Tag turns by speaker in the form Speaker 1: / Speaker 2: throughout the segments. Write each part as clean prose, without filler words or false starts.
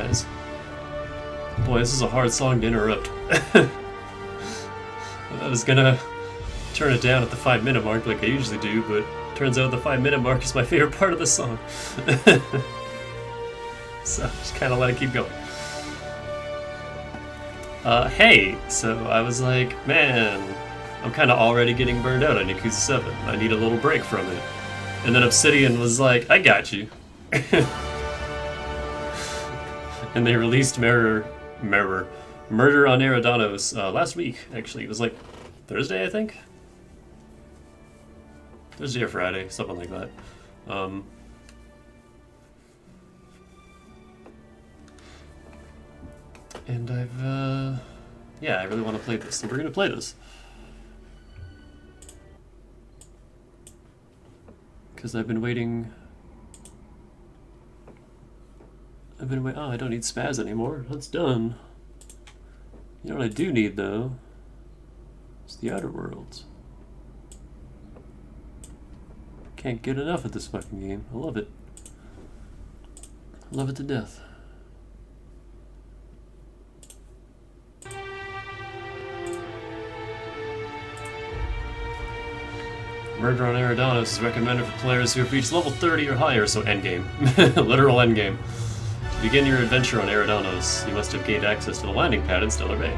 Speaker 1: guys. Boy, this is a hard song to interrupt. I was gonna turn it down at the 5-minute mark like I usually do, but turns out the 5-minute mark is my favorite part of the song. So just kind of let it keep going. Hey, so I was like, man, I'm kind of already getting burned out on Yakuza 7. I need a little break from it. And then Obsidian was like, I got you. And they released Murder on Eridanos last week, actually. It was like Thursday, I think? Thursday or Friday, something like that. And yeah, I really want to play this, so we're going to play this. Because I've been waiting... oh, I don't need spaz anymore. That's done. You know what I do need, though? It's the Outer Worlds. Can't get enough of this fucking game. I love it. I love it to death. Murder on Eridanos is recommended for players who have reached level 30 or higher, so endgame. Literal endgame. To begin your adventure on Eridanos, you must have gained access to the landing pad in Stellar Bay.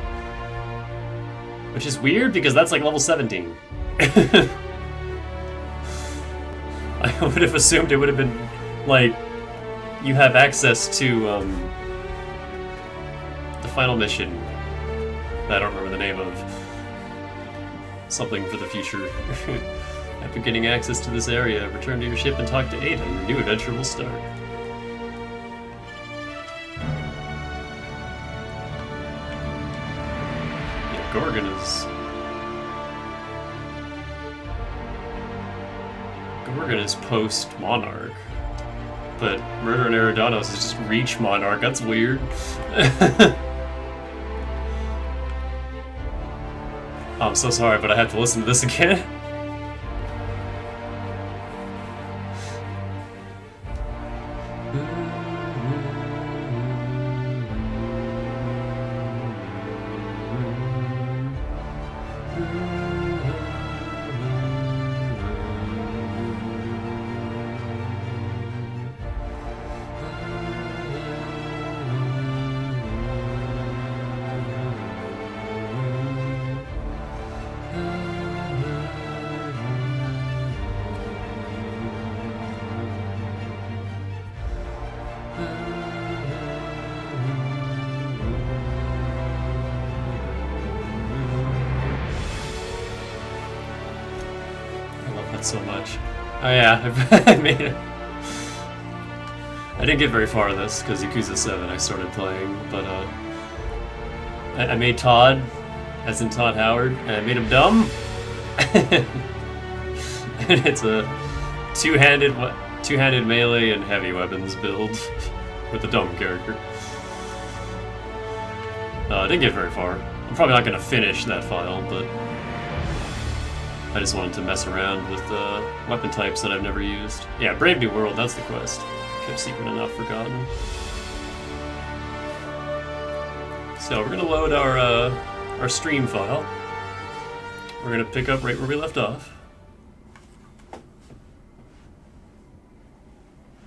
Speaker 1: Which is weird, because that's like level 17. I would have assumed it would have been, like, you have access to, the final mission that I don't remember the name of. Something for the future. After getting access to this area, return to your ship and talk to Ada. Your new adventure will start. Yeah, Gorgon is post-Monarch. But Murder on Eridanos is just reach Monarch. That's weird. I'm so sorry, but I have to listen to this again. So much. Oh yeah, I made it. I didn't get very far in this because Yakuza 7 I started playing, but I made Todd, as in Todd Howard, and I made him dumb. And it's a two-handed melee and heavy weapons build with the dumb character. I didn't get very far. I'm probably not going to finish that file, but I just wanted to mess around with weapon types that I've never used. Yeah, Brave New World, that's the quest. Kept secret enough forgotten. So we're gonna load our stream file. We're gonna pick up right where we left off.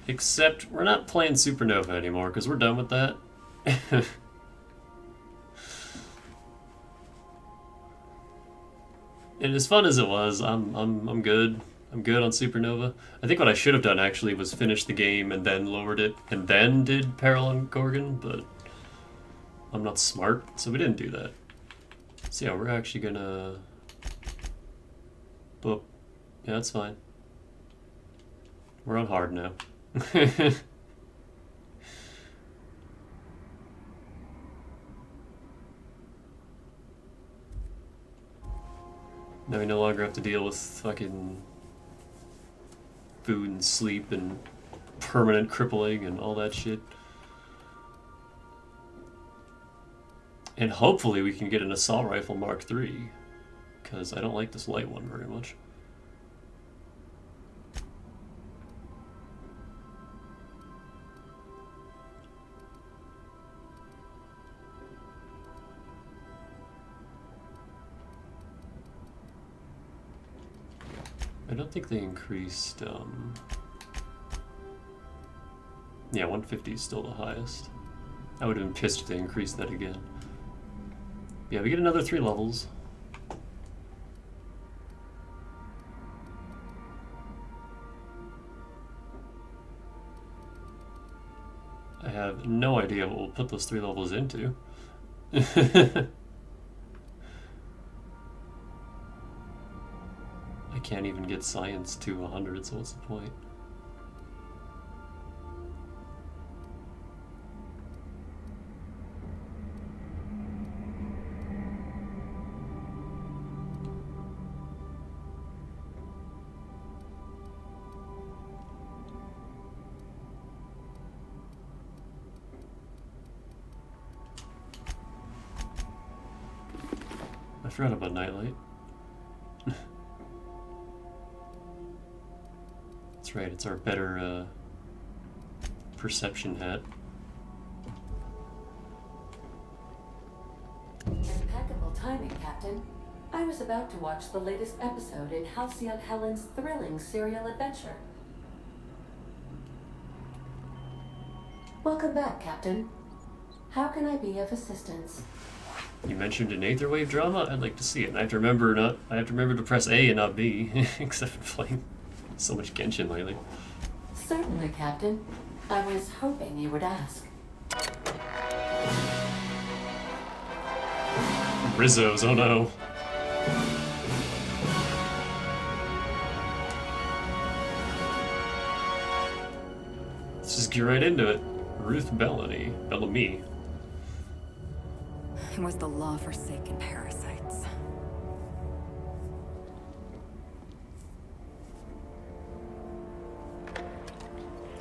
Speaker 1: Except we're not playing Supernova anymore because we're done with that. And as fun as it was, I'm good. I'm good on Supernova. I think what I should have done actually was finish the game and then lowered it and then did Peril on Gorgon, but I'm not smart, so we didn't do that. So yeah, we're actually gonna... Boop. Yeah, that's fine. We're on hard now. Now we no longer have to deal with fucking food and sleep and permanent crippling and all that shit. And hopefully we can get an assault rifle Mark III, because I don't like this light one very much. I don't think they increased, yeah, 150 is still the highest. I would have been pissed if they increased that again. Yeah, we get another 3 levels. I have no idea what we'll put those 3 levels into. I can't even get science to 100, so what's the point? I forgot about Nightlight. That's right, it's our better perception hat.
Speaker 2: Impeccable timing, Captain. I was about to watch the latest episode in Halcyon Helen's thrilling serial adventure. Welcome back, Captain. How can I be of assistance?
Speaker 1: You mentioned an Aether Wave drama? I'd like to see it. And I have to remember to press A and not B, except for playing so much Genshin lately.
Speaker 2: Certainly, Captain. I was hoping you would ask.
Speaker 1: Rizzo's, oh no. Let's just get right into it. Ruth Bellamy.
Speaker 3: It was the law-forsaken parasites.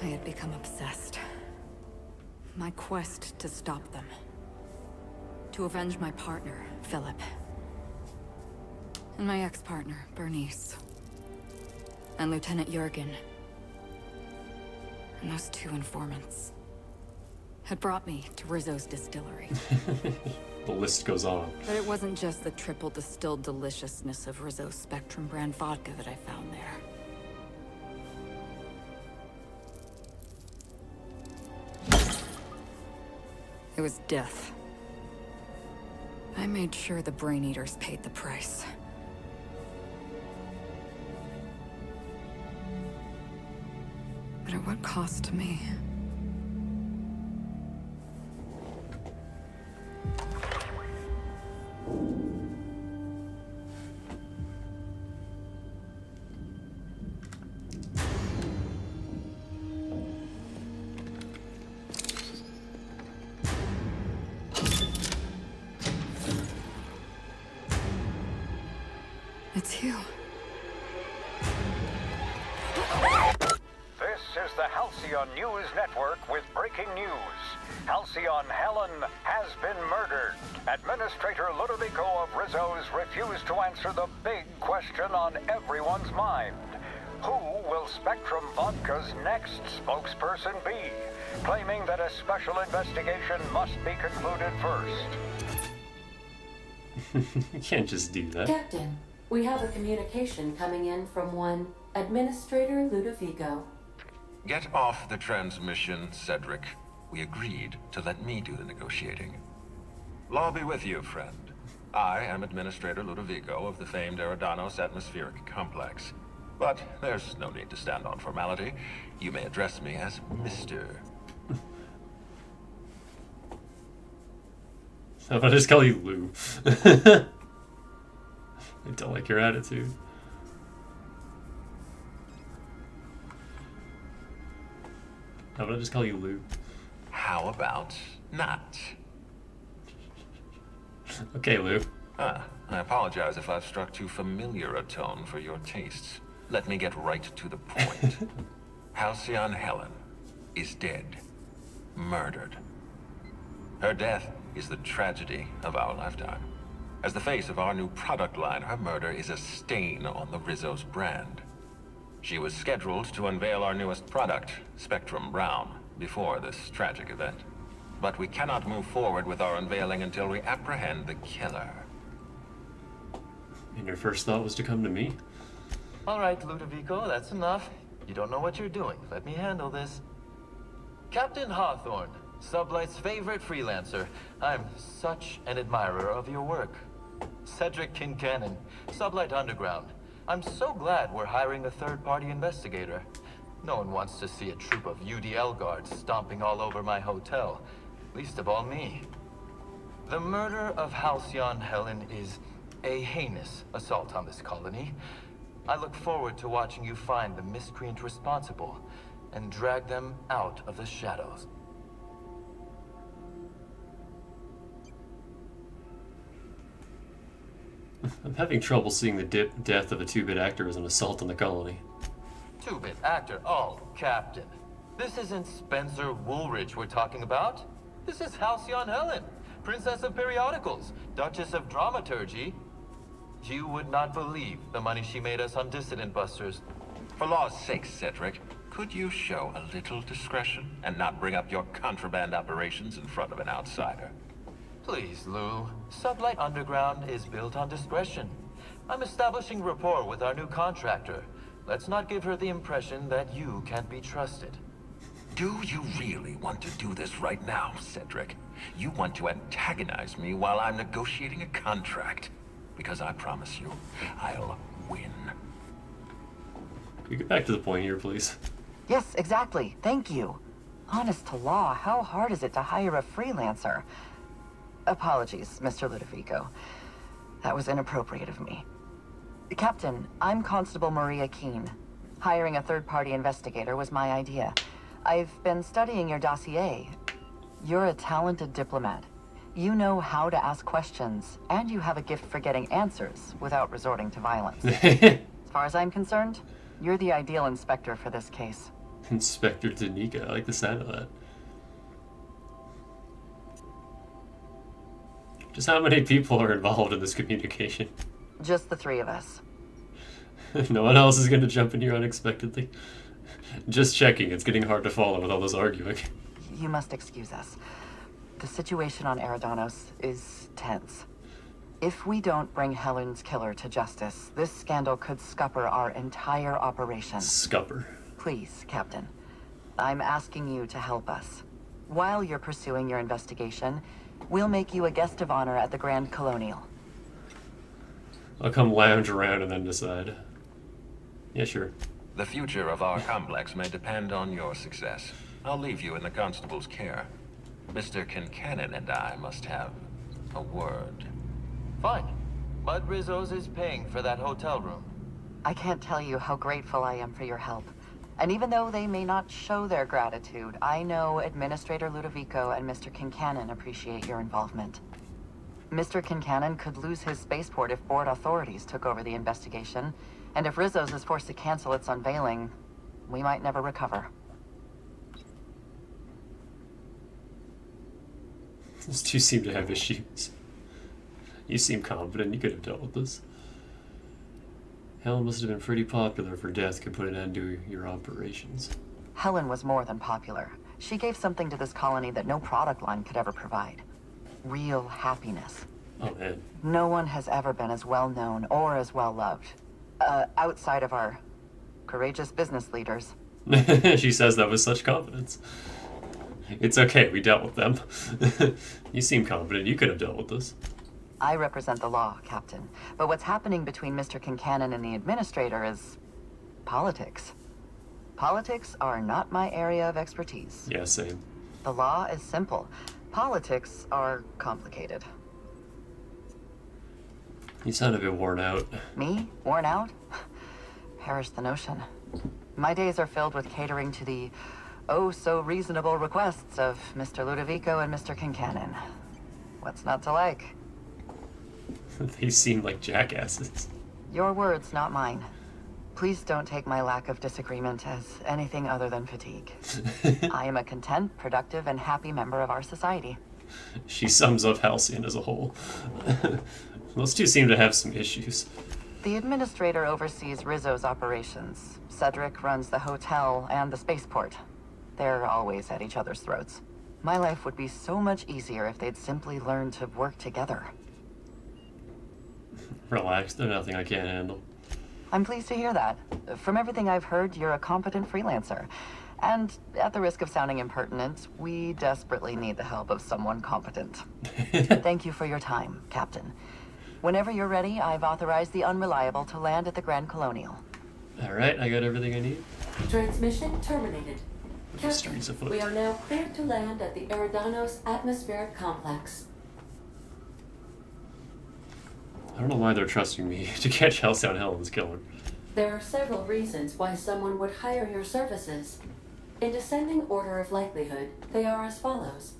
Speaker 3: I had become obsessed. My quest to stop them. To avenge my partner, Philip. And my ex-partner, Bernice. And Lieutenant Jurgen. And those 2 informants had brought me to Rizzo's distillery.
Speaker 1: The list goes on.
Speaker 3: But it wasn't just the triple distilled deliciousness of Rizzo's Spectrum brand vodka that I found there. It was death. I made sure the Brain Eaters paid the price. But at what cost to me? It's you.
Speaker 4: This is the Halcyon News Network with breaking news. Halcyon Helen has been murdered. Administrator Ludovico of Rizzo's refused to answer the big question on everyone's mind. Who will Spectrum Vodka's next spokesperson be? Claiming that a special investigation must be concluded first.
Speaker 1: You can't just do that.
Speaker 2: Captain, we have a communication coming in from one Administrator Ludovico.
Speaker 5: Get off the transmission, Cedric. We agreed to let me do the negotiating. Law be with you, friend. I am Administrator Ludovico of the famed Eridanos Atmospheric Complex. But there's no need to stand on formality. You may address me as Mr.
Speaker 1: How about I just call you Lou? I don't like your attitude. How about I just call you Lou?
Speaker 5: How about not?
Speaker 1: Okay, Lou.
Speaker 5: I apologize if I've struck too familiar a tone for your tastes. Let me get right to the point. Halcyon Helen is dead. Murdered. Her death is the tragedy of our lifetime. As the face of our new product line, her murder is a stain on the Rizzo's brand. She was scheduled to unveil our newest product, Spectrum Brown, before this tragic event. But we cannot move forward with our unveiling until we apprehend the killer.
Speaker 1: And your first thought was to come to me?
Speaker 6: All right, Ludovico, that's enough. You don't know what you're doing. Let me handle this. Captain Hawthorne, Sublight's favorite freelancer. I'm such an admirer of your work. Cedric Kincannon, Sublight Underground. I'm so glad we're hiring a third-party investigator. No one wants to see a troop of UDL guards stomping all over my hotel. Least of all me. The murder of Halcyon Helen is a heinous assault on this colony. I look forward to watching you find the miscreant responsible and drag them out of the shadows.
Speaker 1: I'm having trouble seeing the death of a 2-bit actor as an assault on the colony.
Speaker 6: 2-bit actor? Oh, Captain. This isn't Spencer Woolridge we're talking about. This is Halcyon Helen, Princess of Periodicals, Duchess of Dramaturgy. You would not believe the money she made us on Dissident Busters.
Speaker 5: For law's sake, Cedric, could you show a little discretion and not bring up your contraband operations in front of an outsider?
Speaker 6: Please, Lou. Sublight Underground is built on discretion. I'm establishing rapport with our new contractor. Let's not give her the impression that you can't be trusted.
Speaker 5: Do you really want to do this right now, Cedric? You want to antagonize me while I'm negotiating a contract. Because I promise you, I'll win.
Speaker 1: Can we get back to the point here, please?
Speaker 7: Yes, exactly. Thank you. Honest to law, how hard is it to hire a freelancer? Apologies, Mr. Ludovico. That was inappropriate of me. Captain, I'm Constable Maria Keene. Hiring a third-party investigator was my idea. I've been studying your dossier. You're a talented diplomat. You know how to ask questions, and you have a gift for getting answers without resorting to violence. As far as I'm concerned, you're the ideal inspector for this case.
Speaker 1: Inspector Danica, I like the sound of that. Just how many people are involved in this communication?
Speaker 7: Just the three of us.
Speaker 1: No one else is going to jump in here unexpectedly. Just checking, it's getting hard to follow with all this arguing.
Speaker 7: You must excuse us. The situation on Eridanos is tense. If we don't bring Helen's killer to justice, this scandal could scupper our entire operation.
Speaker 1: Scupper.
Speaker 7: Please, Captain. I'm asking you to help us. While you're pursuing your investigation, we'll make you a guest of honor at the Grand Colonial.
Speaker 1: I'll come lounge around and then decide. Yeah, sure.
Speaker 5: The future of our complex may depend on your success. I'll leave you in the constable's care. Mr. Kincannon and I must have a word.
Speaker 6: Fine. But Rizzo's is paying for that hotel room.
Speaker 7: I can't tell you how grateful I am for your help. And even though they may not show their gratitude, I know Administrator Ludovico and Mr. Kincannon appreciate your involvement. Mr. Kincannon could lose his spaceport if board authorities took over the investigation, and if Rizzo's is forced to cancel its unveiling, we might never recover.
Speaker 1: Those two seem to have issues. You seem confident you could have dealt with this. Helen must have been pretty popular if her death could put an end to your operations.
Speaker 7: Helen was more than popular. She gave something to this colony that no product line could ever provide. Real happiness.
Speaker 1: Oh, man.
Speaker 7: No one has ever been as well known or as well loved. Outside of our courageous business leaders.
Speaker 1: She says that with such confidence. It's okay, we dealt with them. You seem confident you could have dealt with this.
Speaker 7: I represent the law, Captain. But what's happening between Mr. Kincannon and the Administrator is politics. Politics are not my area of expertise.
Speaker 1: Yeah, same.
Speaker 7: The law is simple. Politics are complicated.
Speaker 1: You sound a bit worn out.
Speaker 7: Me? Worn out? Perish the notion. My days are filled with catering to the oh-so-reasonable requests of Mr. Ludovico and Mr. Kincannon. What's not to like?
Speaker 1: They seem like jackasses.
Speaker 7: Your words, not mine. Please don't take my lack of disagreement as anything other than fatigue. I am a content, productive, and happy member of our society.
Speaker 1: She sums up Halcyon as a whole. Those two seem to have some issues.
Speaker 7: The Administrator oversees Rizzo's operations. Cedric runs the hotel and the spaceport. They're always at each other's throats. My life would be so much easier if they'd simply learn to work together.
Speaker 1: Relax, there's nothing I can't handle.
Speaker 7: I'm pleased to hear that. From everything I've heard, you're a competent freelancer. And at the risk of sounding impertinent, we desperately need the help of someone competent. Thank you for your time, Captain. Whenever you're ready, I've authorized the Unreliable to land at the Grand Colonial.
Speaker 1: Alright, I got everything I need.
Speaker 2: Transmission terminated.
Speaker 1: Streets
Speaker 2: Captain,
Speaker 1: afoot.
Speaker 2: we are now cleared to land at the Eridanos atmospheric complex.
Speaker 1: I don't know why they're trusting me to catch Halcyon Helen's killer.
Speaker 2: There are several reasons why someone would hire your services. In descending order of likelihood, they are as follows: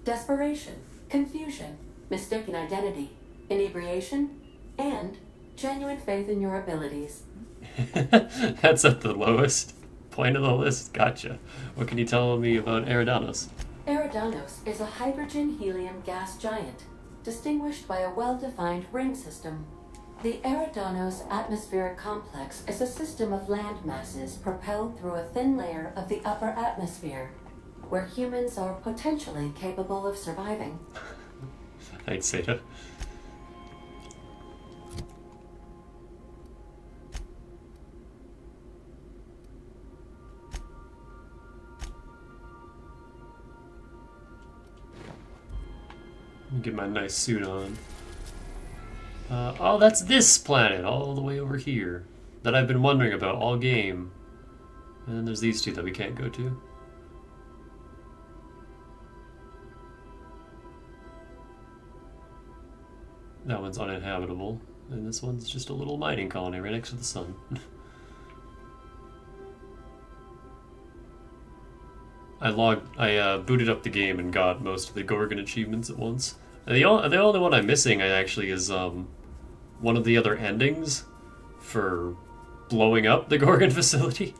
Speaker 2: desperation, confusion, mistaken identity, inebriation, and genuine faith in your abilities.
Speaker 1: That's at the lowest point of the list. Gotcha. What can you tell me about Eridanos?
Speaker 2: Eridanos is a hydrogen-helium gas giant, distinguished by a well-defined ring system. The Eridanos atmospheric complex is a system of land masses propelled through a thin layer of the upper atmosphere, where humans are potentially capable of surviving.
Speaker 1: I'd say that. Let me get my nice suit on. Oh, that's this planet, all the way over here, that I've been wondering about all game. And then there's these two that we can't go to. That one's uninhabitable, and this one's just a little mining colony right next to the sun. I booted up the game and got most of the Gorgon achievements at once. The only one I'm missing actually is one of the other endings for blowing up the Gorgon facility.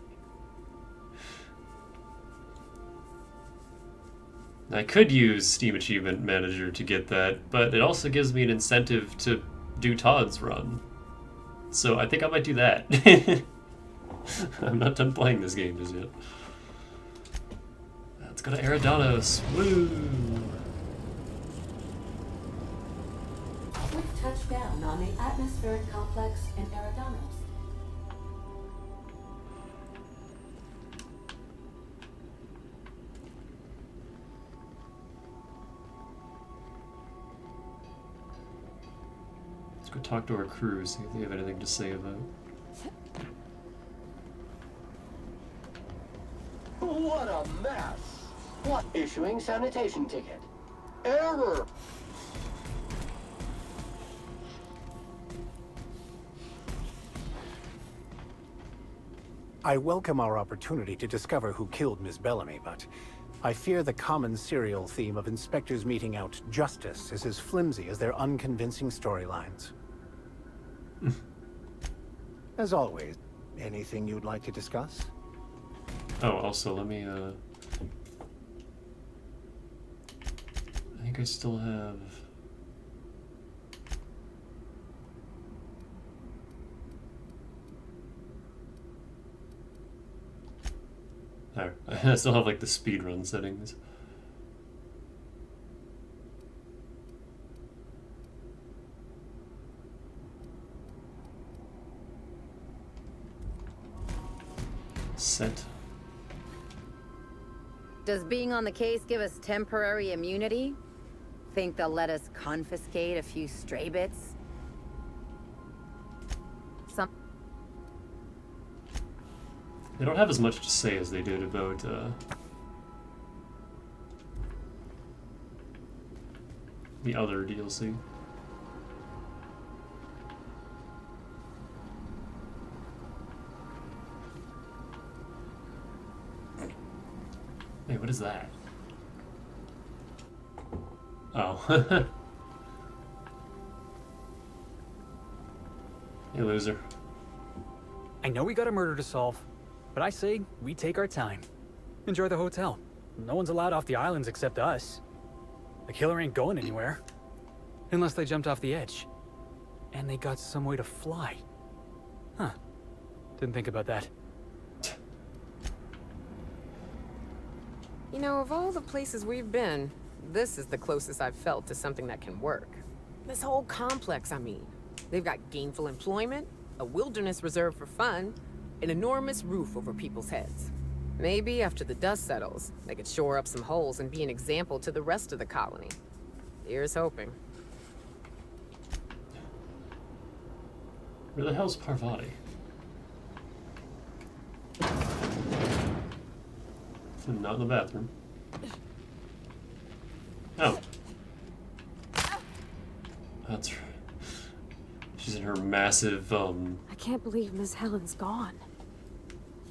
Speaker 1: I could use Steam Achievement Manager to get that, but it also gives me an incentive to do Todd's run. So I think I might do that. I'm not done playing this game just yet. Let's go to Eridanos. Woo!
Speaker 2: We've touched down on the atmospheric complex in Eridanos.
Speaker 1: Let's go talk to our crew, see if they have anything to say about it.
Speaker 8: What a mess! What? Issuing sanitation ticket. Error!
Speaker 9: I welcome our opportunity to discover who killed Miss Bellamy, but I fear the common serial theme of inspectors meting out justice is as flimsy as their unconvincing storylines. As always, anything you'd like to discuss?
Speaker 1: Oh, also, let me, I think I still have... There. I still have, like, the speedrun settings. Set.
Speaker 10: Does being on the case give us temporary immunity? Think they'll let us confiscate a few stray bits?
Speaker 1: They don't have as much to say as they did about, the other DLC. Hey, what is that? Oh. Hey, loser.
Speaker 11: I know we got a murder to solve, but I say we take our time. Enjoy the hotel. No one's allowed off the islands except us. The killer ain't going anywhere. Unless they jumped off the edge. And they got some way to fly. Huh. Didn't think about that.
Speaker 12: You know, of all the places we've been, this is the closest I've felt to something that can work. This whole complex, I mean. They've got gainful employment, a wilderness reserve for fun, an enormous roof over people's heads. Maybe after the dust settles, they could shore up some holes and be an example to the rest of the colony. Here's hoping.
Speaker 1: Where the hell's Parvati? Not in the bathroom. Oh. That's right. She's in her massive,
Speaker 13: I can't believe Miss Helen's gone.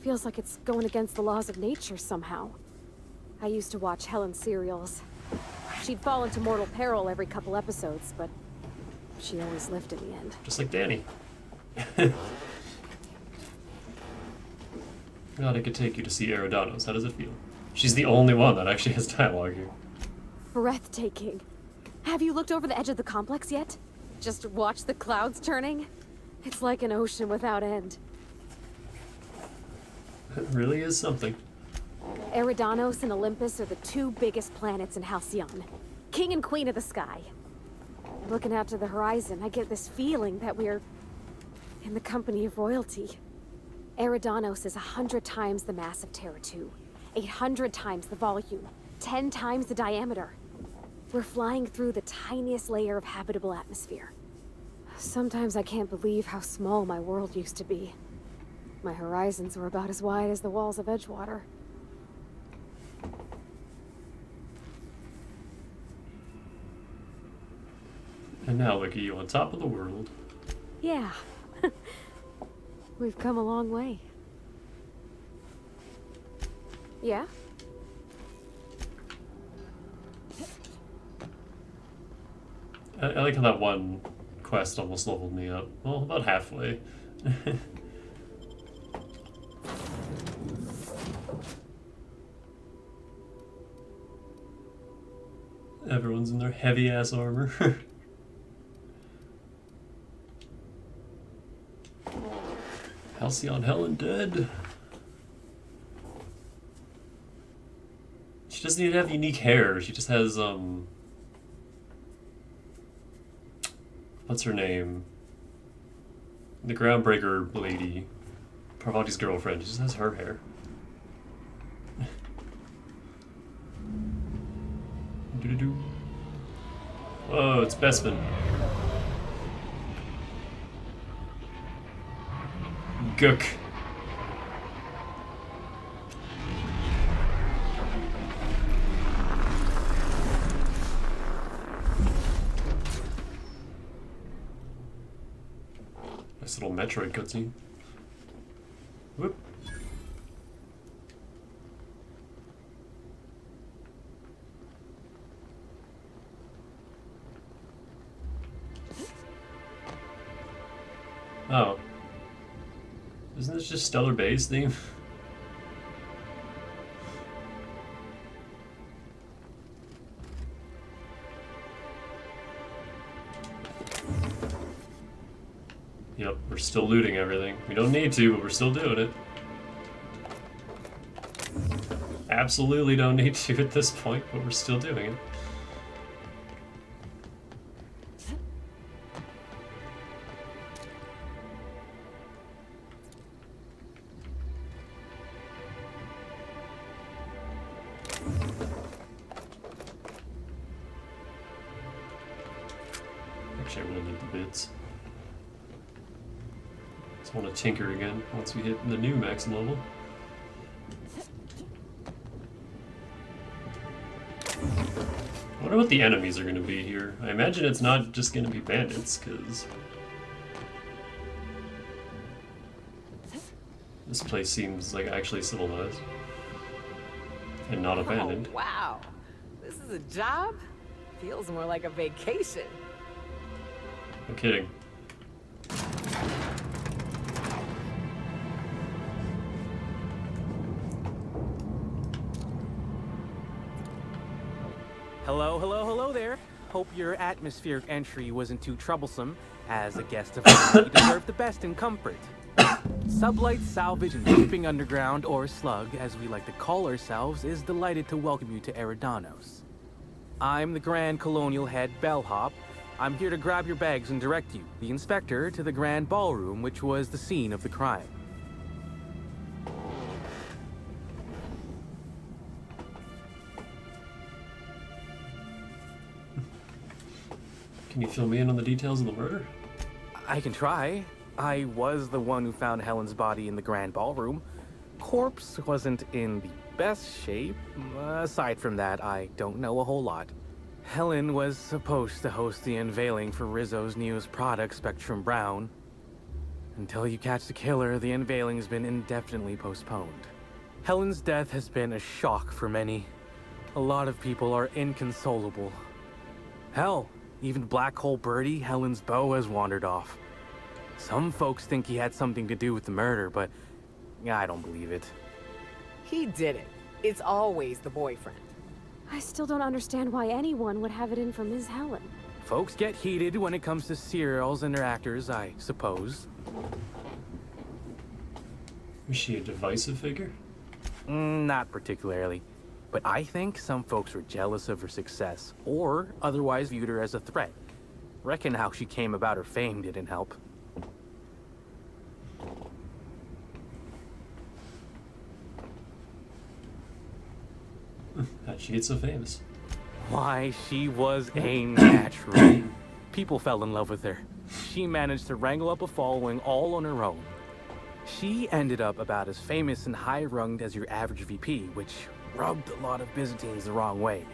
Speaker 13: Feels like it's going against the laws of nature somehow. I used to watch Helen's serials. She'd fall into mortal peril every couple episodes, but she always lived in the end.
Speaker 1: Just like Danny. God, I could take you to see Eridanos. How does it feel? She's the only one that actually has dialogue here.
Speaker 13: Breathtaking. Have you looked over the edge of the complex yet? Just watch the clouds turning? It's like an ocean without end.
Speaker 1: It really is something.
Speaker 13: Eridanos and Olympus are the two biggest planets in Halcyon. King and queen of the sky. Looking out to the horizon, I get this feeling that we're in the company of royalty. Eridanos is 100 times the mass of Terra 2, 800 times the volume, 10 times the diameter. We're flying through the tiniest layer of habitable atmosphere. Sometimes I can't believe how small my world used to be. My horizons were about as wide as the walls of Edgewater.
Speaker 1: And now look at you on top of the world.
Speaker 13: Yeah. We've come a long way. Yeah?
Speaker 1: I like how that one quest almost leveled me up. Well, about halfway. Everyone's in their heavy-ass armor. Halcyon Helen dead. She doesn't even have unique hair. She just has, what's her name? The Groundbreaker lady. Parvati's girlfriend. She just has her hair. Doo-doo-doo. Whoa, it's Bespin. Gook. Nice little Metroid cutscene. Whoop. Oh. Isn't this just Stellar Bay's theme? Yep, we're still looting everything. We don't need to, but we're still doing it. Absolutely don't need to at this point, but we're still doing it. Actually, I really need the bits. Just want to tinker again once we hit the new max level. I wonder what the enemies are going to be here. I imagine it's not just going to be bandits, because this place seems like actually civilized and not abandoned.
Speaker 12: Oh, wow. This is a job? Feels more like a vacation.
Speaker 1: No kidding.
Speaker 14: Hello, hello, hello there. Hope your atmospheric entry wasn't too troublesome. As a guest of honor, you deserve the best in comfort. Sublight Salvage and Shipping Underground, or Slug, as we like to call ourselves, is delighted to welcome you to Eridanos. I'm the Grand Colonial Head Bellhop, I'm here to grab your bags and direct you, the inspector, to the grand ballroom, which was the scene of the crime.
Speaker 1: Can you fill me in on the details of the murder?
Speaker 14: I can try. I was the one who found Helen's body in the grand ballroom. Corpse wasn't in the best shape. Aside from that, I don't know a whole lot. Helen was supposed to host the unveiling for Rizzo's newest product, Spectrum Brown. Until you catch the killer, the unveiling's been indefinitely postponed. Helen's death has been a shock for many. A lot of people are inconsolable. Hell, even Black Hole Birdie, Helen's beau, has wandered off. Some folks think he had something to do with the murder, but I don't believe it.
Speaker 12: He did it. It's always the boyfriend.
Speaker 13: I still don't understand why anyone would have it in for Ms. Helen.
Speaker 14: Folks get heated when it comes to serials and their actors, I suppose.
Speaker 1: Was she a divisive figure?
Speaker 14: Not particularly. But I think some folks were jealous of her success, or otherwise viewed her as a threat. Reckon how she came about her fame didn't help.
Speaker 1: How'd she get so famous?
Speaker 14: Why, she was a natural. People fell in love with her. She managed to wrangle up a following all on her own. She ended up about as famous and high-runged as your average VP, which rubbed a lot of Byzantines the wrong way.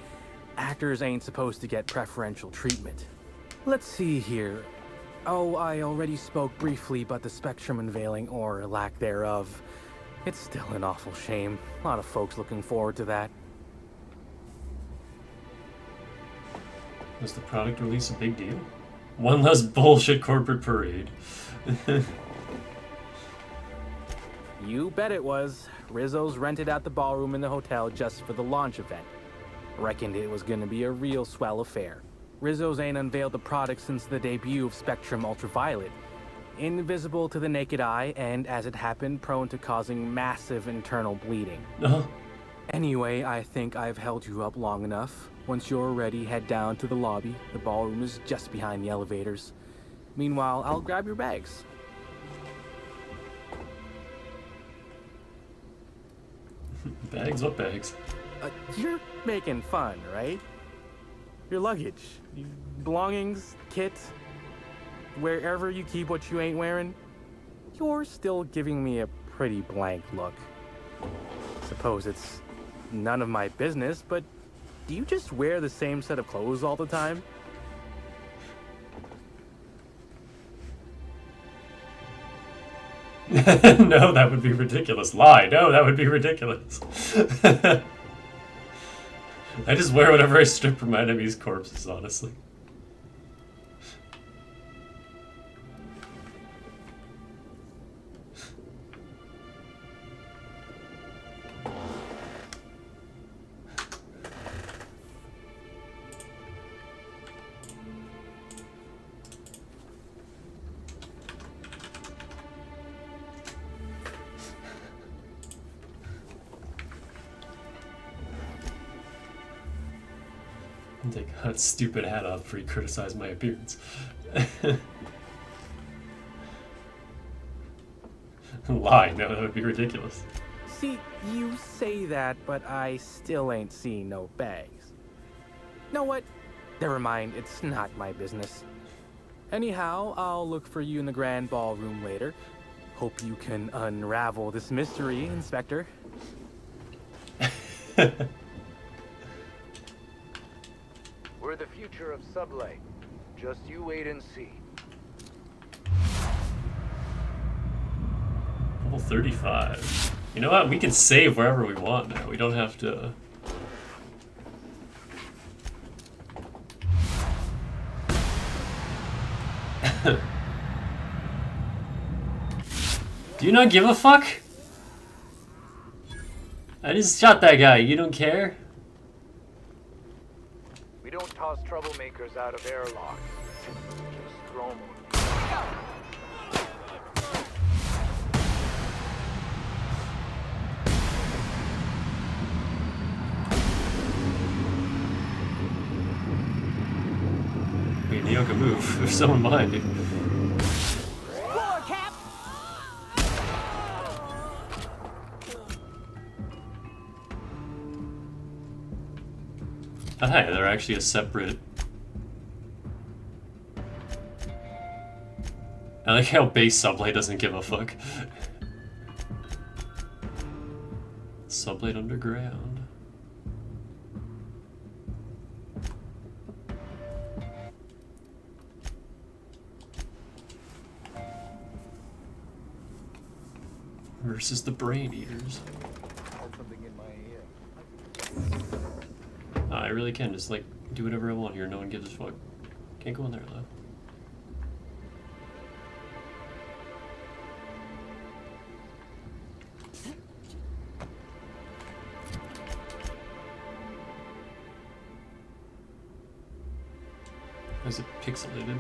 Speaker 14: Actors ain't supposed to get preferential treatment. Let's see here. Oh, I already spoke briefly about the Spectrum unveiling, or lack thereof. It's still an awful shame. A lot of folks looking forward to that.
Speaker 1: Was the product release a big deal? One less bullshit corporate parade.
Speaker 14: You bet it was. Rizzo's rented out the ballroom in the hotel just for the launch event. Reckoned it was gonna be a real swell affair. Rizzo's ain't unveiled the product since the debut of Spectrum Ultraviolet. Invisible to the naked eye, and as it happened, prone to causing massive internal bleeding. Anyway, I think I've held you up long enough. Once you're ready, head down to the lobby. The ballroom is just behind the elevators. Meanwhile, I'll grab your bags.
Speaker 1: Bags? What bags?
Speaker 14: You're making fun, right? Your luggage, your belongings, kit, wherever you keep what you ain't wearing. You're still giving me a pretty blank look. Suppose it's none of my business, but do you just wear the same set of clothes all the time?
Speaker 1: No, that would be ridiculous. Lie. No, that would be ridiculous. I just wear whatever I strip from my enemy's corpses, honestly. Take that stupid hat off before you criticize my appearance. Lie, no, that would be ridiculous.
Speaker 14: See, you say that, but I still ain't seen no bags. Know what? Never mind, it's not my business. Anyhow, I'll look for you in the grand ballroom later. Hope you can unravel this mystery, Inspector.
Speaker 15: We're the future of Sublight. Just you wait and see.
Speaker 1: Level 35. You know what? We can save wherever we want now. We don't have to... Do you not give a fuck? I just shot that guy. You don't care?
Speaker 15: We don't toss troublemakers out of airlocks. Just throw them.
Speaker 1: We need mediocre move. There's someone behind you.
Speaker 14: Roar, Cap!
Speaker 1: Oh, hey, they're actually a separate... I like how base Sublate doesn't give a fuck. Sublate underground. Versus the Brain Eaters. I really can just like do whatever I want here. No one gives a fuck. Can't go in there though. Is it pixelated?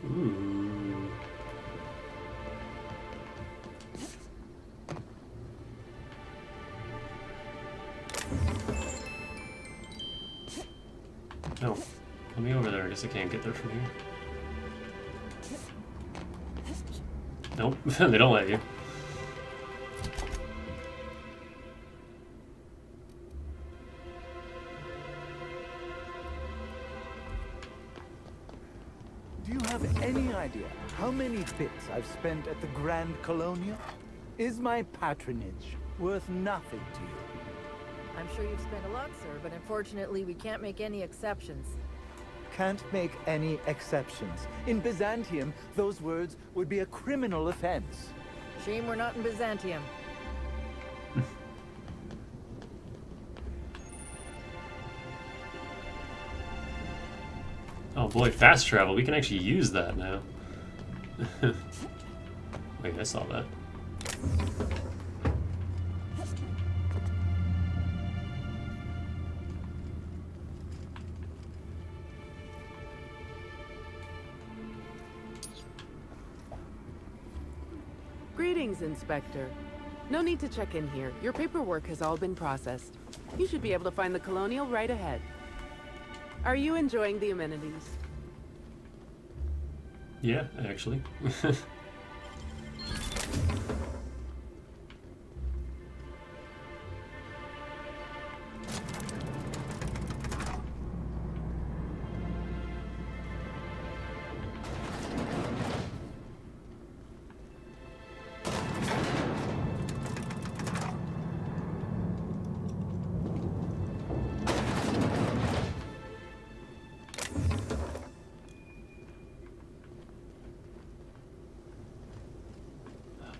Speaker 1: Ooh. No. Let me over there. I guess I can't get there from here. Nope. They don't let you.
Speaker 16: Do you have any idea how many bits I've spent at the Grand Colonial? Is my patronage worth nothing to you?
Speaker 10: I'm sure you've spent a lot, sir, but unfortunately we can't make any exceptions.
Speaker 16: Can't make any exceptions. In Byzantium, those words would be a criminal offense.
Speaker 10: Shame we're not in Byzantium.
Speaker 1: Oh boy, fast travel. We can actually use that now. Wait, I saw that.
Speaker 17: Greetings, Inspector. No need to check in here. Your paperwork has all been processed. You should be able to find the Colonial right ahead. Are you enjoying the amenities?
Speaker 1: Yeah, actually.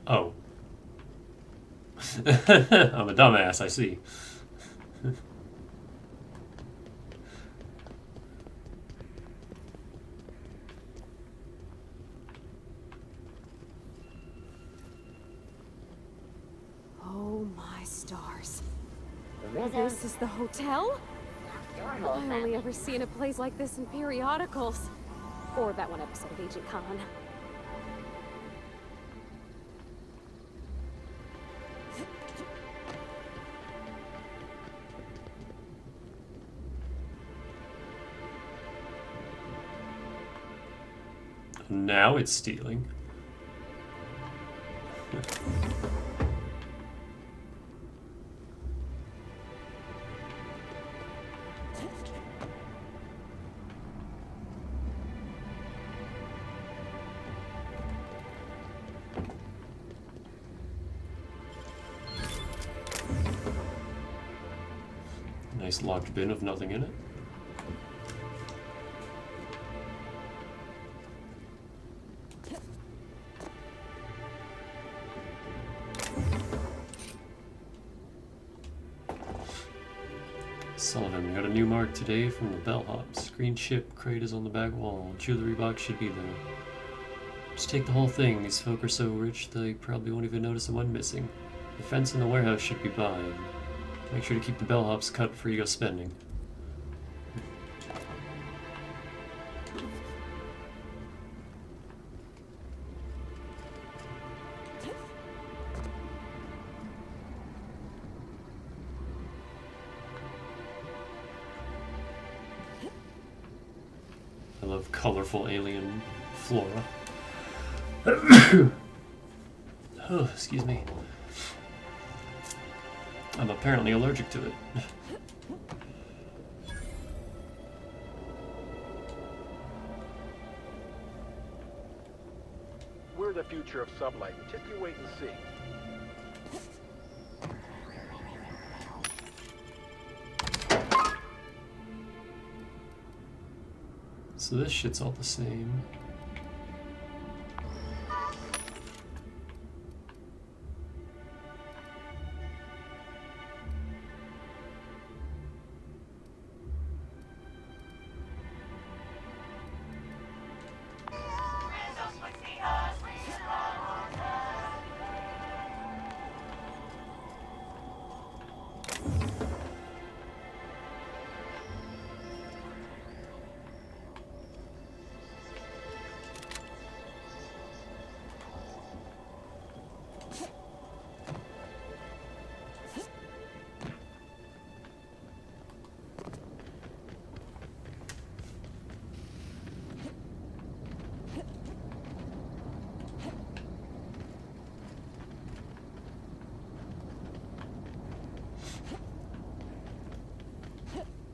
Speaker 1: Oh. I'm a dumbass, I see.
Speaker 13: Oh my stars. This is the hotel? I've only ever seen a place like this in periodicals. Or that one episode of Agent Khan.
Speaker 1: Now it's stealing. Nice locked bin with nothing in it. Sullivan, we got a new mark today from the bellhops. Green chip crate is on the back wall. Jewelry box should be there. Just take the whole thing. These folk are so rich they probably won't even notice the one missing. The fence in the warehouse should be by. Make sure to keep the bellhops cut before you go spending. I love colorful alien flora. Oh, excuse me. I'm apparently allergic to it.
Speaker 15: We're the future of Sublight. Just you wait and see.
Speaker 1: So this shit's all the same.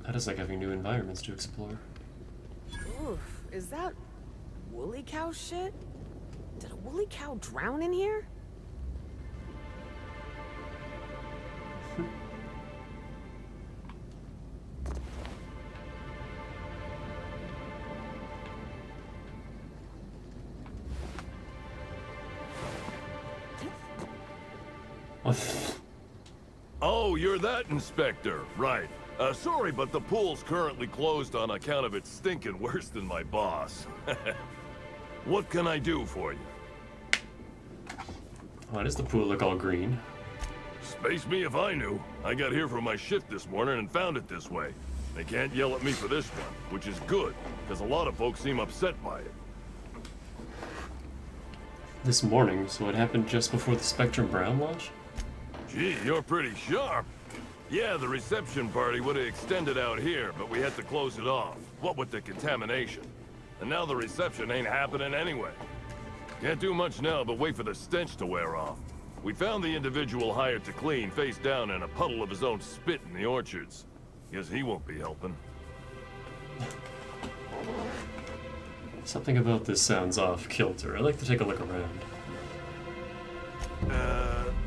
Speaker 1: That is like having new environments to explore.
Speaker 12: Oof, is that woolly cow shit? Did a woolly cow drown in here?
Speaker 18: Oh, you're that inspector, right. Sorry, but the pool's currently closed on account of it stinking worse than my boss. What can I do for you?
Speaker 1: Why does the pool look all green?
Speaker 18: Space me if I knew. I got here for my shift this morning and found it this way. They can't yell at me for this one, which is good, because a lot of folks seem upset by it.
Speaker 1: This morning, so it happened just before the Spectrum Brown launch?
Speaker 18: Gee, you're pretty sharp. Yeah, the reception party would have extended out here, but we had to close it off. What with the contamination. And now the reception ain't happening anyway. Can't do much now but wait for the stench to wear off. We found the individual hired to clean face down in a puddle of his own spit in the orchards. Guess he won't be helping.
Speaker 1: Something about this sounds off kilter. I'd like to take a look around.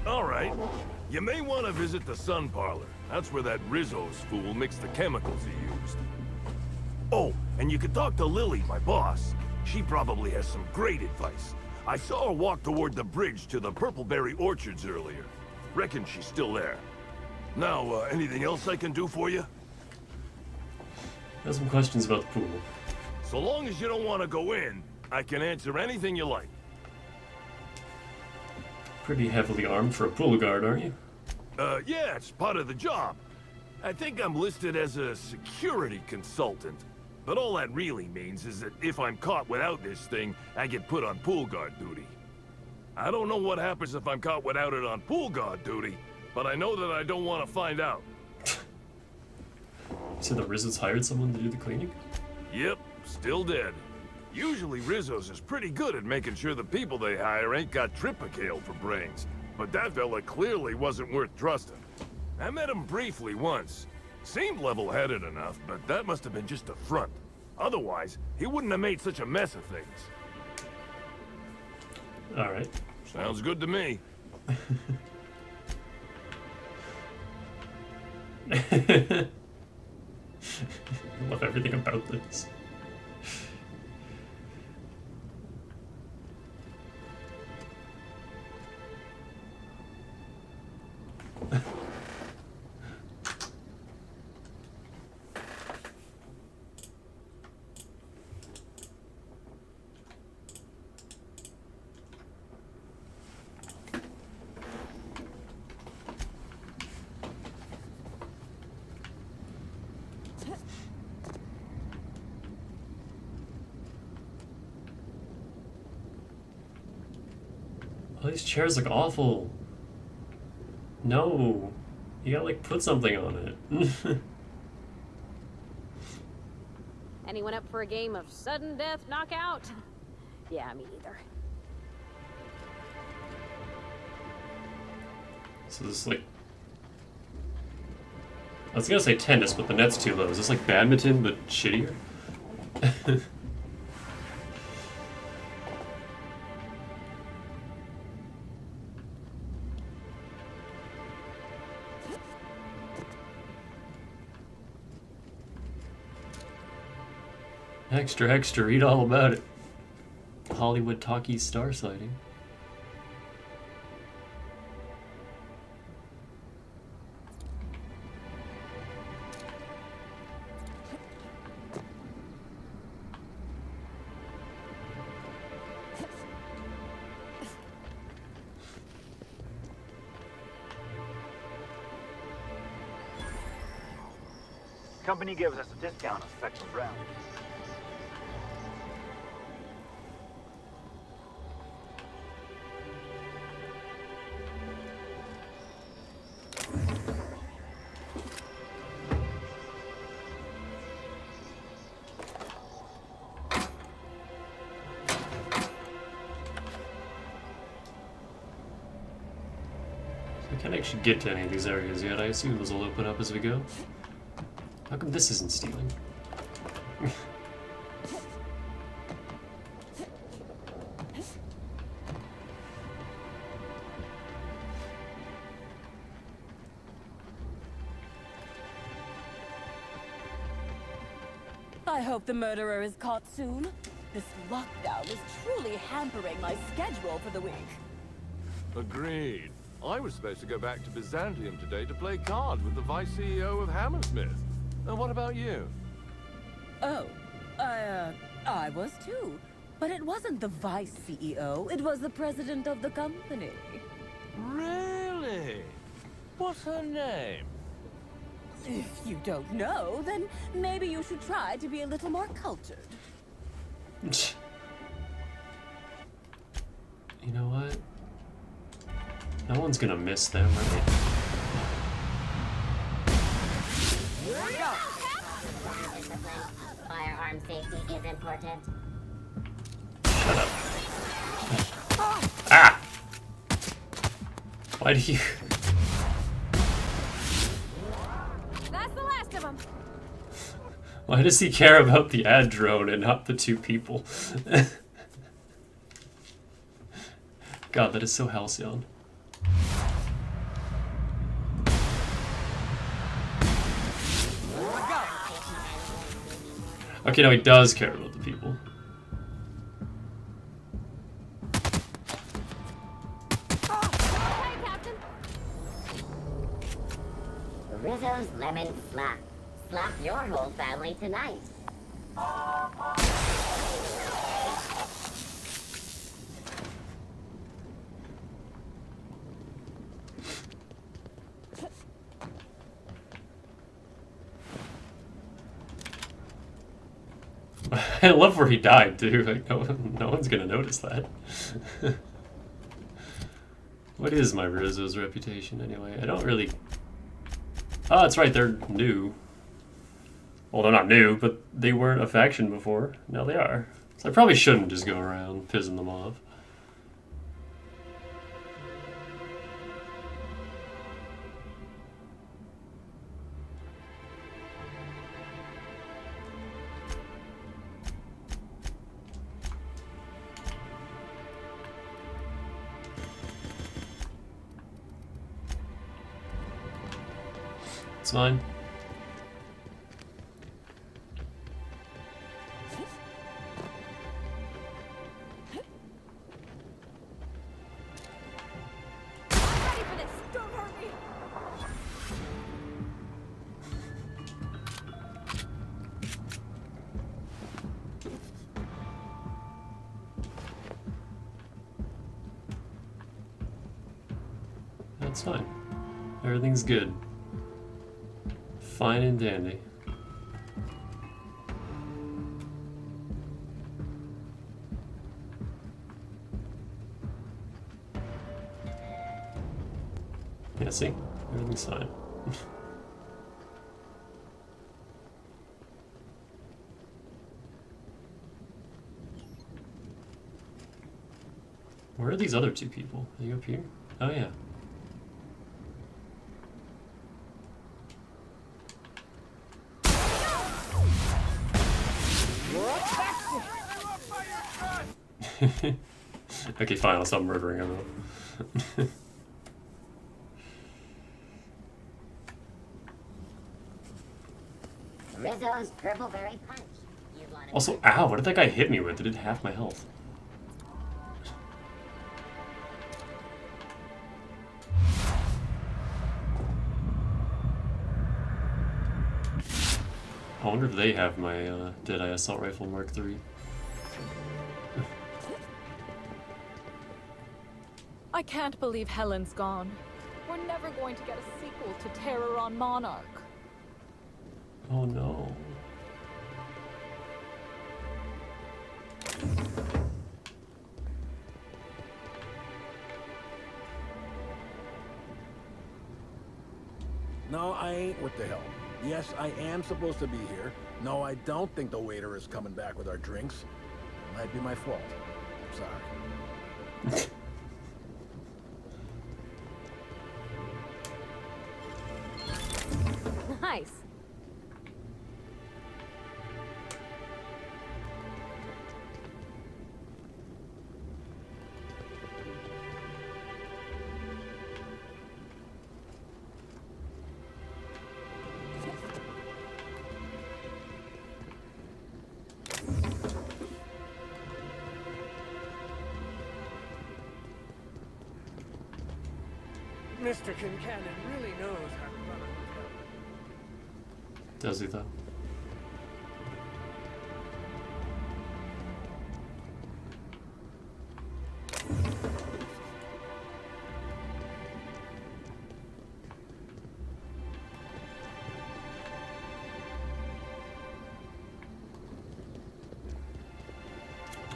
Speaker 18: Alright. You may want to visit the sun parlor. That's where that Rizzo's fool mixed the chemicals he used. Oh, and you could talk to Lily, my boss. She probably has some great advice. I saw her walk toward the bridge to the Purpleberry Orchards earlier. Reckon she's still there. Now, anything else I can do for you?
Speaker 1: I have some questions about the pool.
Speaker 18: So long as you don't want to go in, I can answer anything you like.
Speaker 1: Pretty heavily armed for a pool guard, aren't you?
Speaker 18: Yeah, it's part of the job. I think I'm listed as a security consultant. But all that really means is that if I'm caught without this thing, I get put on pool guard duty. I don't know what happens if I'm caught without it on pool guard duty, but I know that I don't want to find out.
Speaker 1: So the Rizzo's hired someone to do the cleaning?
Speaker 18: Yep, still dead. Usually Rizzo's is pretty good at making sure the people they hire ain't got tripicale for brains. But that fella clearly wasn't worth trusting. I met him briefly once. Seemed level-headed enough, but that must have been just a front. Otherwise, he wouldn't have made such a mess of things.
Speaker 1: Alright.
Speaker 18: Sounds good to me.
Speaker 1: I love everything about this. these chairs look awful. No. You gotta, like, put something on it.
Speaker 13: Anyone up for a game of sudden death knockout? Yeah, me neither.
Speaker 1: So this is like... I was gonna say tennis, but the net's too low. Is this like badminton, but shittier? Extra, extra, read all about it. Hollywood talkies star sighting.
Speaker 19: Company gives us a discount on Spectrum Brown.
Speaker 1: I can't actually get to any of these areas yet. I assume those will open up as we go. How come this isn't stealing?
Speaker 20: I hope the murderer is caught soon. This lockdown is truly hampering my schedule for the week.
Speaker 18: Agreed. I was supposed to go back to Byzantium today to play cards with the vice CEO of Hammersmith. And what about you?
Speaker 20: Oh, I was too. But it wasn't the vice CEO, it was the president of the company.
Speaker 18: Really? What's her name?
Speaker 20: If you don't know, then maybe you should try to be a little more cultured.
Speaker 1: You know what? No one's gonna miss them, right?
Speaker 21: Firearm safety is important.
Speaker 1: Shut up. Ah! Why do you...
Speaker 13: That's the last of them.
Speaker 1: Why does he care about the ad drone and not the two people? God, that is so Halcyon. Okay, no, he does care about the people.
Speaker 21: Rizzo's Lemon Slap. Slap your whole family tonight.
Speaker 1: I love where he died, too. Like, no one's gonna notice that. What is my Rizzo's reputation, anyway? I don't really... Oh, that's right, they're new. Well, they're not new, but they weren't a faction before. Now they are. So I probably shouldn't just go around pissing them off. It's fine. That's fine. Everything's good. Fine and dandy. Yeah, see? Everything's fine. Where are these other two people? Are you up here? Oh, yeah. Okay, fine, I'll stop murdering everyone.
Speaker 21: Rizzo's purple berry punch.
Speaker 1: Also, ow, what did that guy hit me with? It did half my health. I wonder if they have my Deadeye Assault Rifle Mark III.
Speaker 3: I can't believe Helen's gone. We're never going to get a sequel to Terror on Monarch.
Speaker 1: Oh no.
Speaker 22: No, I ain't. What the hell? Yes, I am supposed to be here. No, I don't think the waiter is coming back with our drinks. It might be my fault. Sorry.
Speaker 13: Nice.
Speaker 16: Mr. Kincannon really knows how to run a hotel.
Speaker 1: Does he though?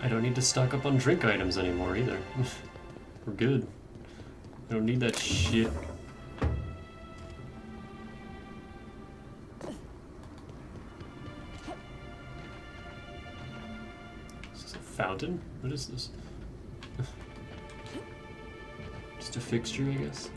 Speaker 1: I don't need to stock up on drink items anymore either. We're good. I don't need that shit. Is this a fountain? What is this? Just a fixture, I guess.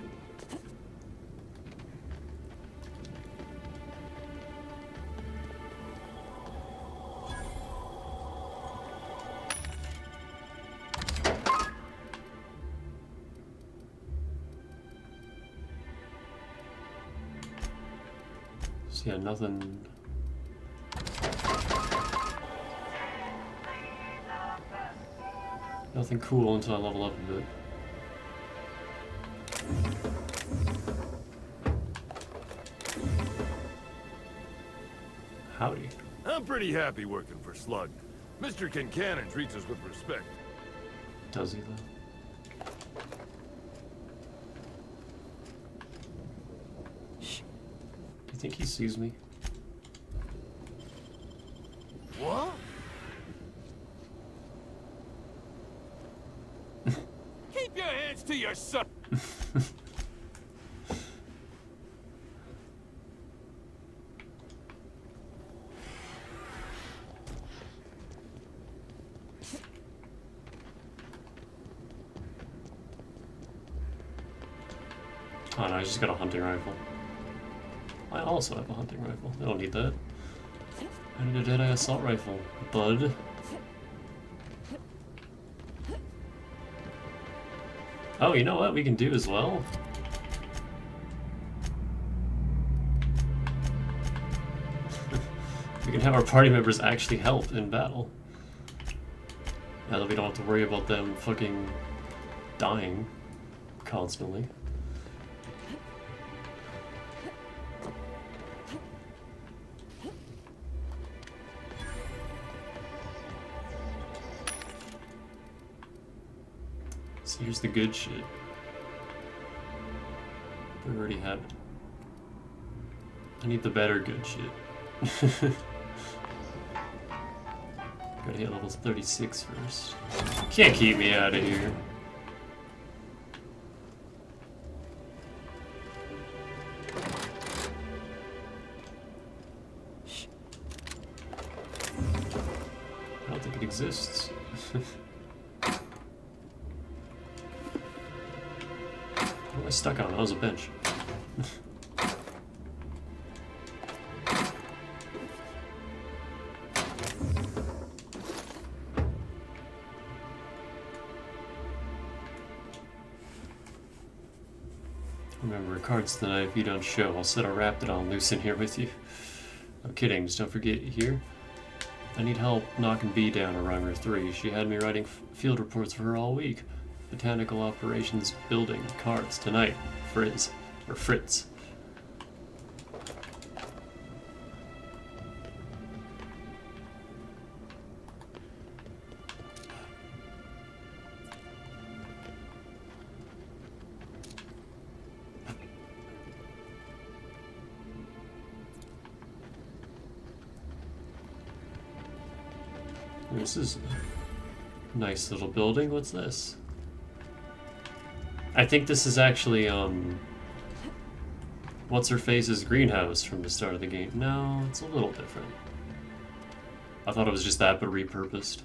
Speaker 1: Yeah, nothing. Nothing cool until I level up a bit. Howdy.
Speaker 18: I'm pretty happy working for Slug. Mr. Kincannon treats us with respect.
Speaker 1: Does he though? I think he sees me.
Speaker 18: What? Keep your hands to yourself.
Speaker 1: Oh no, I just got a hunting rifle. I also have a hunting rifle. I don't need that. I need a Deadeye Assault Rifle, bud. Oh, you know what we can do as well? We can have our party members actually help in battle. Now that we don't have to worry about them fucking dying constantly. So here's the good shit. We already have it. I need the better good shit. Gotta hit level 36 first. Can't keep me out of here. exists. What am I stuck on? That was a bench. Remember, cards tonight. If you don't show, I'll set a Raptidon loose in here with you. I'm kidding, just don't forget here. I need help knocking B down a rung or 3. She had me writing field reports for her all week. Botanical operations building cards tonight. Fritz. Or Fritz. This is a nice little building. What's this? I think this is actually, What's-Her-Face's greenhouse from the start of the game. No, it's a little different. I thought it was just that, but repurposed.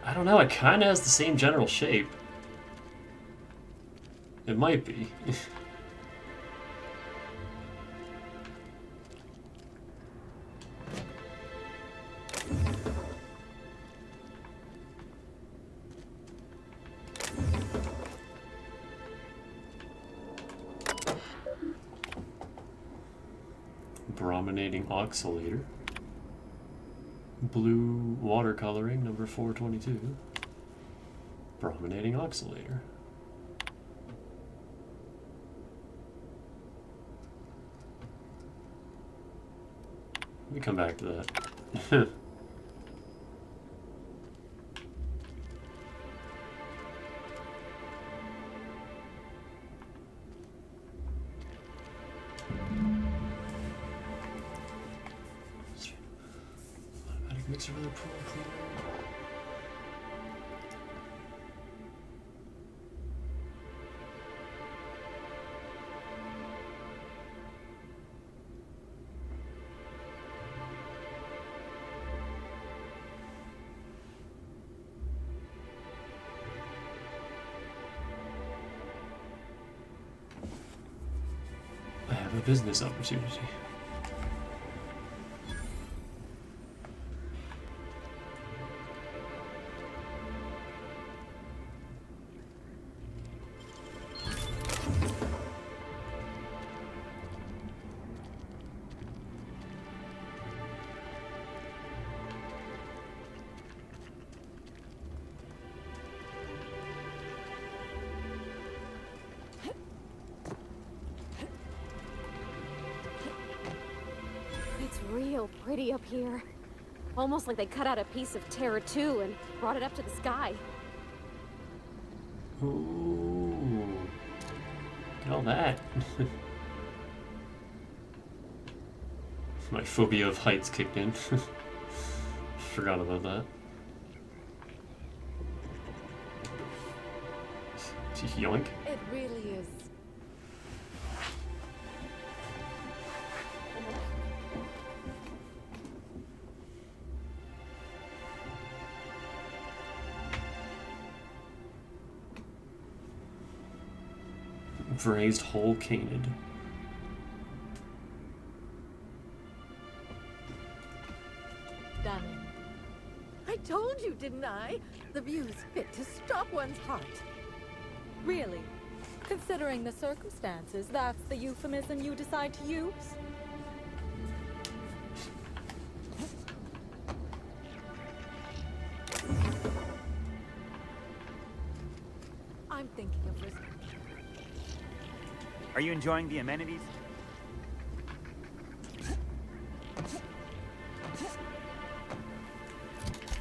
Speaker 1: I don't know, it kind of has the same general shape. It might be. Brominating oscillator. Blue watercoloring, number 422. Brominating oscillator. Let me come back to that. Mixer for the pool cleaner. I have a business opportunity.
Speaker 13: Real pretty up here. Almost like they cut out a piece of Terra 2 and brought it up to the sky.
Speaker 1: Ooh. Look at all that. My phobia of heights kicked in. Forgot about that. Yoink.
Speaker 3: It really is.
Speaker 1: Raised whole canid.
Speaker 3: Stunning. I told you, didn't I? The view's fit to stop one's heart. Really? Considering the circumstances, that's the euphemism you decide to use? I'm thinking of risking.
Speaker 19: Are you enjoying the amenities?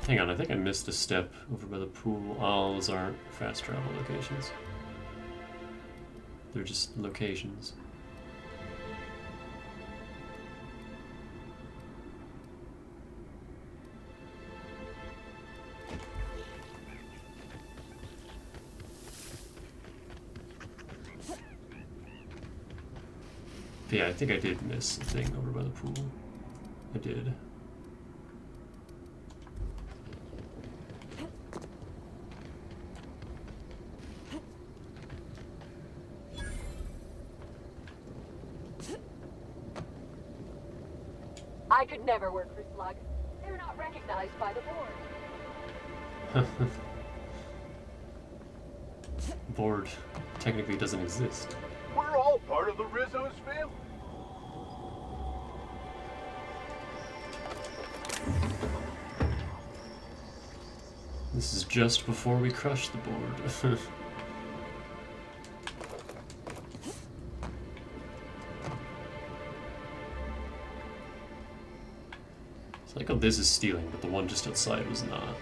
Speaker 1: Hang on, I think I missed a step over by the pool. Oh, those aren't fast travel locations. They're just locations. But yeah, I think I did miss a thing over by the pool. I did.
Speaker 4: I could never work for Slug. They're not recognized by the board.
Speaker 1: Board technically doesn't exist.
Speaker 15: We're all part of the Rizzo's family.
Speaker 1: This is just before we crush the board. It's like, oh, this is stealing, but the one just outside was not.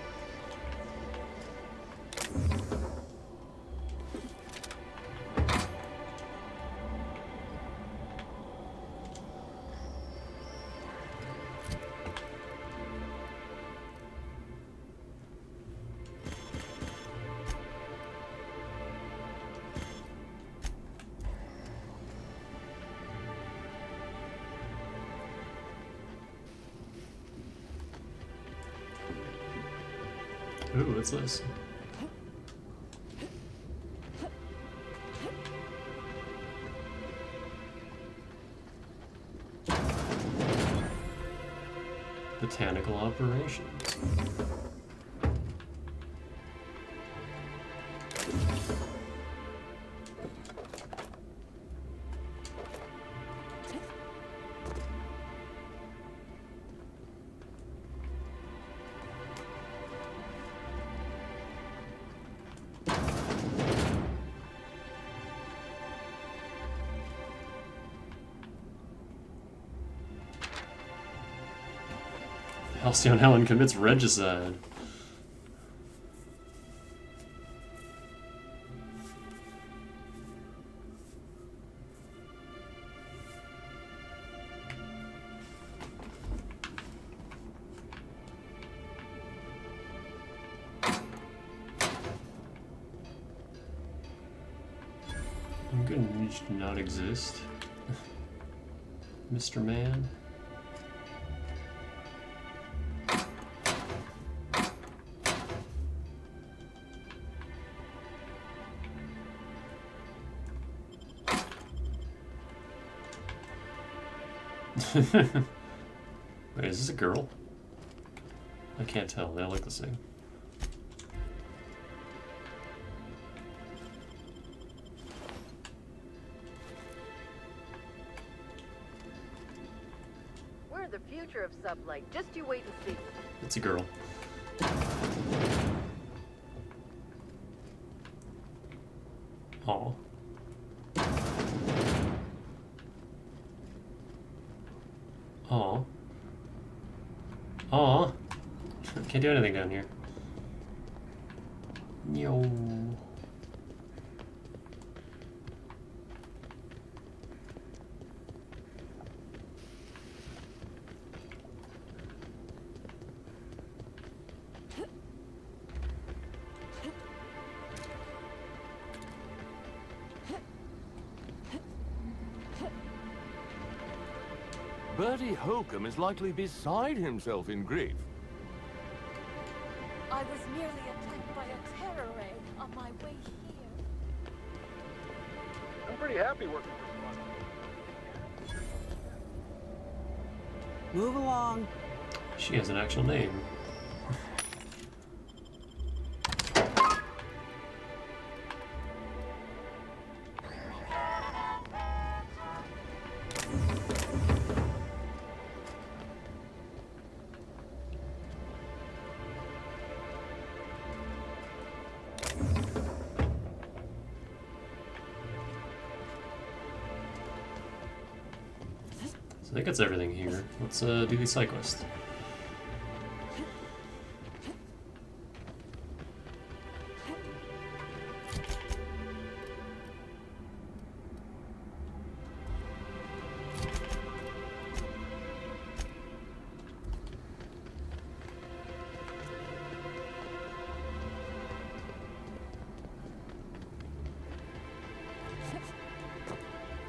Speaker 1: Ooh, what's this? Botanical operations. Halcyon Helen commits regicide. I'm gonna need to not exist. Mr. Man. Wait, is this a girl? I can't tell. They all look the same.
Speaker 10: We're the future of Sublight. Just you wait and see.
Speaker 1: It's a girl. Aw. Aw. Aw. Can't do anything down here. Yo.
Speaker 18: Bertie Hokum is likely beside himself in grief.
Speaker 3: I was nearly attacked by a terror ray on my way here.
Speaker 15: I'm pretty happy working for Slug.
Speaker 17: Move along.
Speaker 1: She has an actual name. I think that's everything here. Let's do the side quest.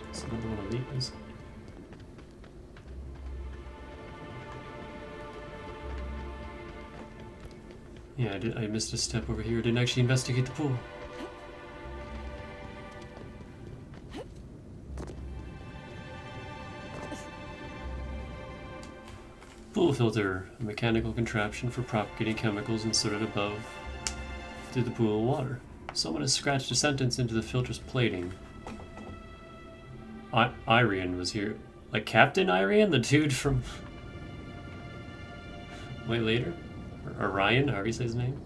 Speaker 1: It's another one of these. Yeah, I missed a step over here. Didn't actually investigate the pool. Pool filter, a mechanical contraption for propagating chemicals inserted above through the pool of water. Someone has scratched a sentence into the filter's plating. Irian was here. Like Captain Irian, the dude from way later? Or Orion, however you say his name?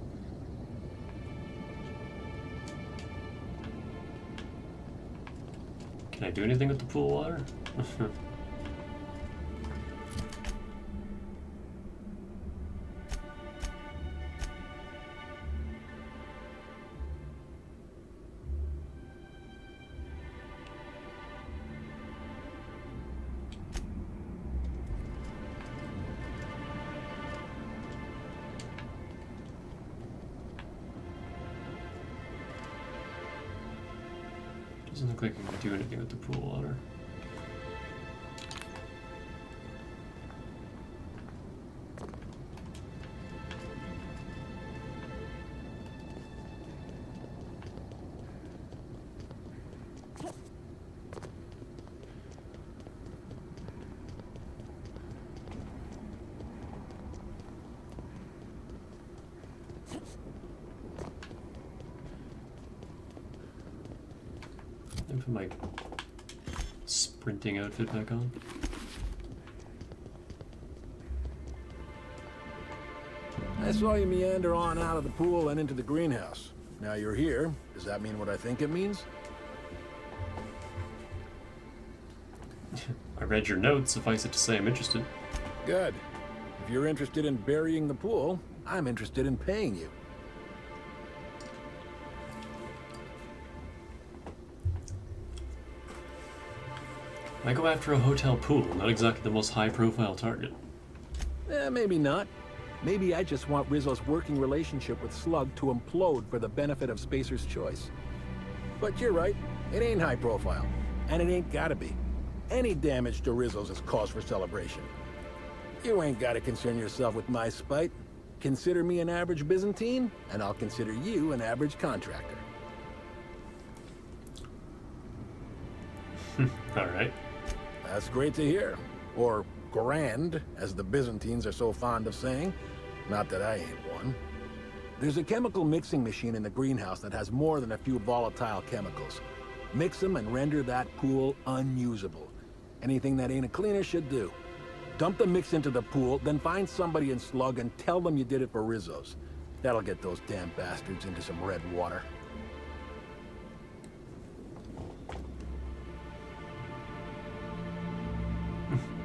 Speaker 1: Can I do anything with the pool water? Doesn't look like I can do anything with the pool water. Put my sprinting outfit back on.
Speaker 22: I saw you meander on out of the pool and into the greenhouse. Now you're here. Does that mean what I think it means?
Speaker 1: I read your notes, suffice it to say I'm interested.
Speaker 22: Good. If you're interested in burying the pool, I'm interested in paying you.
Speaker 1: I go after a hotel pool, not exactly the most high-profile target.
Speaker 22: Maybe not. Maybe I just want Rizzo's working relationship with Slug to implode for the benefit of Spacer's Choice. But you're right, it ain't high profile. And it ain't gotta be. Any damage to Rizzo's is cause for celebration. You ain't gotta concern yourself with my spite. Consider me an average Byzantine, and I'll consider you an average contractor.
Speaker 1: Alright.
Speaker 22: That's great to hear. Or grand, as the Byzantines are so fond of saying. Not that I ain't one. There's a chemical mixing machine in the greenhouse that has more than a few volatile chemicals. Mix them and render that pool unusable. Anything that ain't a cleaner should do. Dump the mix into the pool, then find somebody in Slug and tell them you did it for Rizzo's. That'll get those damn bastards into some red water.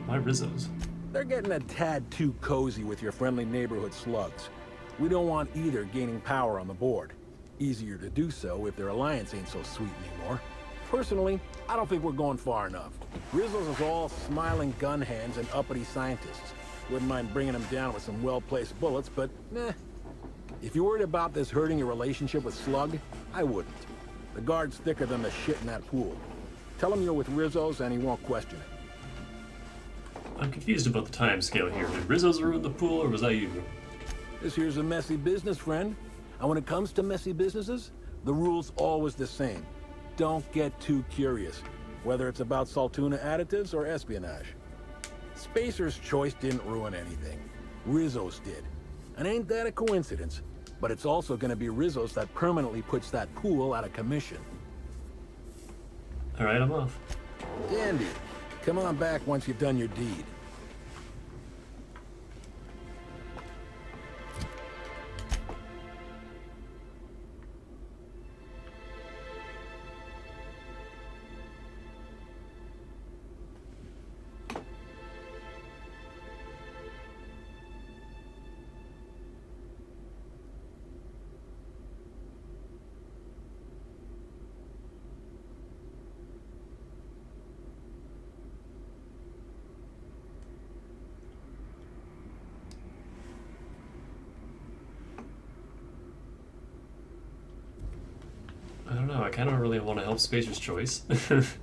Speaker 1: Why Rizzo's?
Speaker 22: They're getting a tad too cozy with your friendly neighborhood slugs. We don't want either gaining power on the board. Easier to do so if their alliance ain't so sweet anymore. Personally, I don't think we're going far enough. Rizzo's is all smiling gun hands and uppity scientists. Wouldn't mind bringing them down with some well-placed bullets, but meh. If you're worried about this hurting your relationship with Slug, I wouldn't. The guard's thicker than the shit in that pool. Tell him you're with Rizzo's and he won't question it.
Speaker 1: I'm confused about the time scale here. Did Rizzo's ruin the pool, or was that you?
Speaker 22: This here's a messy business, friend. And when it comes to messy businesses, the rule's always the same. Don't get too curious, whether it's about Saltuna additives or espionage. Spacer's Choice didn't ruin anything. Rizzo's did. And ain't that a coincidence? But it's also gonna be Rizzo's that permanently puts that pool out of commission.
Speaker 1: Alright, I'm off.
Speaker 22: Dandy. Come on back once you've done your deed.
Speaker 1: I don't know, I kind of really want to help Spacer's Choice. There's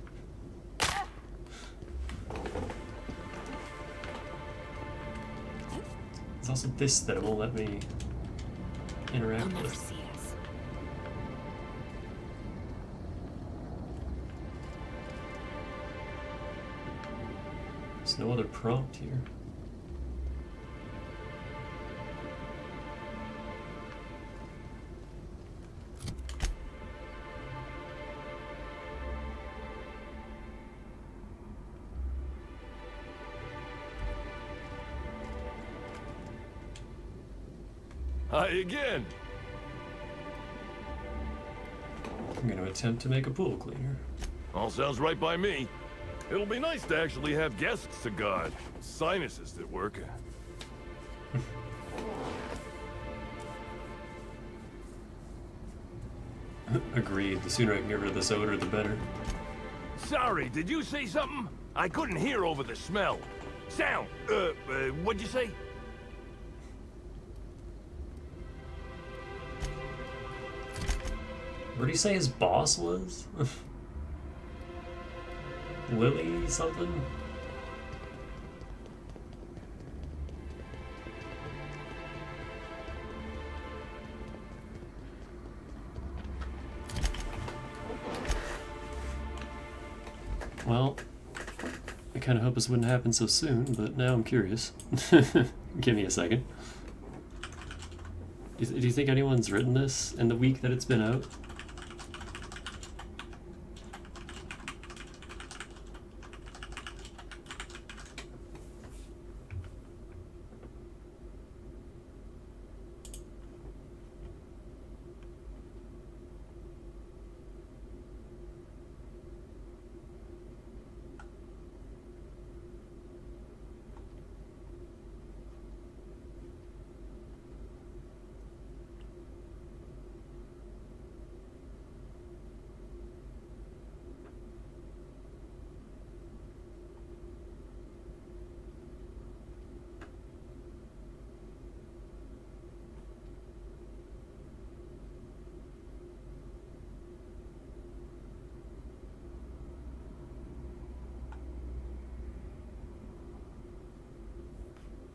Speaker 1: also this that it won't let me interact
Speaker 13: They'll never
Speaker 1: with.
Speaker 13: see us.
Speaker 1: There's no other prompt here.
Speaker 18: Hi again.
Speaker 1: I'm gonna attempt to make a pool cleaner.
Speaker 18: All sounds right by me. It'll be nice to actually have guests to guard. Sinuses that work.
Speaker 1: Agreed. The sooner I can get rid of this odor, the better.
Speaker 18: Sorry, did you say something? I couldn't hear over the smell. Sound. What'd you say?
Speaker 1: Where did he say his boss was? Lily something? Well, I kind of hope this wouldn't happen so soon, but now I'm curious. Give me a second. Do you think anyone's written this in the week that it's been out?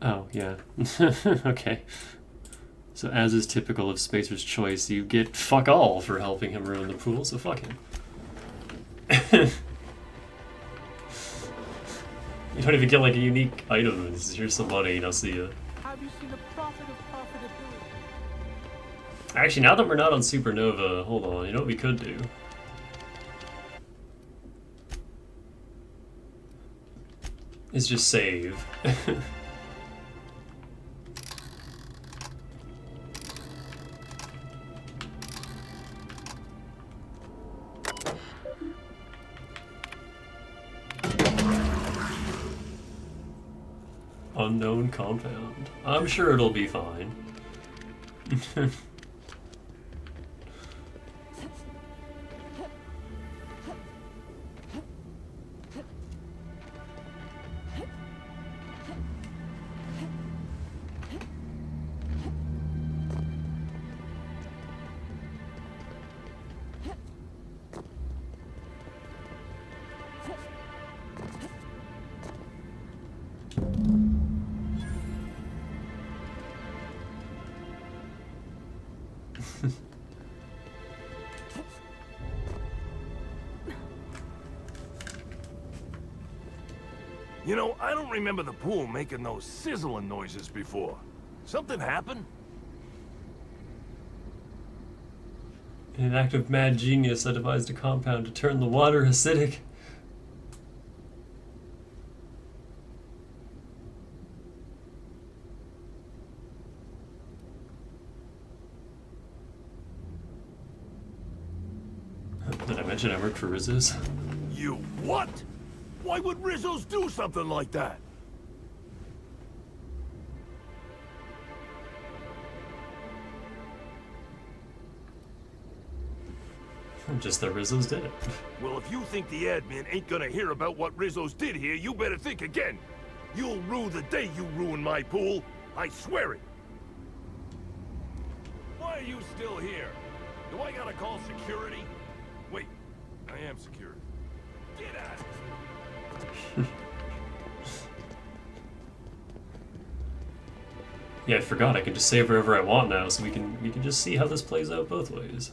Speaker 1: Oh, yeah. Okay. So as is typical of Spacer's Choice, you get fuck all for helping him ruin the pool, so fuck him. You don't even get like a unique item. It's, here's some money, and I'll see ya.
Speaker 16: Have you seen the profit of profitability?
Speaker 1: Actually, now that we're not on Supernova, hold on, you know what we could do? Is just save. Unknown compound. I'm sure it'll be fine.
Speaker 18: You know, I don't remember the pool making those sizzling noises before. Something happened?
Speaker 1: In an act of mad genius, I devised a compound to turn the water acidic. Did I mention I work for Rizzo's?
Speaker 18: You what? Why would Rizzo's do something like that?
Speaker 1: Just that Rizzo's did it.
Speaker 18: Well, if you think the admin ain't gonna hear about what Rizzo's did here, you better think again. You'll rue the day you ruin my pool. I swear it. Why are you still here? Do I gotta call security? Wait, I am security. Get out of here.
Speaker 1: Yeah, I forgot. I can just save wherever I want now, so we can just see how this plays out both ways.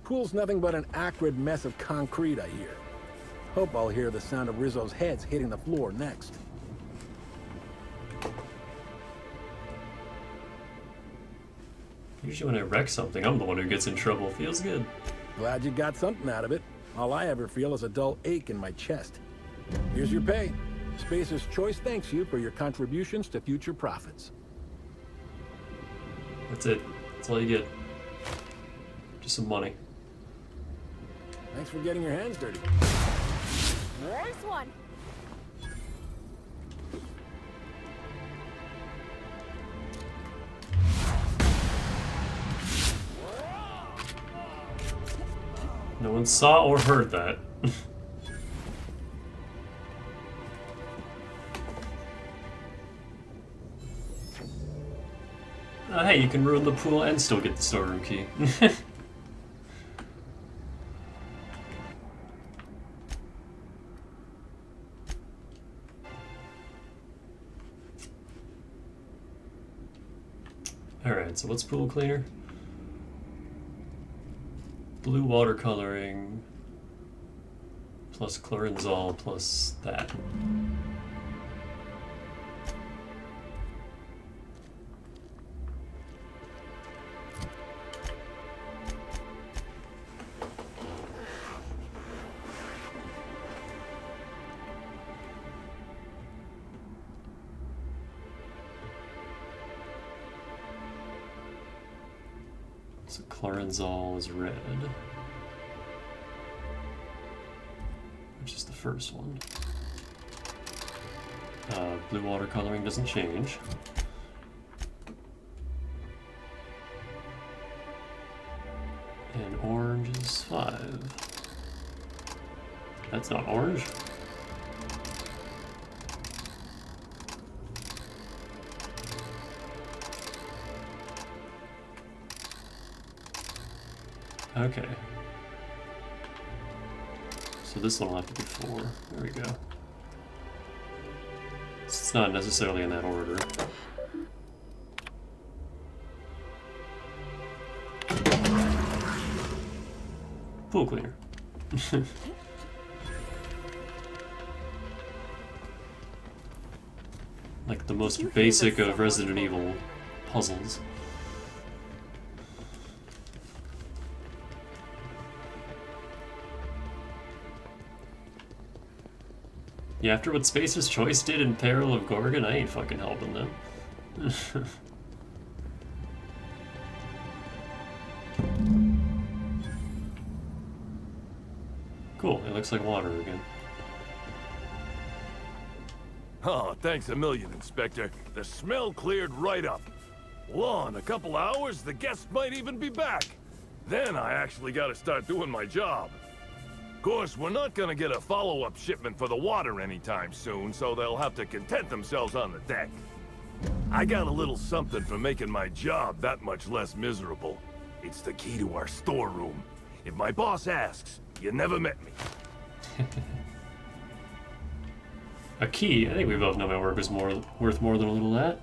Speaker 22: Pool's nothing but an acrid mess of concrete, I hear. Hope I'll hear the sound of Rizzo's heads hitting the floor next.
Speaker 1: Usually when I wreck something, I'm the one who gets in trouble. Feels good.
Speaker 22: Glad you got something out of it. All I ever feel is a dull ache in my chest. Here's your pay. Spacer's Choice thanks you for your contributions to future profits.
Speaker 1: That's it. That's all you get. Just some money.
Speaker 22: Thanks for getting your hands dirty.
Speaker 13: Nice one.
Speaker 1: No one saw or heard that. Hey, you can ruin the pool and still get the storeroom key. Alright, so what's pool cleaner? Blue watercoloring plus chlorenzol plus that. So chlorenzol is red, which is the first one. Blue watercoloring doesn't change. And orange is 5. That's not orange. Okay. So this one will have to be 4. There we go. It's not necessarily in that order. Pool cleaner. Like the most basic of Resident Evil puzzles. Yeah, after what Spacer's Choice did in Peril of Gorgon, I ain't fucking helping them. Cool, it looks like water again.
Speaker 18: Oh, thanks a million, Inspector. The smell cleared right up. Well, in a couple hours, the guests might even be back. Then I actually gotta start doing my job. Of course, we're not gonna get a follow-up shipment for the water anytime soon, so they'll have to content themselves on the deck. I got a little something for making my job that much less miserable. It's the key to our storeroom. If my boss asks, you never met me.
Speaker 1: A key? I think we both know my work is worth more than a little of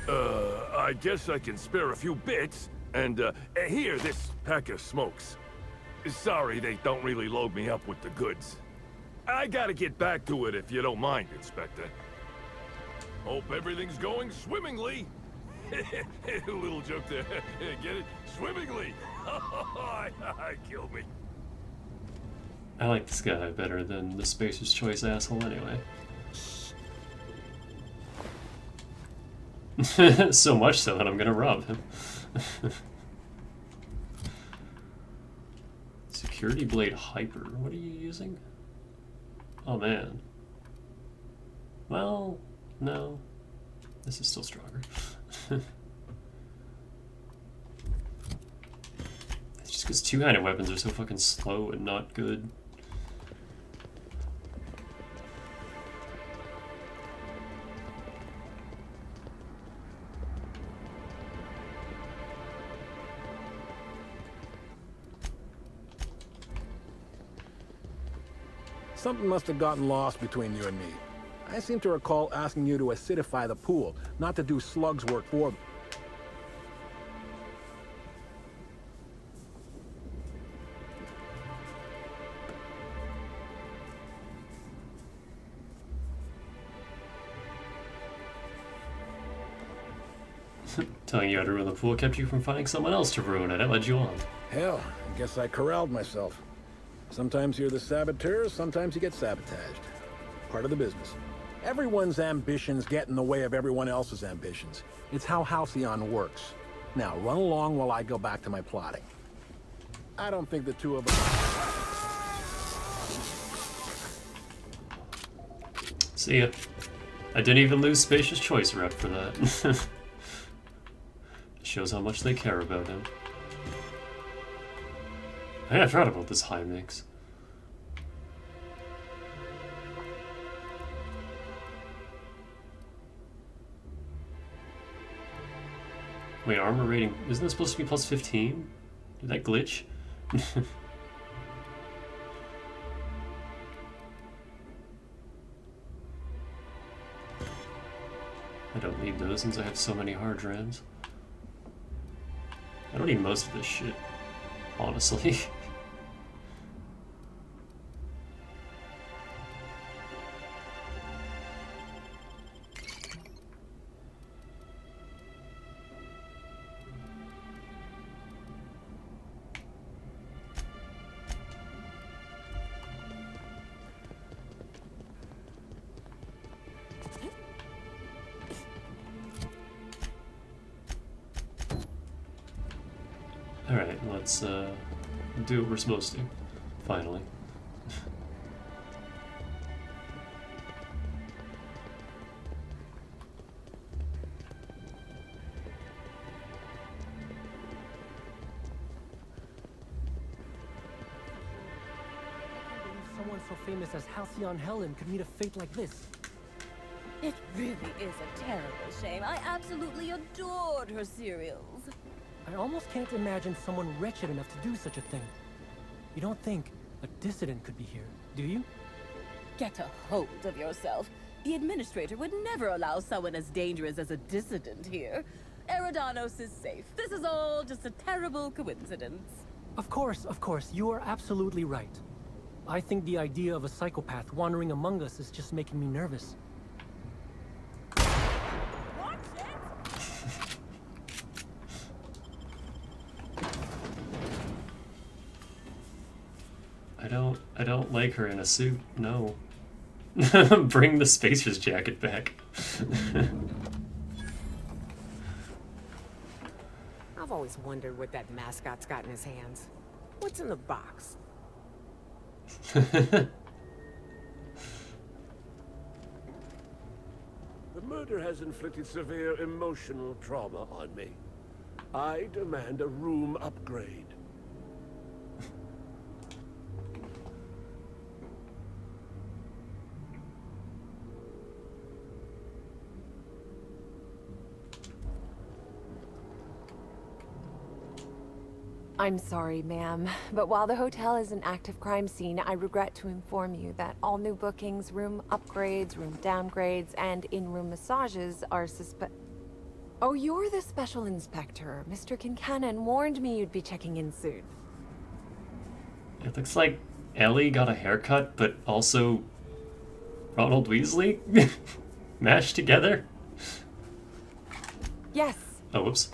Speaker 1: that.
Speaker 18: I guess I can spare a few bits. And, here, this pack of smokes. Sorry, they don't really load me up with the goods. I gotta get back to it if you don't mind, Inspector. Hope everything's going swimmingly. Little joke there. Get it? Swimmingly. Killed me.
Speaker 1: I like this guy better than the Spacer's Choice asshole anyway. So much so that I'm gonna rob him. Security Blade Hyper. What are you using? Oh man. Well, no. This is still stronger. It's just because two-handed weapons are so fucking slow and not good.
Speaker 22: Something must have gotten lost between you and me. I seem to recall asking you to acidify the pool, not to do Slug's work for me.
Speaker 1: Telling you how to ruin the pool kept you from finding someone else to ruin it. I led you on.
Speaker 22: Hell, I guess I corralled myself. Sometimes you're the saboteur, sometimes you get sabotaged. Part of the business. Everyone's ambitions get in the way of everyone else's ambitions. It's how Halcyon works. Now, run along while I go back to my plotting. I don't think the two of us...
Speaker 1: See ya. I didn't even lose Spacious Choice rep for that. Shows how much they care about him. Hey, I forgot about this high mix. Wait, armor rating, isn't this supposed to be plus 15? Did that glitch? I don't need those since I have so many hard drives. I don't need most of this shit, honestly. Alright, let's do what we're supposed to, finally.
Speaker 5: Someone so famous as Halcyon Helen could meet a fate like this.
Speaker 20: It really is a terrible shame. I absolutely adored her cereals.
Speaker 5: I almost can't imagine someone wretched enough to do such a thing. You don't think a dissident could be here, do you?
Speaker 20: Get a hold of yourself. The administrator would never allow someone as dangerous as a dissident here. Eridanos is safe. This is all just a terrible coincidence.
Speaker 5: Of course, you are absolutely right. I think the idea of a psychopath wandering among us is just making me nervous.
Speaker 1: I don't like her in a suit, no. Bring the Spacer's jacket back.
Speaker 12: I've always wondered what that mascot's got in his hands. What's in the box?
Speaker 6: The murder has inflicted severe emotional trauma on me. I demand a room upgrade.
Speaker 23: I'm sorry, ma'am, but while the hotel is an active crime scene, I regret to inform you that all new bookings, room upgrades, room downgrades, and in-room massages are Oh, you're the special inspector. Mr. Kincannon warned me you'd be checking in soon.
Speaker 1: It looks like Ellie got a haircut, but also Ronald Weasley mashed together.
Speaker 23: Yes.
Speaker 1: Oh, whoops.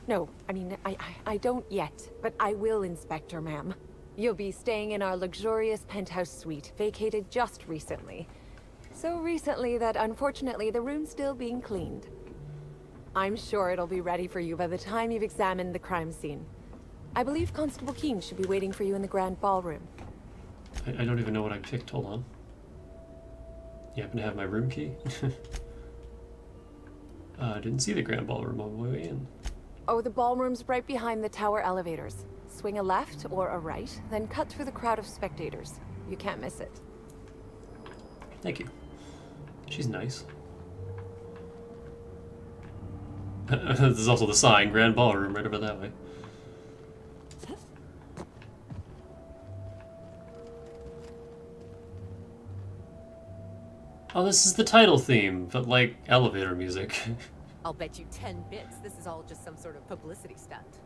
Speaker 23: No, I don't yet, but I will, Inspector, ma'am. You'll be staying in our luxurious penthouse suite, vacated just recently. So recently that unfortunately the room's still being cleaned. I'm sure it'll be ready for you by the time you've examined the crime scene. I believe Constable Keene should be waiting for you in the grand ballroom.
Speaker 1: I don't even know what I picked, hold on. You happen to have my room key? I didn't see the grand ballroom on my way in.
Speaker 23: Oh, the ballroom's right behind the tower elevators. Swing a left or a right, then cut through the crowd of spectators. You can't miss it.
Speaker 1: Thank you. She's nice. This is also the sign, Grand Ballroom, right over that way. Oh, this is the title theme, but like elevator music.
Speaker 12: I'll bet you 10 bits this is all just some sort of publicity stunt.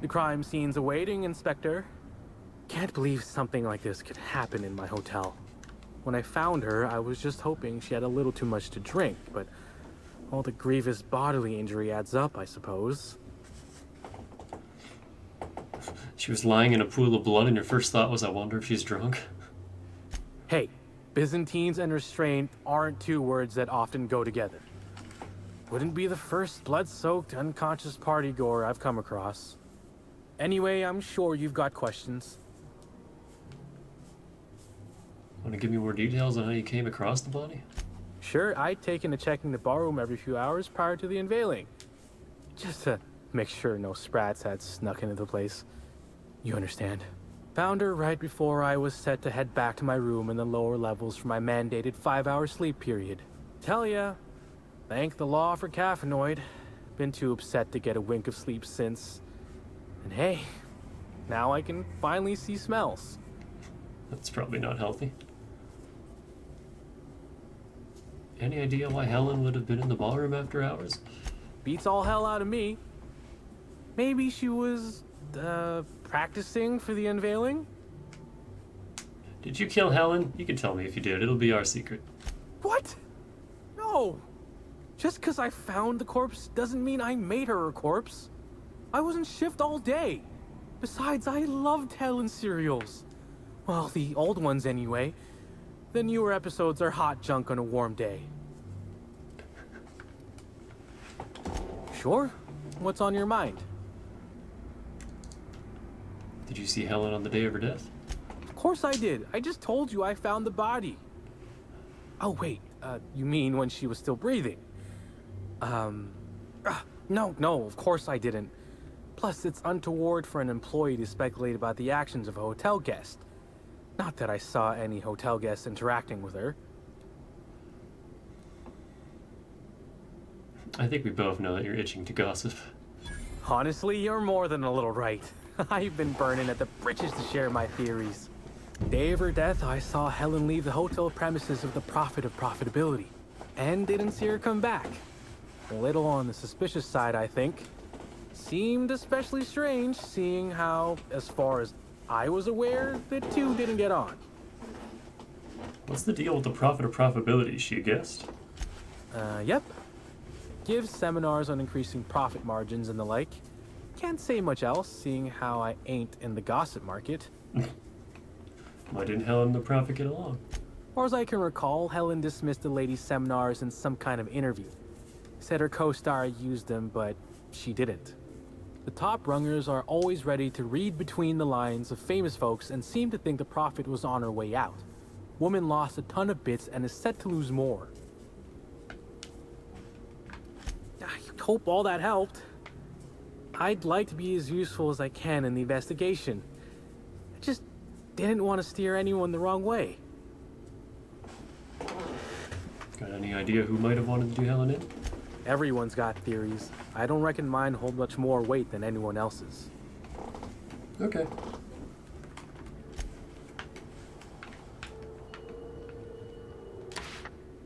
Speaker 14: The crime scene's awaiting, Inspector. Can't believe something like this could happen in my hotel. When I found her, I was just hoping she had a little too much to drink, but all the grievous bodily injury adds up, I suppose.
Speaker 1: She was lying in a pool of blood and your first thought was, I wonder if she's drunk?
Speaker 14: Hey, Byzantines and restraint aren't two words that often go together. Wouldn't be the first blood-soaked, unconscious party-goer I've come across. Anyway, I'm sure you've got questions.
Speaker 1: Want to give me more details on how you came across the body?
Speaker 14: Sure, I'd taken to checking the barroom every few hours prior to the unveiling. Just to make sure no sprats had snuck into the place. You understand. Found her right before I was set to head back to my room in the lower levels for my mandated 5-hour sleep period. Tell ya, thank the law for caffeinoid. Been too upset to get a wink of sleep since. And hey, now I can finally see smells.
Speaker 1: That's probably not healthy. Any idea why Helen would have been in the ballroom after hours?
Speaker 14: Beats all hell out of me. Maybe she was, practicing for the unveiling?
Speaker 1: Did you kill Helen? You can tell me if you did. It'll be our secret.
Speaker 14: What? No. Just because I found the corpse doesn't mean I made her a corpse. I was in shift all day. Besides, I loved Helen's serials. Well, the old ones anyway. The newer episodes are hot junk on a warm day. Sure? What's on your mind?
Speaker 1: Did you see Helen on the day of her death?
Speaker 14: Of course I did. I just told you I found the body. Oh, wait. You mean when she was still breathing? No, of course I didn't. Plus, it's untoward for an employee to speculate about the actions of a hotel guest. Not that I saw any hotel guests interacting with her.
Speaker 1: I think we both know that you're itching to gossip.
Speaker 14: Honestly, you're more than a little right. I've been burning at the britches to share my theories. Day of her death, I saw Helen leave the hotel premises of the Prophet of Profitability, and didn't see her come back. A little on the suspicious side, I think. Seemed especially strange, seeing how, as far as I was aware, the two didn't get on.
Speaker 1: What's the deal with the Prophet of Profitability? Is she a guest?
Speaker 14: Yep. Gives seminars on increasing profit margins and the like. Can't say much else, seeing how I ain't in the gossip market.
Speaker 1: Why didn't Helen and the Prophet get along?
Speaker 14: Or as I can recall, Helen dismissed the lady's seminars in some kind of interview. Said her co-star used them, but she didn't. The top rungers are always ready to read between the lines of famous folks and seem to think the Prophet was on her way out. Woman lost a ton of bits and is set to lose more. I hope all that helped. I'd like to be as useful as I can in the investigation. I just didn't want to steer anyone the wrong way.
Speaker 1: Got any idea who might have wanted to do Helen in?
Speaker 14: Everyone's got theories. I don't reckon mine hold much more weight than anyone else's.
Speaker 1: Okay.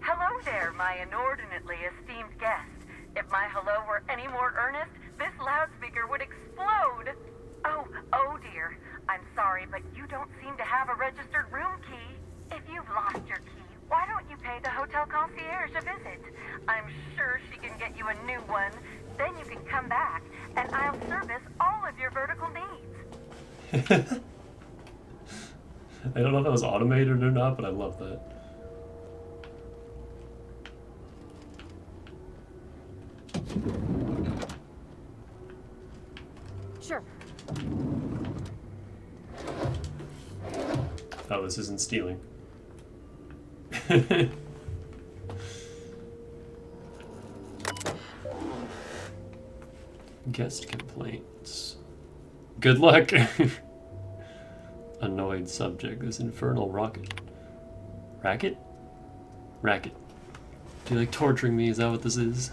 Speaker 2: Hello there, my inordinately esteemed guest. If my hello were any more earnest, this loudspeaker would explode. Oh dear. I'm sorry, but you don't seem to have a registered room key. If you've lost your key, why don't you pay the hotel concierge a visit? I'm sure she can get you a new one. Then you can come back, and I'll service all of your vertical needs.
Speaker 1: I don't know if that was automated or not, but I love that.
Speaker 13: Sure.
Speaker 1: Oh, this isn't stealing. Guest complaints. Good luck. Annoyed subject. This infernal rocket. Racket? Racket. Do you like torturing me? Is that what this is?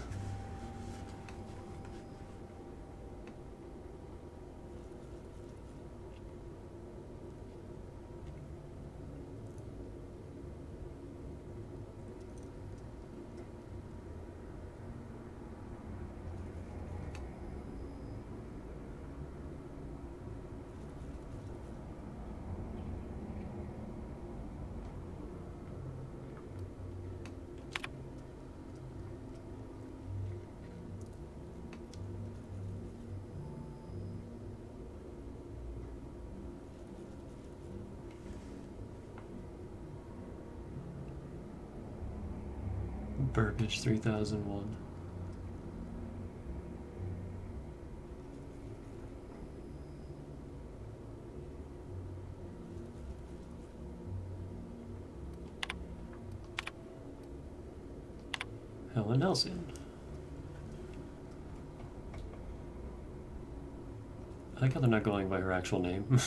Speaker 1: Burbage 3001. Helen Nelson. I like how they're not going by her actual name.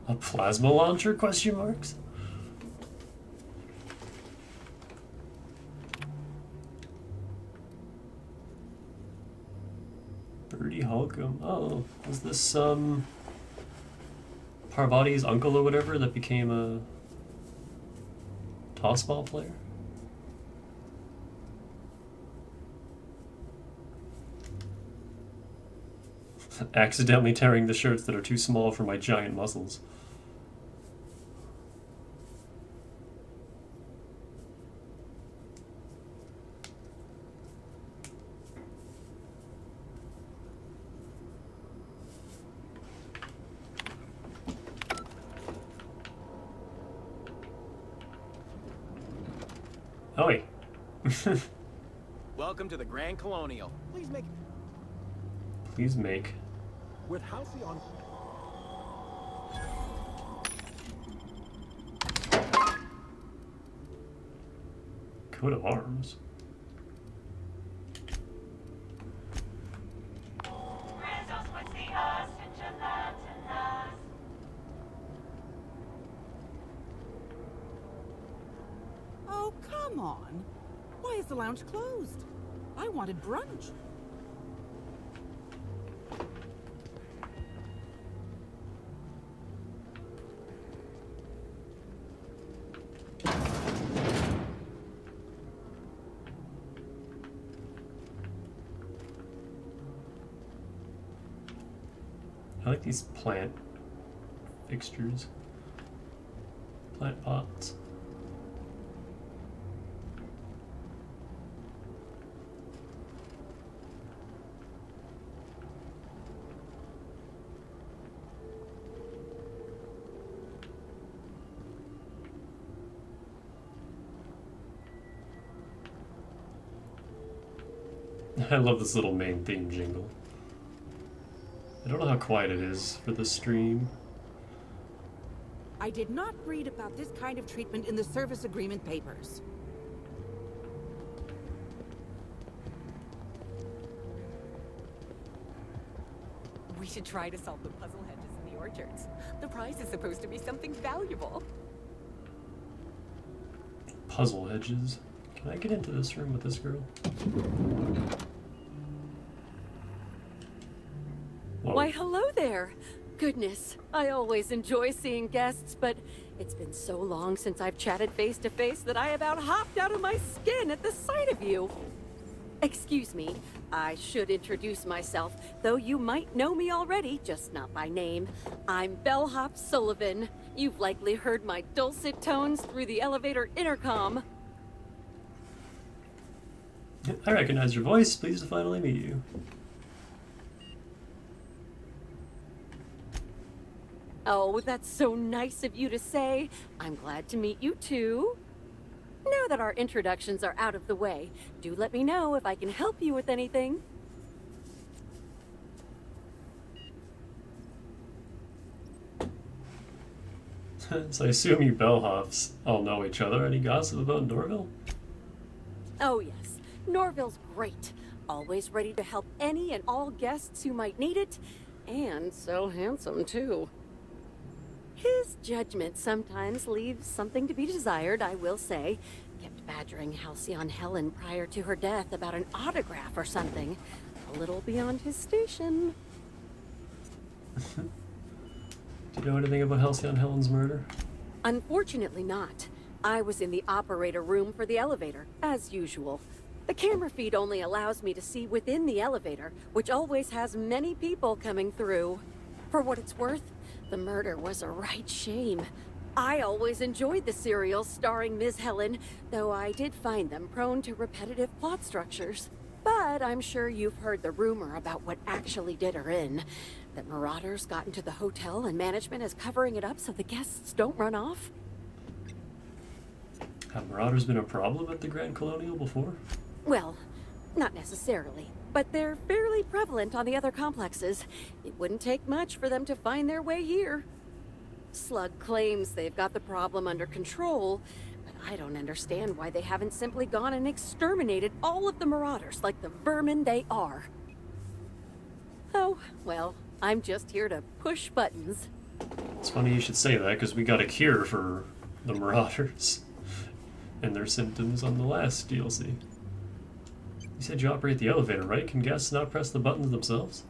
Speaker 1: A plasma launcher? Question marks. Birdie Holcomb. Oh, was this Parvati's uncle or whatever that became a tossball player? Accidentally tearing the shirts that are too small for my giant muscles. Oi.
Speaker 14: Welcome to the Grand Colonial.
Speaker 1: Please make.
Speaker 22: With Halcyon.
Speaker 1: Coat of arms.
Speaker 7: Oh, come on. Why is the lounge closed? I wanted brunch.
Speaker 1: I like these plant fixtures. Plant pots. I love this little main theme jingle. I don't know how quiet it is for the stream.
Speaker 7: I did not read about this kind of treatment in the service agreement papers.
Speaker 12: We should try to solve the puzzle hedges in the orchards. The prize is supposed to be something valuable.
Speaker 1: Puzzle hedges. Can I get into this room with this girl? Whoa.
Speaker 3: Why, hello there. Goodness, I always enjoy seeing guests, but it's been so long since I've chatted face to face that I about hopped out of my skin at the sight of you. Excuse me, I should introduce myself, though you might know me already, just not by name. I'm Bellhop Sullivan. You've likely heard my dulcet tones through the elevator intercom.
Speaker 1: I recognize your voice. Pleased to finally meet you.
Speaker 3: Oh, that's so nice of you to say. I'm glad to meet you too. Now that our introductions are out of the way, do let me know if I can help you with anything.
Speaker 1: So I assume you bellhops all know each other. Any gossip about Norville?
Speaker 3: Oh yes, Norville's great. Always ready to help any and all guests who might need it. And so handsome too. His judgment sometimes leaves something to be desired, I will say. Kept badgering Halcyon Helen prior to her death about an autograph or something. A little beyond his station.
Speaker 1: Do you know anything about Halcyon Helen's murder?
Speaker 3: Unfortunately not. I was in the operator room for the elevator, as usual. The camera feed only allows me to see within the elevator, which always has many people coming through. For what it's worth, the murder was a right shame. I always enjoyed the serials starring Ms. Helen, though I did find them prone to repetitive plot structures. But I'm sure you've heard the rumor about what actually did her in. That marauders got into the hotel and management is covering it up so the guests don't run off.
Speaker 1: Have marauders been a problem at the Grand Colonial before?
Speaker 3: Well, not necessarily, but they're fairly prevalent on the other complexes. It wouldn't take much for them to find their way here. Slug claims they've got the problem under control, but I don't understand why they haven't simply gone and exterminated all of the marauders like the vermin they are. Oh, well, I'm just here to push buttons.
Speaker 1: It's funny you should say that, because we got a cure for the marauders and their symptoms on the last DLC. You said you operate the elevator, right? Can guests not press the buttons themselves?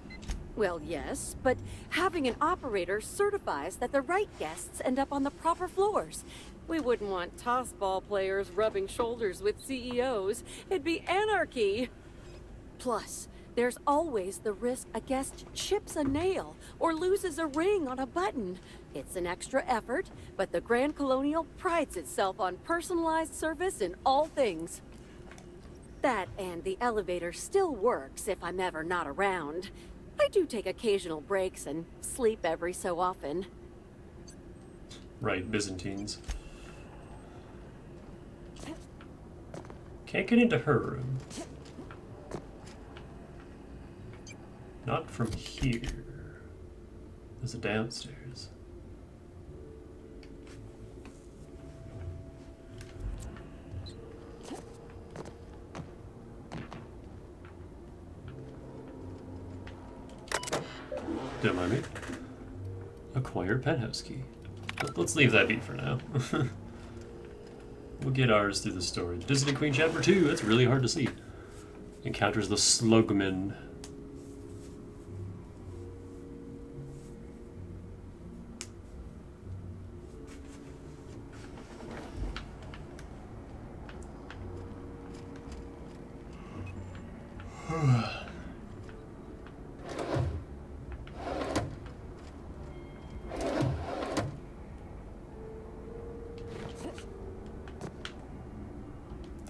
Speaker 3: Well, yes, but having an operator certifies that the right guests end up on the proper floors. We wouldn't want tossball players rubbing shoulders with CEOs. It'd be anarchy. Plus, there's always the risk a guest chips a nail or loses a ring on a button. It's an extra effort, but the Grand Colonial prides itself on personalized service in all things. That and the elevator still works if I'm ever not around. I do take occasional breaks and sleep every so often.
Speaker 1: Right, Byzantines. Can't get into her room. Not from here. There's a downstairs. Don't mind me. Acquired penthouse key. Let's leave that be for now. We'll get ours through the story. Disney Queen Chapter 2, that's really hard to see. Encounters the Slugman.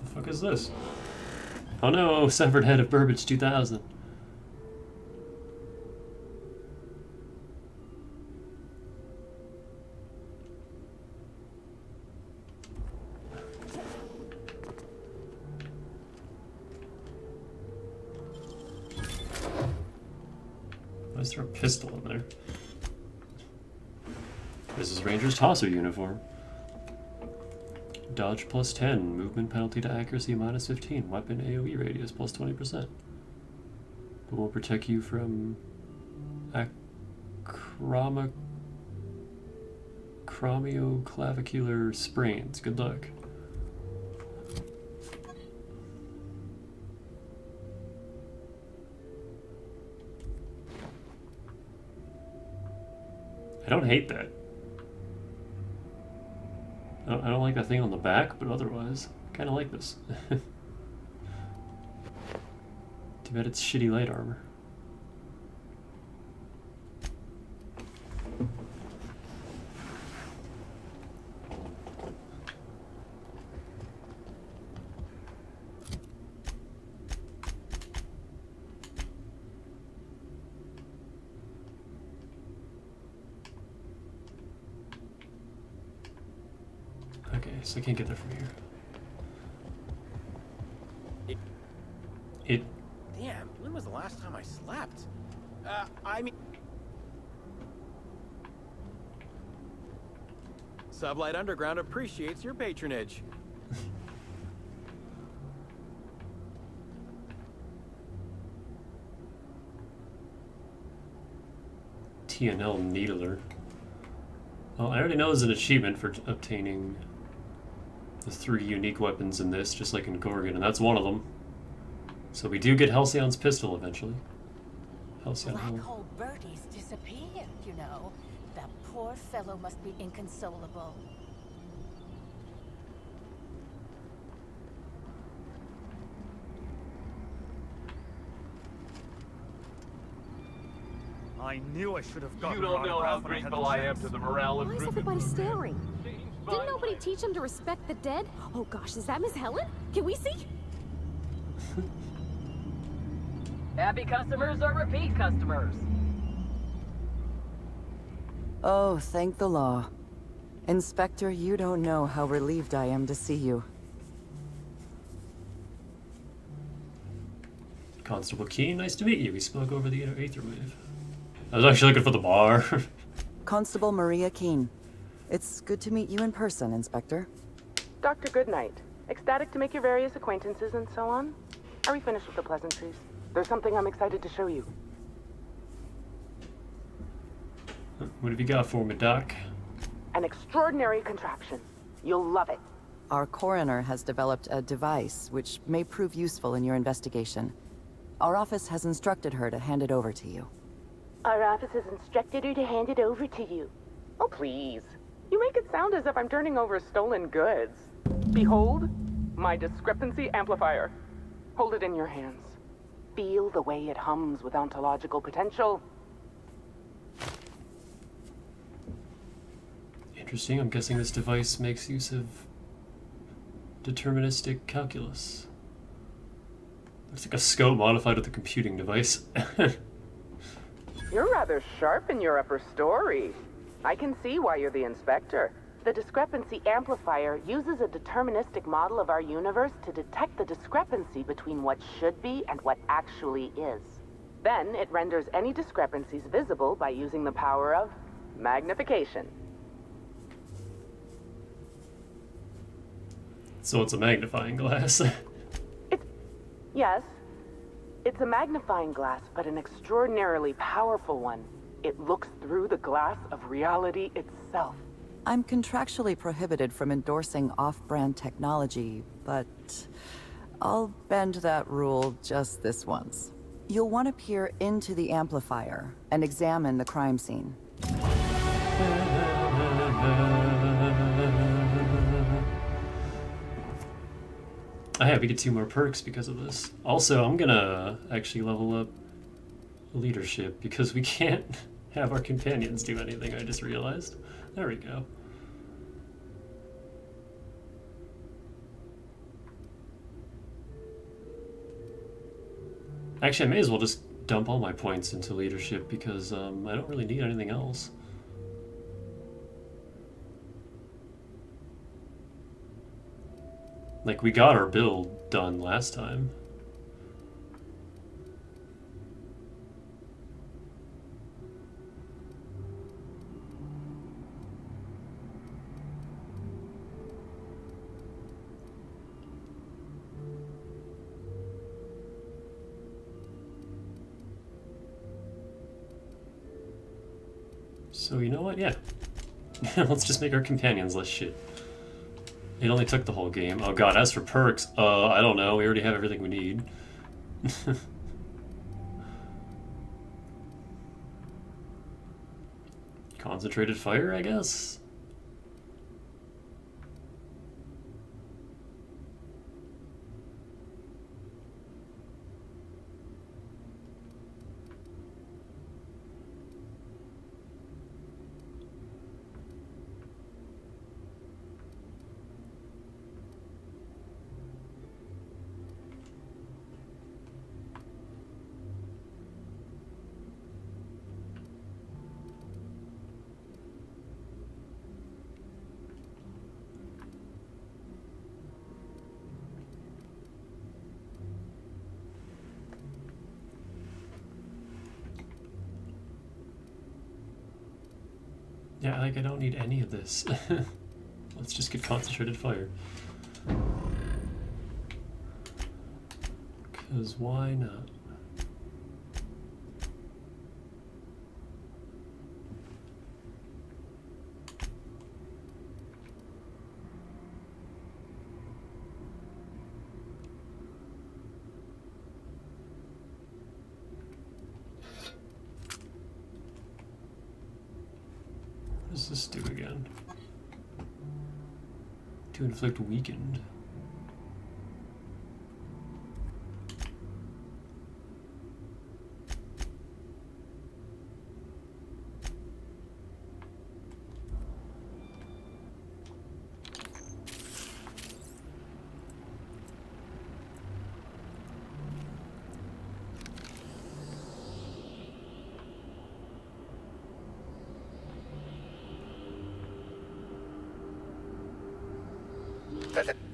Speaker 1: The fuck is this? Oh no, severed head of Burbage 2000. Why is there a pistol in there? This is Ranger's Tosser uniform. Dodge plus 10, movement penalty to accuracy minus 15, weapon AoE radius plus 20%. But will protect you from acromioclavicular sprains. Good luck. I don't hate that. I don't like that thing on the back, but otherwise, I kind of like this. Too bad it's shitty light armor. Okay, so I can't get there from here.
Speaker 14: Damn, when was the last time I slept? I mean... Sublight Underground appreciates your patronage.
Speaker 1: TNL Needler. Well, I already know there's an achievement for obtaining the 3 unique weapons in this, just like in Gorgon, and that's one of them. So we do get Halcyon's pistol eventually. Halcyon
Speaker 20: Black
Speaker 1: Helen.
Speaker 20: hole birdies disappeared, you know. The
Speaker 8: poor fellow must be inconsolable.
Speaker 19: I knew I should have gotten
Speaker 9: You don't know how grateful I am to the morale
Speaker 13: Why is everybody staring? Didn't nobody teach him to respect the dead? Oh gosh, is that Miss Helen? Can we see?
Speaker 11: Happy customers are repeat customers.
Speaker 24: Oh, thank the law. Inspector, you don't know how relieved I am to see you.
Speaker 1: Constable Keen, nice to meet you. We spoke over the Aether Wave. I was actually looking for the bar.
Speaker 24: Constable Maria Keen. It's good to meet you in person, Inspector.
Speaker 17: Dr. Goodnight. Ecstatic to make your various acquaintances and so on. Are we finished with the pleasantries? There's something I'm excited to show you.
Speaker 1: What have you got for me, Doc?
Speaker 17: An extraordinary contraption. You'll love it.
Speaker 24: Our coroner has developed a device which may prove useful in your investigation. Our office has instructed her to hand it over to you.
Speaker 17: Our office has instructed her to hand it over to you. Oh, please. You make it sound as if I'm turning over stolen goods. Behold, my discrepancy amplifier. Hold it in your hands. Feel the way it hums with ontological potential.
Speaker 1: Interesting. I'm guessing this device makes use of deterministic calculus. Looks like a scope modified with a computing device.
Speaker 17: You're rather sharp in your upper story. I can see why you're the inspector. The discrepancy amplifier uses a deterministic model of our universe to detect the discrepancy between what should be and what actually is. Then it renders any discrepancies visible by using the power of magnification.
Speaker 1: So it's a magnifying glass.
Speaker 17: Yes, it's a magnifying glass, but an extraordinarily powerful one. It looks through the glass of reality itself.
Speaker 24: I'm contractually prohibited from endorsing off-brand technology, but I'll bend that rule just this once. You'll want to peer into the amplifier and examine the crime scene.
Speaker 1: I have to get 2 more perks because of this. Also, I'm gonna actually level up leadership because we can't have our companions do anything, I just realized. There we go. Actually, I may as well just dump all my points into leadership because I don't really need anything else. Like, we got our build done last time. So, you know what? Yeah. Let's just make our companions less shit. It only took the whole game. Oh god, as for perks, I don't know. We already have everything we need. Concentrated fire, I guess? Yeah, like, I don't need any of this. Let's just get concentrated fire. Because why not? What does this do again? To inflict weakened.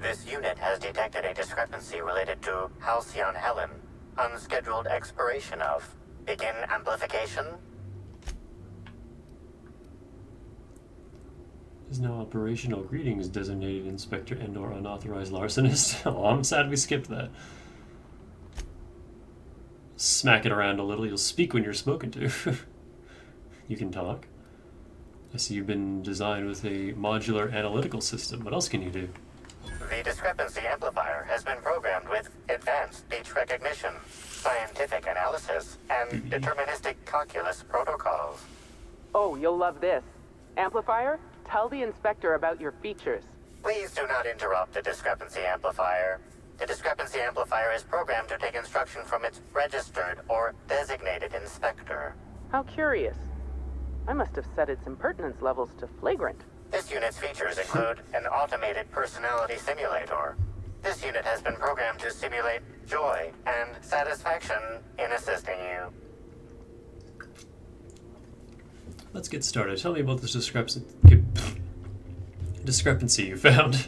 Speaker 4: This unit has detected a discrepancy related to Halcyon Helen. Unscheduled expiration of. Begin amplification.
Speaker 1: Is now operational. Greetings, designated inspector and/or unauthorized larcenist. Oh, I'm sad we skipped that. Smack it around a little. You'll speak when you're spoken to. You can talk. I see you've been designed with a modular analytical system. What else can you do?
Speaker 4: The discrepancy amplifier has been programmed with advanced speech recognition, scientific analysis, and deterministic calculus protocols.
Speaker 17: Oh, you'll love this. Amplifier, tell the inspector about your features.
Speaker 4: Please do not interrupt the discrepancy amplifier. The discrepancy amplifier is programmed to take instruction from its registered or designated inspector.
Speaker 17: How curious. I must have set its impertinence levels to flagrant.
Speaker 4: This unit's features include an automated personality simulator. This unit has been programmed to simulate joy and satisfaction in assisting you.
Speaker 1: Let's get started. Tell me about this discrepancy you found.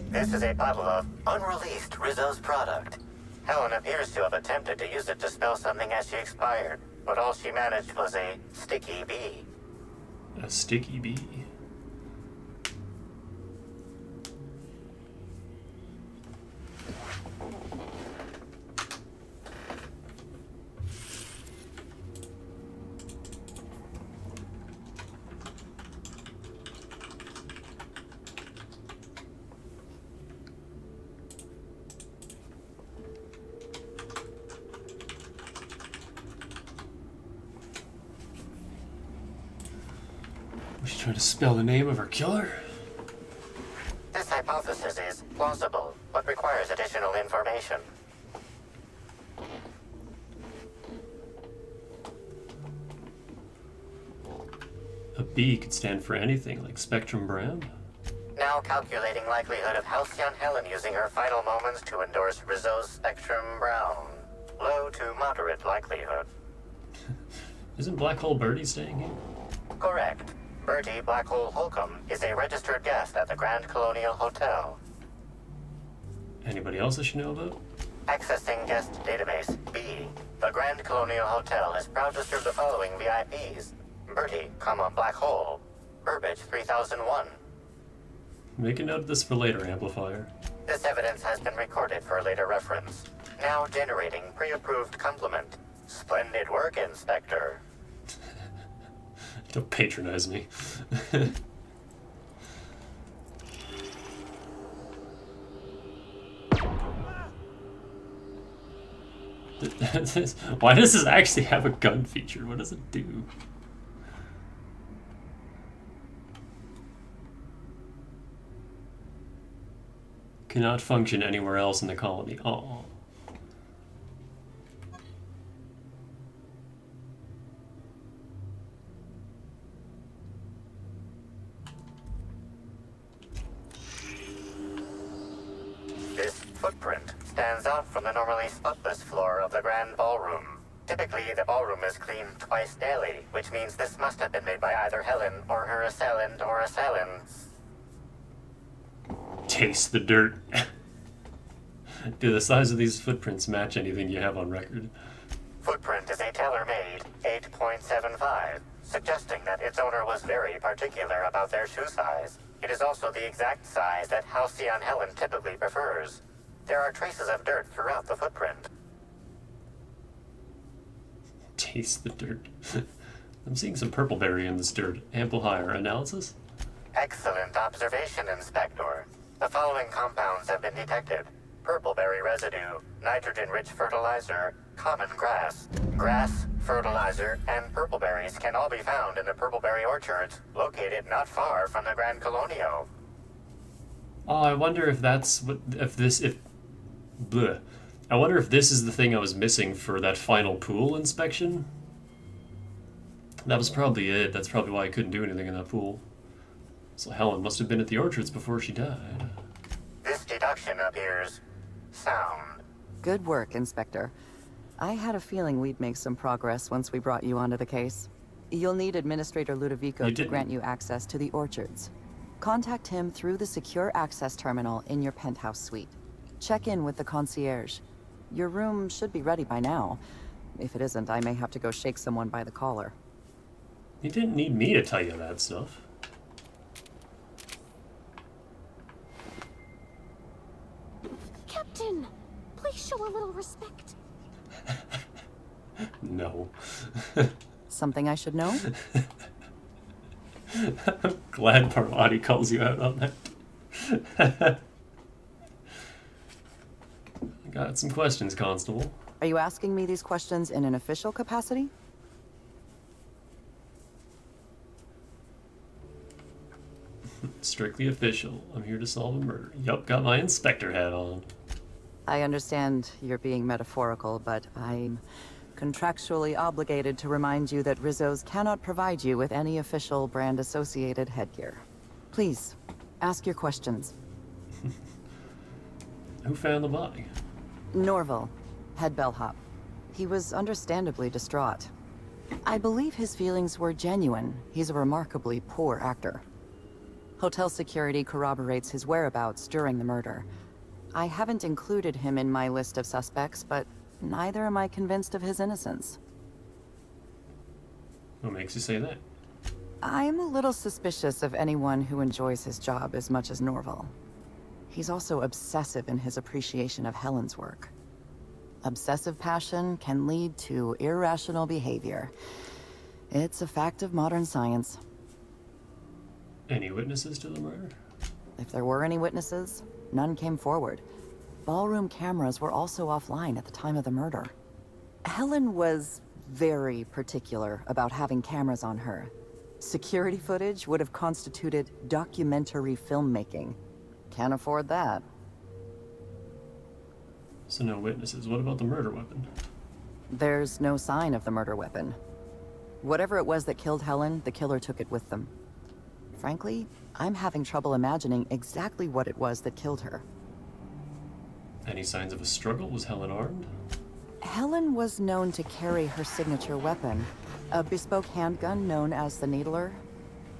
Speaker 4: This is a bottle of unreleased Rizzo's product. Helen appears to have attempted to use it to spell something as she expired, but all she managed was a sticky bee.
Speaker 1: A sticky bee. Was she trying to spell the name of her killer?
Speaker 4: This hypothesis is plausible, but requires additional information.
Speaker 1: A B could stand for anything, like Spectrum Brand.
Speaker 4: Now calculating likelihood of Halcyon Helen using her final moments to endorse Rizzo's Spectrum Brown. Low to moderate likelihood.
Speaker 1: Isn't Black Hole Birdie staying here?
Speaker 4: Correct. Bertie Black Hole Holcomb is a registered guest at the Grand Colonial Hotel.
Speaker 1: Anybody else I should know about?
Speaker 4: Accessing guest database B. The Grand Colonial Hotel is proud to serve the following VIPs. Bertie, Black Hole. Burbage 3001.
Speaker 1: Make a note of this for later, Amplifier.
Speaker 4: This evidence has been recorded for later reference. Now generating pre-approved compliment. Splendid work, Inspector.
Speaker 1: Don't patronize me. Why does this actually have a gun feature? What does it do? Cannot function anywhere else in the colony. Oh.
Speaker 4: This footprint stands out from the normally spotless floor of the Grand Ballroom. Typically, the ballroom is cleaned twice daily, which means this must have been made by either Helen or her assailant or assailants.
Speaker 1: Taste the dirt. Do the size of these footprints match anything you have on record?
Speaker 4: Footprint is a tailor-made 8.75, suggesting that its owner was very particular about their shoe size. It is also the exact size that Halcyon Helen typically prefers. There are traces of dirt throughout the footprint.
Speaker 1: Taste the dirt. I'm seeing some purpleberry in this dirt. Amplifier analysis?
Speaker 4: Excellent observation, Inspector. The following compounds have been detected. Purpleberry residue, nitrogen-rich fertilizer, common grass. Grass, fertilizer, and purpleberries can all be found in the purpleberry orchards, located not far from the Grand Colonio.
Speaker 1: Oh, I wonder if that's what, bleh. I wonder if this is the thing I was missing for that final pool inspection. That was probably it. That's probably why I couldn't do anything in that pool. So Helen must have been at the orchards before she died.
Speaker 4: This deduction appears sound.
Speaker 24: Good work, Inspector. I had a feeling we'd make some progress once we brought you onto the case. You'll need Administrator Ludovico to grant you access to the orchards. Contact him through the secure access terminal in your penthouse suite. Check in with the concierge. Your room should be ready by now. If it isn't, I may have to go shake someone by the collar.
Speaker 1: You didn't need me to tell you that stuff.
Speaker 13: Captain, please show a little respect.
Speaker 1: No.
Speaker 24: Something I should know?
Speaker 1: I'm glad Parvati calls you out on that. I got some questions, Constable.
Speaker 24: Are you asking me these questions in an official capacity?
Speaker 1: Strictly official. I'm here to solve a murder. Yup, got my inspector hat on.
Speaker 24: I understand you're being metaphorical, but I'm contractually obligated to remind you that Rizzo's cannot provide you with any official brand-associated headgear. Please, ask your questions.
Speaker 1: Who found the body?
Speaker 24: Norval, head bellhop. He was understandably distraught. I believe his feelings were genuine. He's a remarkably poor actor. Hotel security corroborates his whereabouts during the murder. I haven't included him in my list of suspects, but neither am I convinced of his innocence.
Speaker 1: What makes you say that?
Speaker 24: I'm a little suspicious of anyone who enjoys his job as much as Norval. He's also obsessive in his appreciation of Helen's work. Obsessive passion can lead to irrational behavior. It's a fact of modern science.
Speaker 1: Any witnesses to the murder?
Speaker 24: If there were any witnesses, none came forward. Ballroom cameras were also offline at the time of the murder. Helen was very particular about having cameras on her. Security footage would have constituted documentary filmmaking. Can't afford that.
Speaker 1: So no witnesses. What about the murder weapon?
Speaker 24: There's no sign of the murder weapon. Whatever it was that killed Helen, the killer took it with them. Frankly, I'm having trouble imagining exactly what it was that killed her.
Speaker 1: Any signs of a struggle? Was Helen armed?
Speaker 24: Helen was known to carry her signature weapon, a bespoke handgun known as the Needler.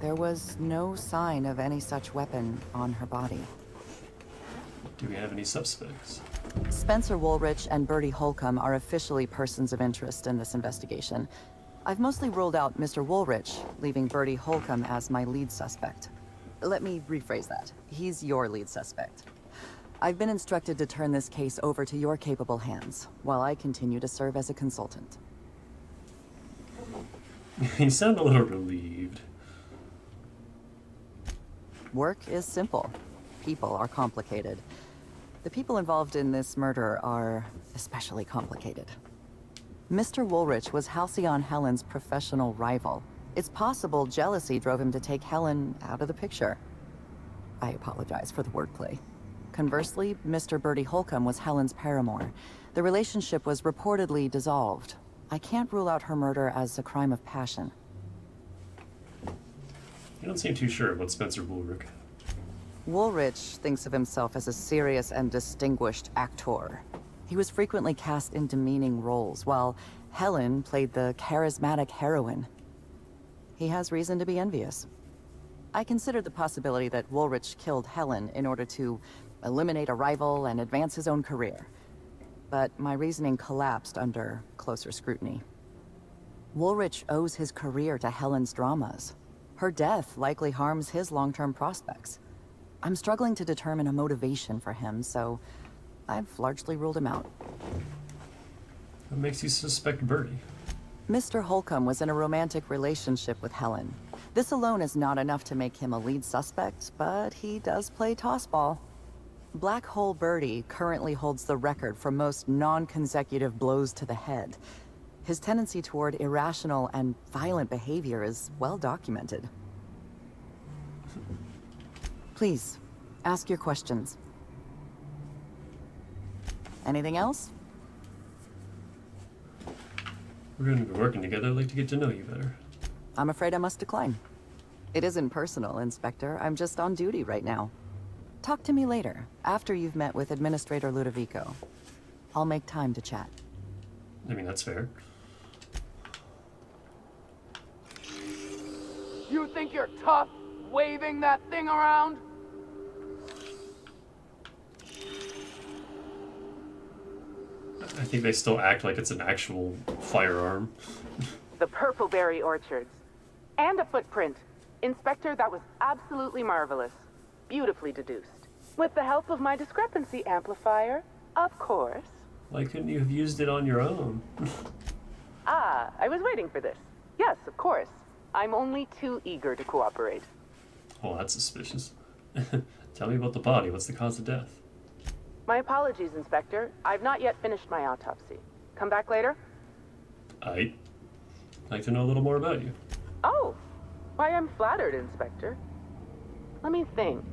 Speaker 24: There was no sign of any such weapon on her body.
Speaker 1: Do we have any suspects?
Speaker 24: Spencer Woolrich and Bertie Holcomb are officially persons of interest in this investigation. I've mostly ruled out Mr. Woolrich, leaving Bertie Holcomb as my lead suspect. Let me rephrase that. He's your lead suspect. I've been instructed to turn this case over to your capable hands, while I continue to serve as a consultant.
Speaker 1: You sound a little relieved.
Speaker 24: Work is simple. People are complicated. The people involved in this murder are especially complicated. Mr. Woolrich was Halcyon Helen's professional rival. It's possible jealousy drove him to take Helen out of the picture. I apologize for the wordplay. Conversely, Mr. Bertie Holcomb was Helen's paramour. The relationship was reportedly dissolved. I can't rule out her murder as a crime of passion.
Speaker 1: You don't seem too sure about Spencer Woolrich.
Speaker 24: Woolrich thinks of himself as a serious and distinguished actor. He was frequently cast in demeaning roles, while Helen played the charismatic heroine. He has reason to be envious. I considered the possibility that Woolrich killed Helen in order to eliminate a rival and advance his own career. But my reasoning collapsed under closer scrutiny. Woolrich owes his career to Helen's dramas. Her death likely harms his long-term prospects. I'm struggling to determine a motivation for him, so I've largely ruled him out.
Speaker 1: What makes you suspect Bertie?
Speaker 24: Mr. Holcomb was in a romantic relationship with Helen. This alone is not enough to make him a lead suspect, but he does play tossball. Black Hole Birdie currently holds the record for most non-consecutive blows to the head. His tendency toward irrational and violent behavior is well documented. Please, ask your questions. Anything else?
Speaker 1: We're going to be working together. I'd like to get to know you better.
Speaker 24: I'm afraid I must decline. It isn't personal, Inspector. I'm just on duty right now. Talk to me later, after you've met with Administrator Ludovico. I'll make time to chat.
Speaker 1: I mean, that's fair.
Speaker 10: You think you're tough, waving that thing around?
Speaker 1: I think they still act like it's an actual firearm.
Speaker 17: The Purpleberry Orchards. And a footprint. Inspector, that was absolutely marvelous. Beautifully deduced. With the help of my discrepancy amplifier, of course.
Speaker 1: Why couldn't you have used it on your own?
Speaker 17: Ah, I was waiting for this. Yes, of course. I'm only too eager to cooperate.
Speaker 1: Oh, that's suspicious. Tell me about the body. What's the cause of death?
Speaker 17: My apologies, Inspector. I've not yet finished my autopsy. Come back later?
Speaker 1: I'd like to know a little more about you.
Speaker 17: Oh, why, I'm flattered, Inspector. Let me think.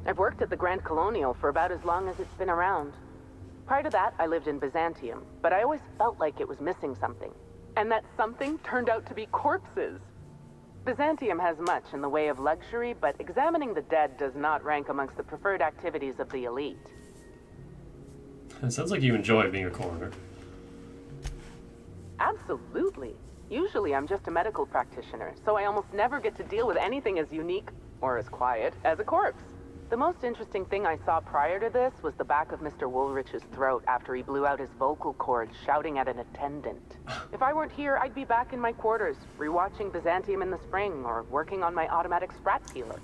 Speaker 17: I've worked at the Grand Colonial for about as long as it's been around. Prior to that, I lived in Byzantium, but I always felt like it was missing something. And that something turned out to be corpses. Byzantium has much in the way of luxury, but examining the dead does not rank amongst the preferred activities of the elite.
Speaker 1: It sounds like you enjoy being a coroner.
Speaker 17: Absolutely. Usually I'm just a medical practitioner, so I almost never get to deal with anything as unique, or as quiet, as a corpse. The most interesting thing I saw prior to this was the back of Mr. Woolrich's throat after he blew out his vocal cords shouting at an attendant. If I weren't here, I'd be back in my quarters, rewatching Byzantium in the spring, or working on my automatic sprat peeler.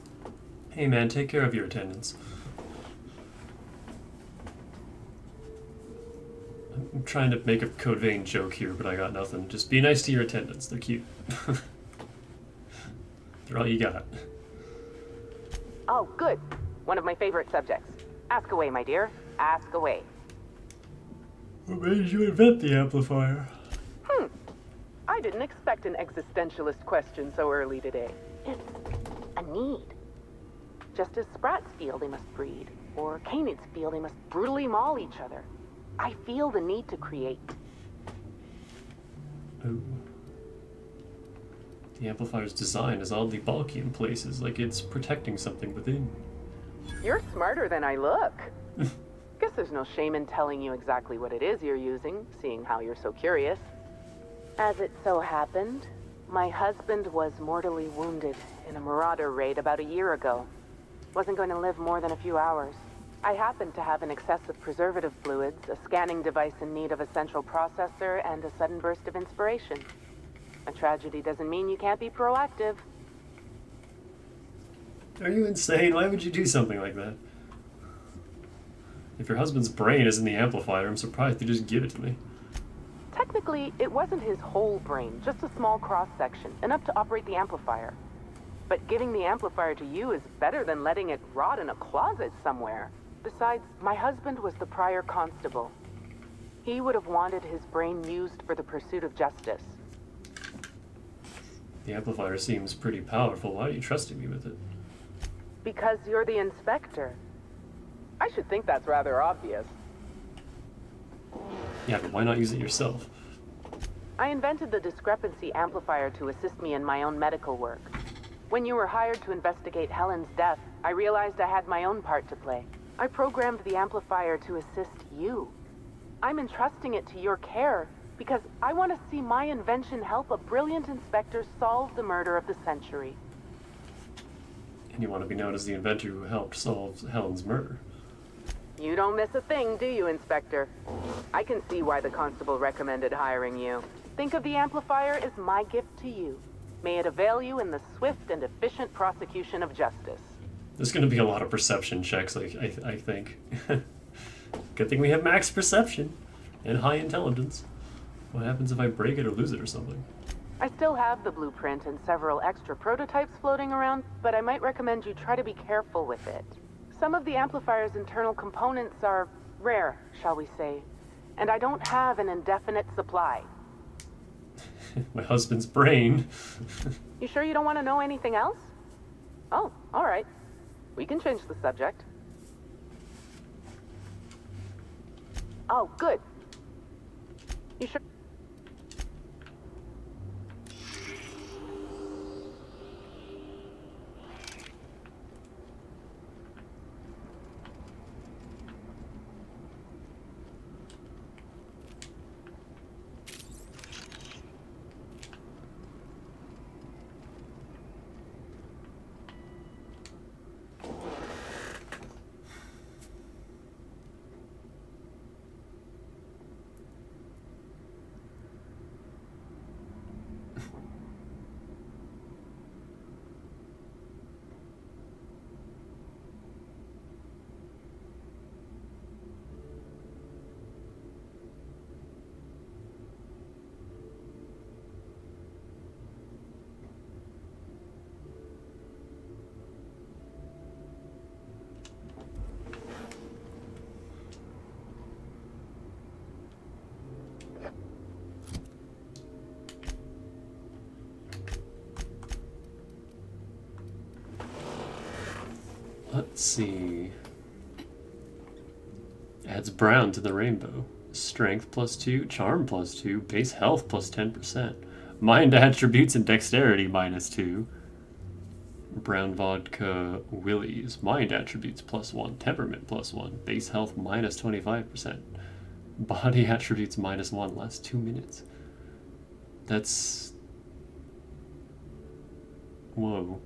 Speaker 1: Hey man, take care of your attendants. I'm trying to make a Code Vein joke here, but I got nothing. Just be nice to your attendants. They're cute. They're all you got.
Speaker 17: Oh, good. One of my favorite subjects. Ask away, my dear. Ask away.
Speaker 1: What made you invent the amplifier?
Speaker 17: I didn't expect an existentialist question so early today. It's a need. Just as sprats feel they must breed, or canids feel they must brutally maul each other, I feel the need to create.
Speaker 1: Ooh. The amplifier's design is oddly bulky in places, like it's protecting something within.
Speaker 17: You're smarter than I look. Guess there's no shame in telling you exactly what it is you're using, seeing how you're so curious. As it so happened, my husband was mortally wounded in a marauder raid about a year ago. Wasn't going to live more than a few hours. I happened to have an excess of preservative fluids, a scanning device in need of a central processor, and a sudden burst of inspiration. A tragedy doesn't mean you can't be proactive.
Speaker 1: Are you insane? Why would you do something like that? If your husband's brain is in the amplifier, I'm surprised you just give it to me.
Speaker 17: Technically, it wasn't his whole brain, just a small cross-section, enough to operate the amplifier. But giving the amplifier to you is better than letting it rot in a closet somewhere. Besides, my husband was the prior constable. He would have wanted his brain used for the pursuit of justice.
Speaker 1: The amplifier seems pretty powerful. Why are you trusting me with it?
Speaker 17: Because you're the inspector. I should think that's rather obvious.
Speaker 1: Yeah, but why not use it yourself?
Speaker 17: I invented the discrepancy amplifier to assist me in my own medical work. When you were hired to investigate Helen's death, I realized I had my own part to play. I programmed the amplifier to assist you. I'm entrusting it to your care because I want to see my invention help a brilliant inspector solve the murder of the century.
Speaker 1: And you want to be known as the inventor who helped solve Helen's murder.
Speaker 17: You don't miss a thing, do you, Inspector? I can see why the constable recommended hiring you. Think of the amplifier as my gift to you. May it avail you in the swift and efficient prosecution of justice.
Speaker 1: There's going to be a lot of perception checks, I think. Good thing we have max perception and high intelligence. What happens if I break it or lose it or something?
Speaker 17: I still have the blueprint and several extra prototypes floating around, but I might recommend you try to be careful with it. Some of the amplifier's internal components are rare, shall we say, and I don't have an indefinite supply.
Speaker 1: My husband's brain.
Speaker 17: You sure you don't want to know anything else? Oh, all right. We can change the subject. Oh, good. You sure?
Speaker 1: Let's see. Adds brown to the rainbow. Strength +2, charm +2, base health +10%. Mind attributes and dexterity -2. Brown vodka willies. Mind attributes +1, temperament +1, base health -25%. Body attributes -1, lasts 2 minutes. That's... Whoa.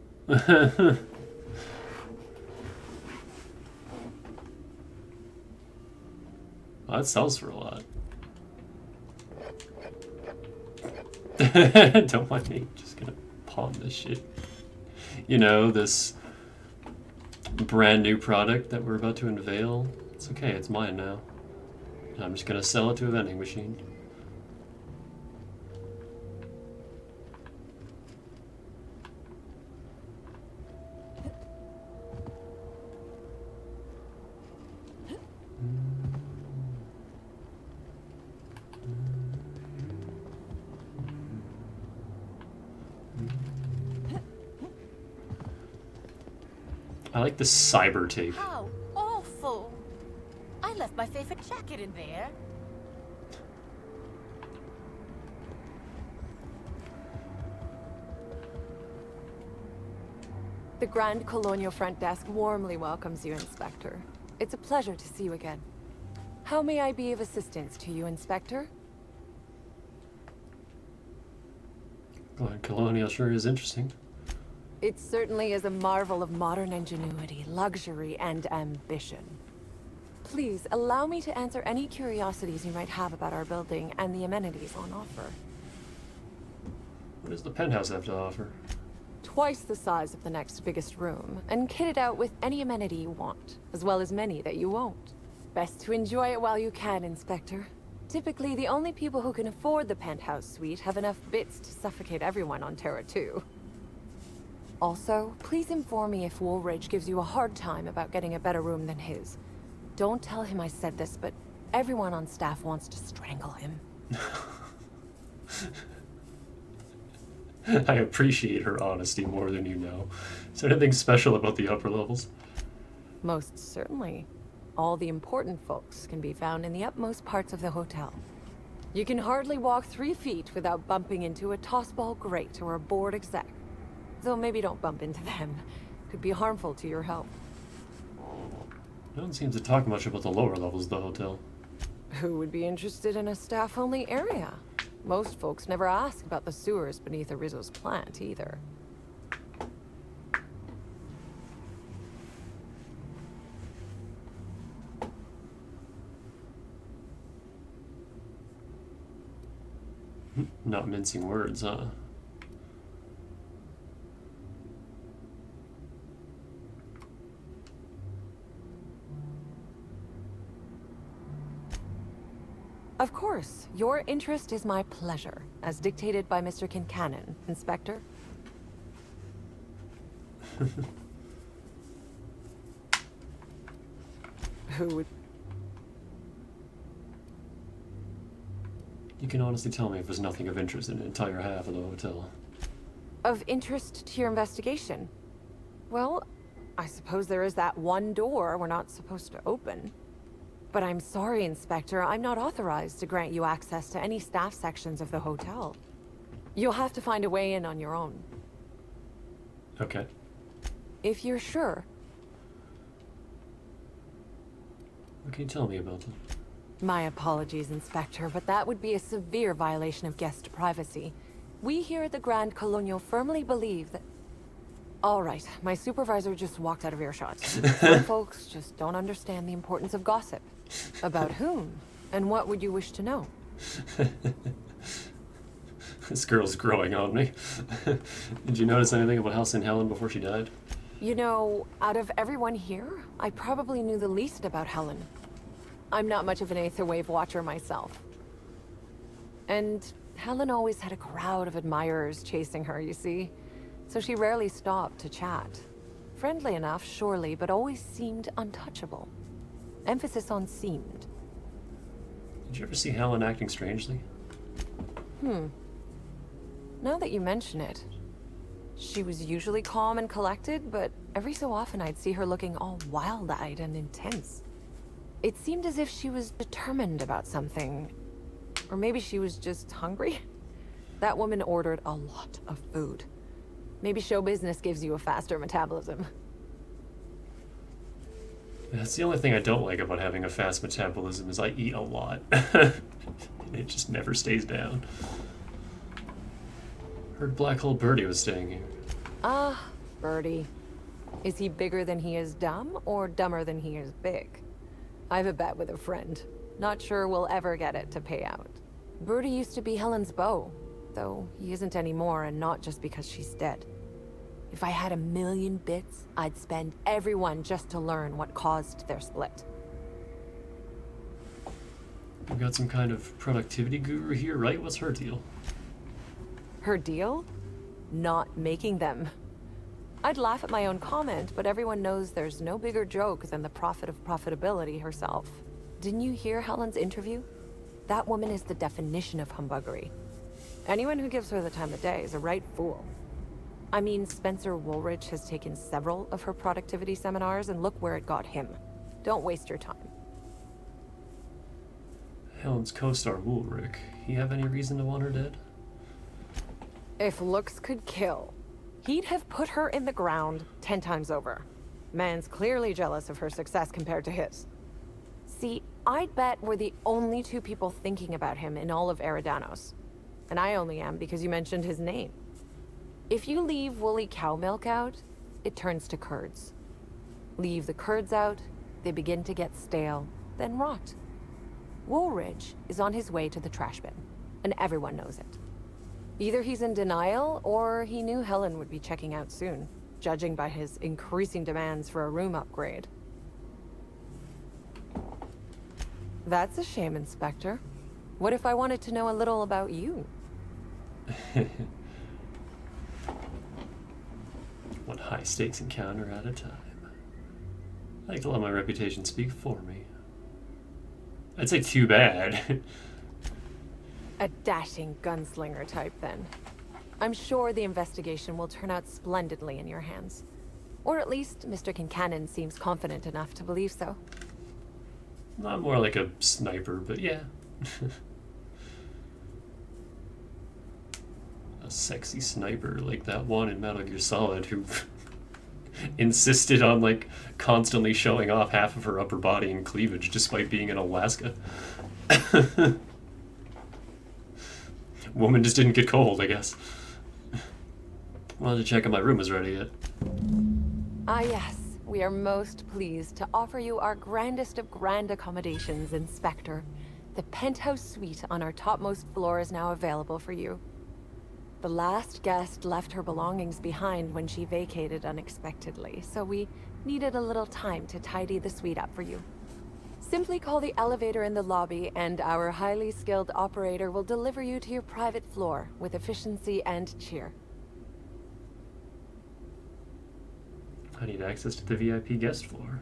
Speaker 1: Well, that sells for a lot. Don't mind me, just gonna pawn this shit. You know, this brand new product that we're about to unveil. It's okay, it's mine now. I'm just gonna sell it to a vending machine. I like the cyber tape.
Speaker 8: How awful! I left my favorite jacket in there.
Speaker 23: The Grand Colonial Front Desk warmly welcomes you, Inspector. It's a pleasure to see you again. How may I be of assistance to you, Inspector?
Speaker 1: Grand Colonial sure is interesting.
Speaker 23: It certainly is a marvel of modern ingenuity, luxury, and ambition. Please, allow me to answer any curiosities you might have about our building and the amenities on offer.
Speaker 1: What does the penthouse have to offer?
Speaker 23: Twice the size of the next biggest room, and kitted out with any amenity you want, as well as many that you won't. Best to enjoy it while you can, Inspector. Typically, the only people who can afford the penthouse suite have enough bits to suffocate everyone on Terra 2. Also, please inform me if Woolridge gives you a hard time about getting a better room than his. Don't tell him I said this, but everyone on staff wants to strangle him.
Speaker 1: I appreciate her honesty more than you know. Is there anything special about the upper levels?
Speaker 23: Most certainly. All the important folks can be found in the utmost parts of the hotel. You can hardly walk 3 feet without bumping into a tossball grate or a bored exec. Though maybe don't bump into them. Could be harmful to your health.
Speaker 1: No one seems to talk much about the lower levels of the hotel.
Speaker 23: Who would be interested in a staff-only area? Most folks never ask about the sewers beneath Arizo's plant, either.
Speaker 1: Not mincing words, huh?
Speaker 23: Of course, your interest is my pleasure, as dictated by Mr. Kincannon, Inspector. Who would...
Speaker 1: You can honestly tell me if there's nothing of interest in an entire half of the hotel.
Speaker 23: Of interest to your investigation? Well, I suppose there is that one door we're not supposed to open. But I'm sorry, Inspector, I'm not authorized to grant you access to any staff sections of the hotel. You'll have to find a way in on your own.
Speaker 1: Okay.
Speaker 23: If you're sure.
Speaker 1: What can you tell me about them?
Speaker 23: My apologies, Inspector, but that would be a severe violation of guest privacy. We here at the Grand Colonial firmly believe that... All right, my supervisor just walked out of earshot. Some folks just don't understand the importance of gossip. About whom? And what would you wish to know?
Speaker 1: This girl's growing on me. Did you notice anything about Halcyon Helen before she died?
Speaker 23: You know, out of everyone here, I probably knew the least about Helen. I'm not much of an Aetherwave watcher myself. And Helen always had a crowd of admirers chasing her, you see. So she rarely stopped to chat. Friendly enough, surely, but always seemed untouchable. Emphasis on seemed.
Speaker 1: Did you ever see Helen acting strangely?
Speaker 23: Now that you mention it, she was usually calm and collected, but every so often I'd see her looking all wild-eyed and intense. It seemed as if she was determined about something. Or maybe she was just hungry. That woman ordered a lot of food. Maybe show business gives you a faster metabolism.
Speaker 1: That's the only thing I don't like about having a fast metabolism is I eat a lot. And it just never stays down. Heard Black Hole Birdie was staying here.
Speaker 23: Ah, Birdie. Is he bigger than he is dumb, or dumber than he is big? I have a bet with a friend. Not sure we'll ever get it to pay out. Birdie used to be Helen's beau, though he isn't anymore, and not just because she's dead. If I had 1,000,000 bits, I'd spend every one just to learn what caused their split.
Speaker 1: We've got some kind of productivity guru here, right? What's her deal?
Speaker 23: Her deal? Not making them. I'd laugh at my own comment, but everyone knows there's no bigger joke than the prophet of profitability herself. Didn't you hear Helen's interview? That woman is the definition of humbuggery. Anyone who gives her the time of day is a right fool. I mean, Spencer Woolrich has taken several of her productivity seminars, and look where it got him. Don't waste your time.
Speaker 1: Helen's co-star Woolrich. He have any reason to want her dead?
Speaker 23: If looks could kill, he'd have put her in the ground 10 times over. Man's clearly jealous of her success compared to his. See, I'd bet we're the only two people thinking about him in all of Eridanos. And I only am because you mentioned his name. If you leave woolly cow milk out, it turns to curds. Leave the curds out, they begin to get stale, then rot. Woolrich is on his way to the trash bin, and everyone knows it. Either he's in denial, or he knew Helen would be checking out soon, judging by his increasing demands for a room upgrade. That's a shame, Inspector. What if I wanted to know a little about you?
Speaker 1: One high-stakes encounter at a time. I like to let my reputation speak for me. I'd say too bad.
Speaker 23: A dashing gunslinger type, then. I'm sure the investigation will turn out splendidly in your hands. Or at least Mr. Kincannon seems confident enough to believe so.
Speaker 1: Not more like a sniper, but yeah. A sexy sniper like that one in Metal Gear Solid who insisted on like constantly showing off half of her upper body and cleavage despite being in Alaska. Woman just didn't get cold, I guess. Wanted to check if my room was ready yet.
Speaker 23: Ah yes, we are most pleased to offer you our grandest of grand accommodations, Inspector. The penthouse suite on our topmost floor is now available for you. The last guest left her belongings behind when she vacated unexpectedly, so we needed a little time to tidy the suite up for you. Simply call the elevator in the lobby, and our highly skilled operator will deliver you to your private floor with efficiency and cheer.
Speaker 1: I need access to the VIP guest floor.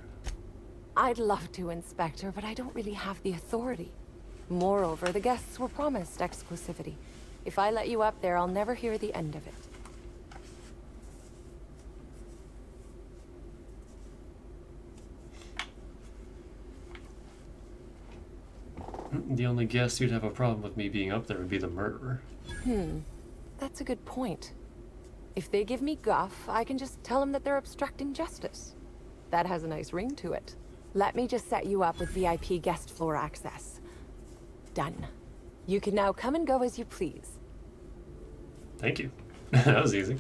Speaker 23: I'd love to, Inspector, but I don't really have the authority. Moreover, the guests were promised exclusivity. If I let you up there, I'll never hear the end of it.
Speaker 1: The only guest who'd have a problem with me being up there would be the murderer.
Speaker 23: That's a good point. If they give me guff, I can just tell them that they're obstructing justice. That has a nice ring to it. Let me just set you up with VIP guest floor access. Done. You can now come and go as you please.
Speaker 1: Thank you. That was easy.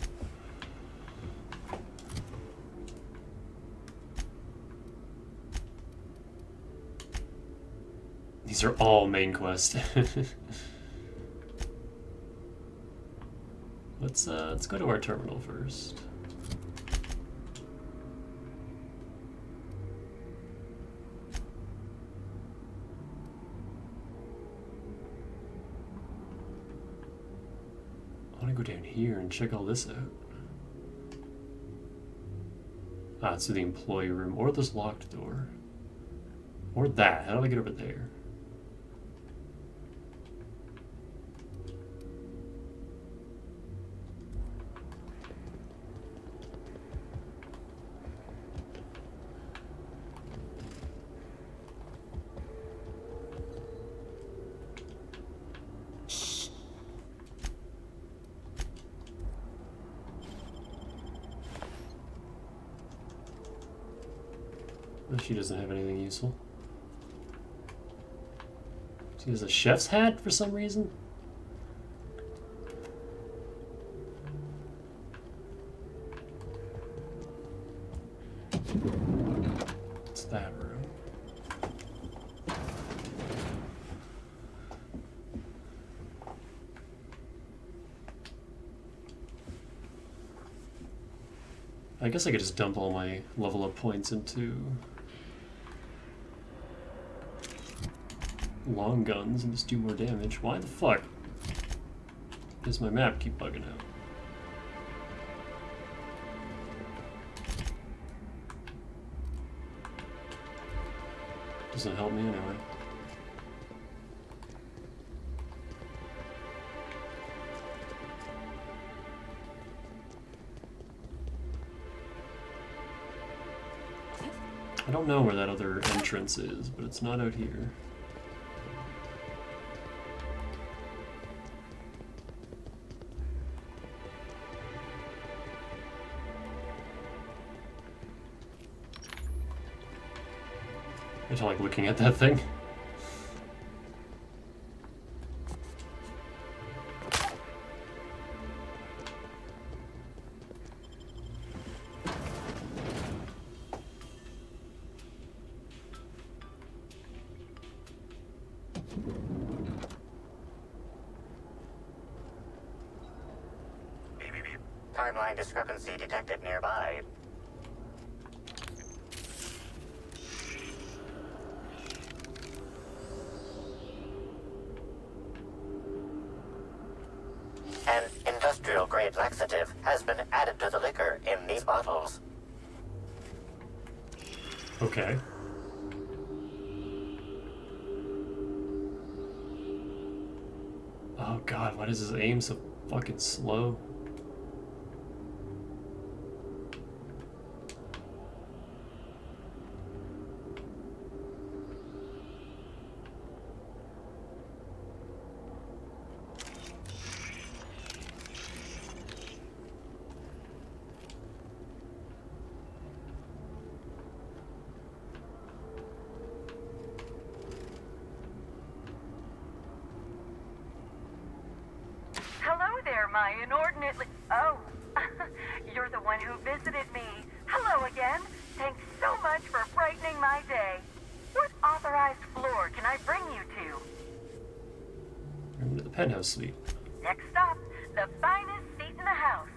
Speaker 1: These are all main quest. Let's go to our terminal first. I want to go down here and check all this out. Ah, it's to the employee room, or this locked door. Or that. How do I get over there? She doesn't have anything useful. She has a chef's hat for some reason. What's that room? I guess I could just dump all my level up points into long guns and just do more damage. Why the fuck does my map keep bugging out? Doesn't help me anyway. I don't know where that other entrance is, but it's not out here. I don't like looking at that thing.
Speaker 4: Timeline discrepancy detected nearby. An industrial-grade laxative has been added to the liquor in these bottles.
Speaker 1: Okay. Oh god, why does his aim so fucking slow?
Speaker 2: My inordinately... Oh, you're the one who visited me. Hello again. Thanks so much for brightening my day. What authorized floor can I bring you to?
Speaker 1: Room to the penthouse suite.
Speaker 2: Next stop, the finest seat in the house.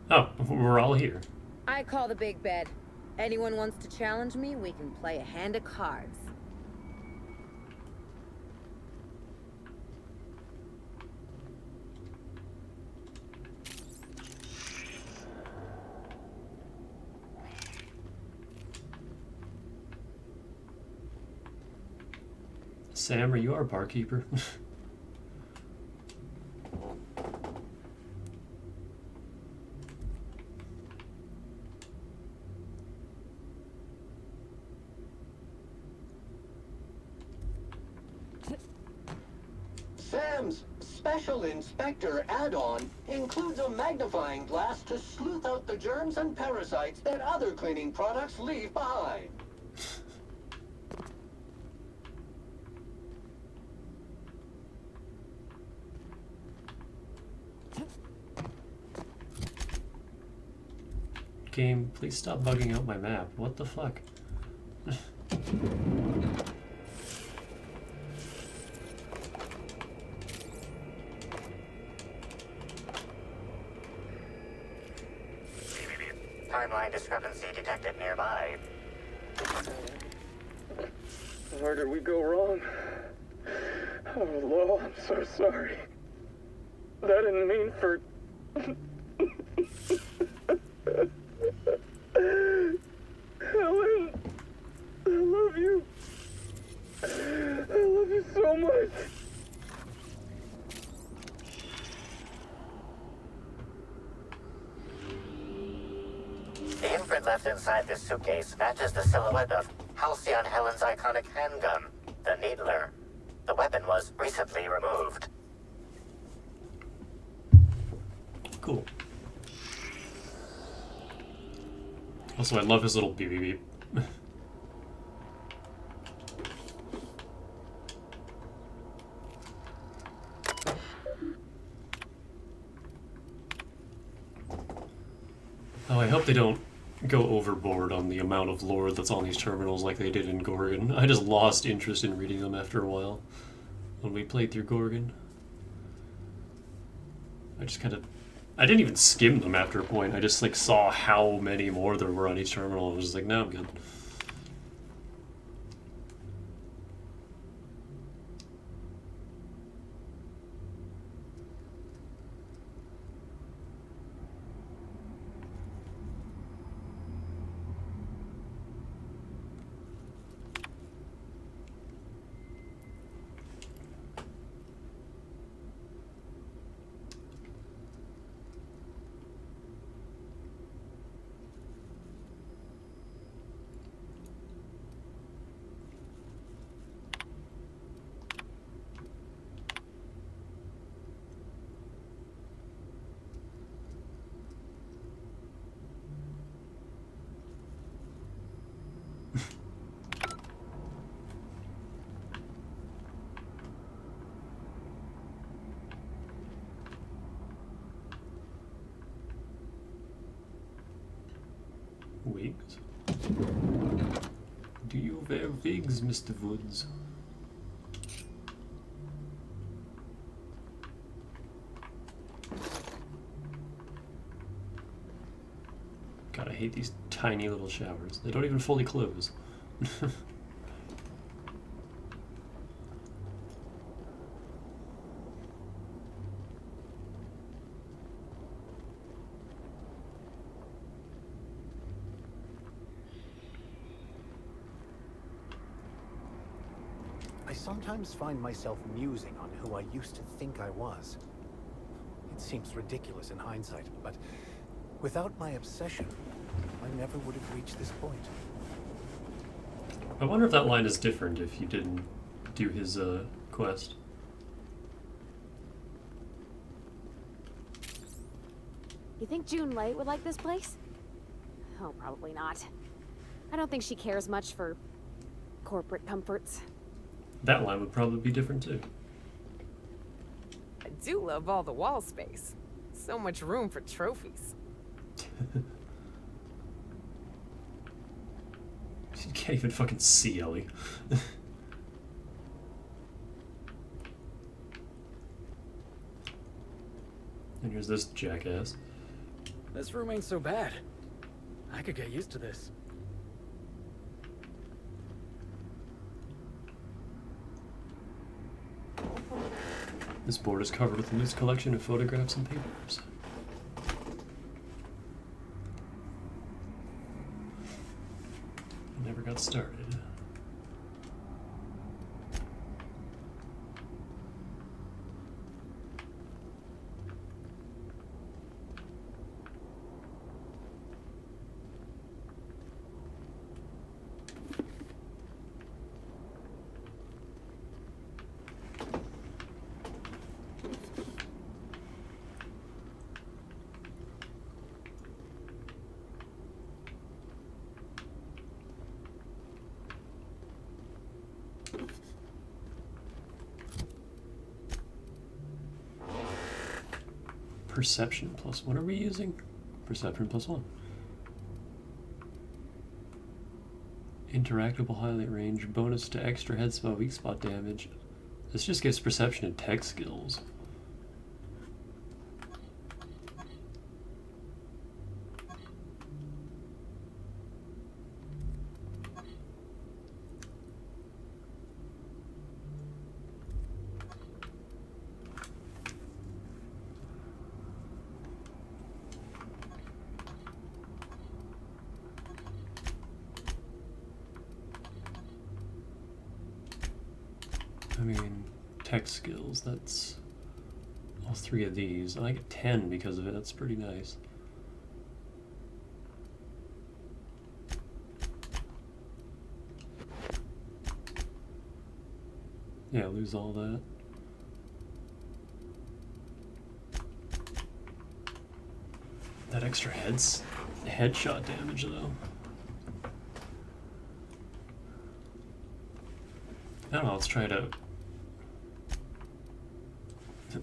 Speaker 1: Oh, we're all here.
Speaker 15: I call the big bed. Anyone wants to challenge me, we can play a hand of cards.
Speaker 1: Sam, are you our barkeeper?
Speaker 5: Sam's Special Inspector add-on includes a magnifying glass to sleuth out the germs and parasites that other cleaning products leave behind.
Speaker 1: Game, please stop bugging out my map. What the fuck?
Speaker 4: Timeline discrepancy detected nearby.
Speaker 16: Where did we go wrong? Oh, Lo, I'm so sorry. I didn't mean for... Helen, I love you. I love you so much.
Speaker 4: The imprint left inside this suitcase matches the silhouette of Halcyon Helen's iconic handgun, the Needler. The weapon was recently removed.
Speaker 1: Cool. Also, I love his little beep beep beep. Oh, I hope they don't go overboard on the amount of lore that's on these terminals like they did in Gorgon. I just lost interest in reading them after a while when we played through Gorgon. I didn't even skim them after a point. I just like saw how many more there were on each terminal and was just like, no, I'm good. Wigs? Do you wear wigs, Mr. Woods? God, I hate these tiny little showers. They don't even fully close.
Speaker 18: I sometimes find myself musing on who I used to think I was. It seems ridiculous in hindsight, but without my obsession, I never would have reached this point.
Speaker 1: I wonder if that line is different if you didn't do his quest.
Speaker 13: You think June Light would like this place? Oh, probably not. I don't think she cares much for corporate comforts.
Speaker 1: That line would probably be different too.
Speaker 12: I do love all the wall space. So much room for trophies.
Speaker 1: You can't even fucking see Ellie. And here's this jackass.
Speaker 21: This room ain't so bad. I could get used to this.
Speaker 1: This board is covered with a loose collection of photographs and papers. Never got started. Perception plus, what are we using? Perception plus 1. Interactable highlight range, bonus to extra head spot, weak spot damage. This just gives perception and tech skills. I mean, tech skills, that's all 3 of these. I get 10 because of it, that's pretty nice. Yeah, lose all that. That extra headshot damage though. I don't know, let's try to...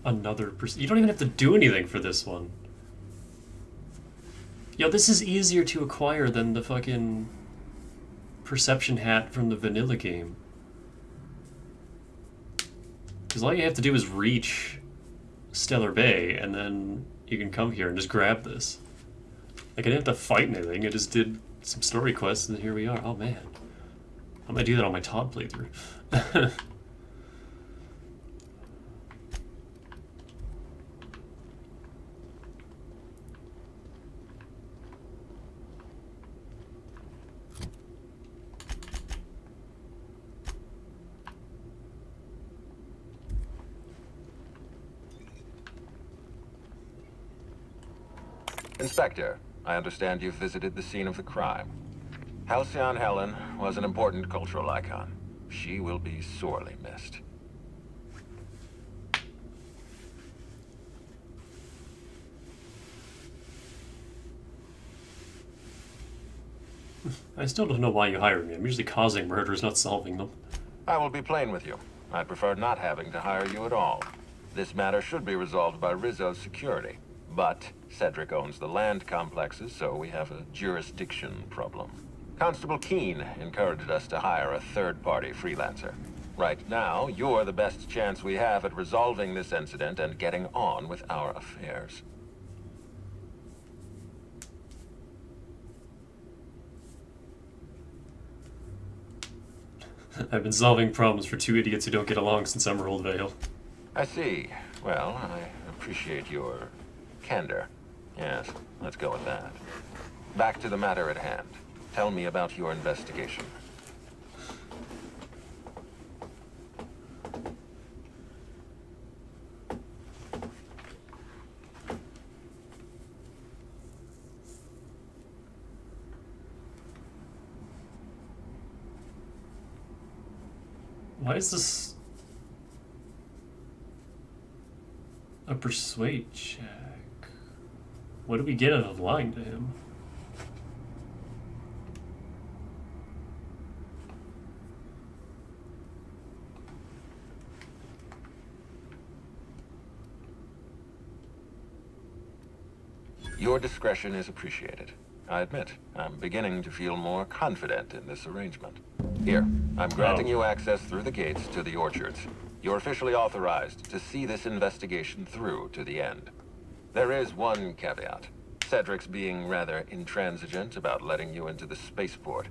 Speaker 1: Another person. You don't even have to do anything for this one. Yo, this is easier to acquire than the fucking perception hat from the vanilla game. Because all you have to do is reach Stellar Bay, and then you can come here and just grab this. Like, I didn't have to fight anything, I just did some story quests, and here we are. Oh man. I might do that on my Todd playthrough.
Speaker 3: Inspector, I understand you've visited the scene of the crime. Halcyon Helen was an important cultural icon. She will be sorely missed.
Speaker 1: I still don't know why you hired me. I'm usually causing murders, not solving them.
Speaker 3: I will be plain with you. I'd prefer not having to hire you at all. This matter should be resolved by Rizzo's security. But Cedric owns the land complexes, so we have a jurisdiction problem. Constable Keene encouraged us to hire a third-party freelancer. Right now, you're the best chance we have at resolving this incident and getting on with our affairs.
Speaker 1: I've been solving problems for 2 idiots who don't get along since Emerald Vale.
Speaker 3: I see. Well, I appreciate your candor. Yes, let's go with that. Back to the matter at hand. Tell me about your investigation.
Speaker 1: Why is this a persuade check? What do we get out of lying to him?
Speaker 3: Your discretion is appreciated. I admit, I'm beginning to feel more confident in this arrangement. Here, I'm granting you access through the gates to the orchards. You're officially authorized to see this investigation through to the end. There is one caveat. Cedric's being rather intransigent about letting you into the spaceport.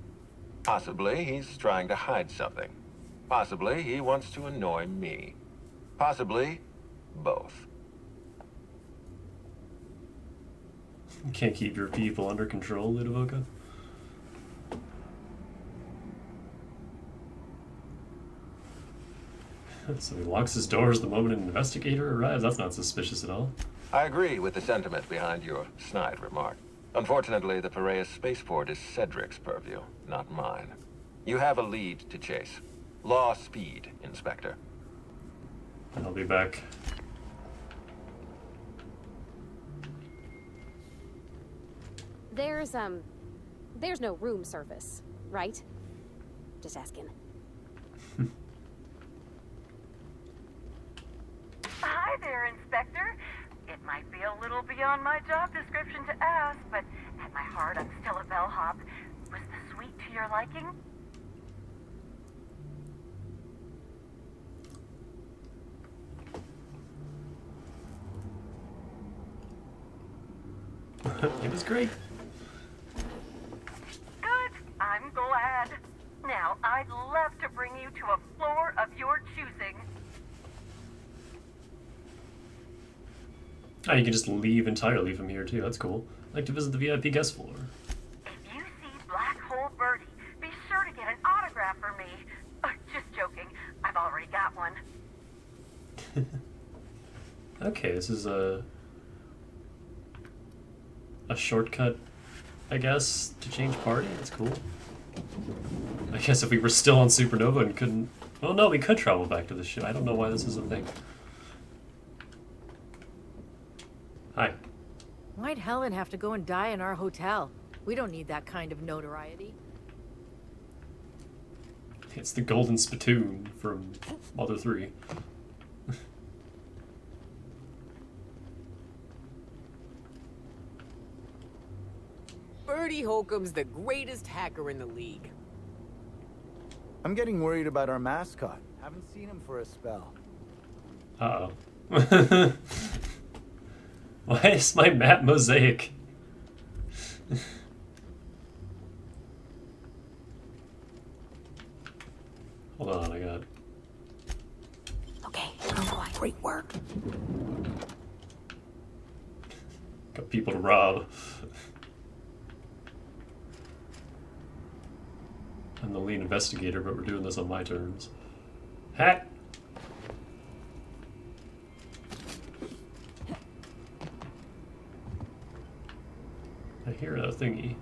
Speaker 3: Possibly he's trying to hide something. Possibly he wants to annoy me. Possibly both.
Speaker 1: You can't keep your people under control, Ludovica. So he locks his doors the moment an investigator arrives? That's not suspicious at all.
Speaker 3: I agree with the sentiment behind your snide remark. Unfortunately, the Piraeus spaceport is Cedric's purview, not mine. You have a lead to chase. Law speed, Inspector.
Speaker 1: I'll be back.
Speaker 13: There's no room service, right? Just asking.
Speaker 2: Hi there, Inspector. It might Might be a little beyond my job description to ask, but at my heart, I'm still a bellhop. Was the suite to your liking?
Speaker 1: It was great.
Speaker 2: Good. I'm glad. Now, I'd love to bring you to a floor of your choosing.
Speaker 1: Oh, you can just leave entirely from here too. That's cool. I'd like to visit the VIP guest floor.
Speaker 2: If you see Black Hole Birdie, be sure to get an autograph for me. Just joking. I've already got one.
Speaker 1: Okay, this is a shortcut, I guess, to change party. That's cool. I guess if we were still on Supernova and couldn't... Well, no, we could travel back to the ship. I don't know why this is a thing. Hi.
Speaker 8: Why'd Helen have to go and die in our hotel? We don't need that kind of notoriety.
Speaker 1: It's the golden spittoon from Mother 3.
Speaker 12: Birdie Holcomb's the greatest hacker in the league.
Speaker 18: I'm getting worried about our mascot. Haven't seen him for a spell.
Speaker 1: Uh-oh. Why is my map mosaic? Hold on, I got...
Speaker 13: Okay, great work.
Speaker 1: Got people to rob. I'm the lead investigator, but we're doing this on my terms. Hat! I hear a thingy.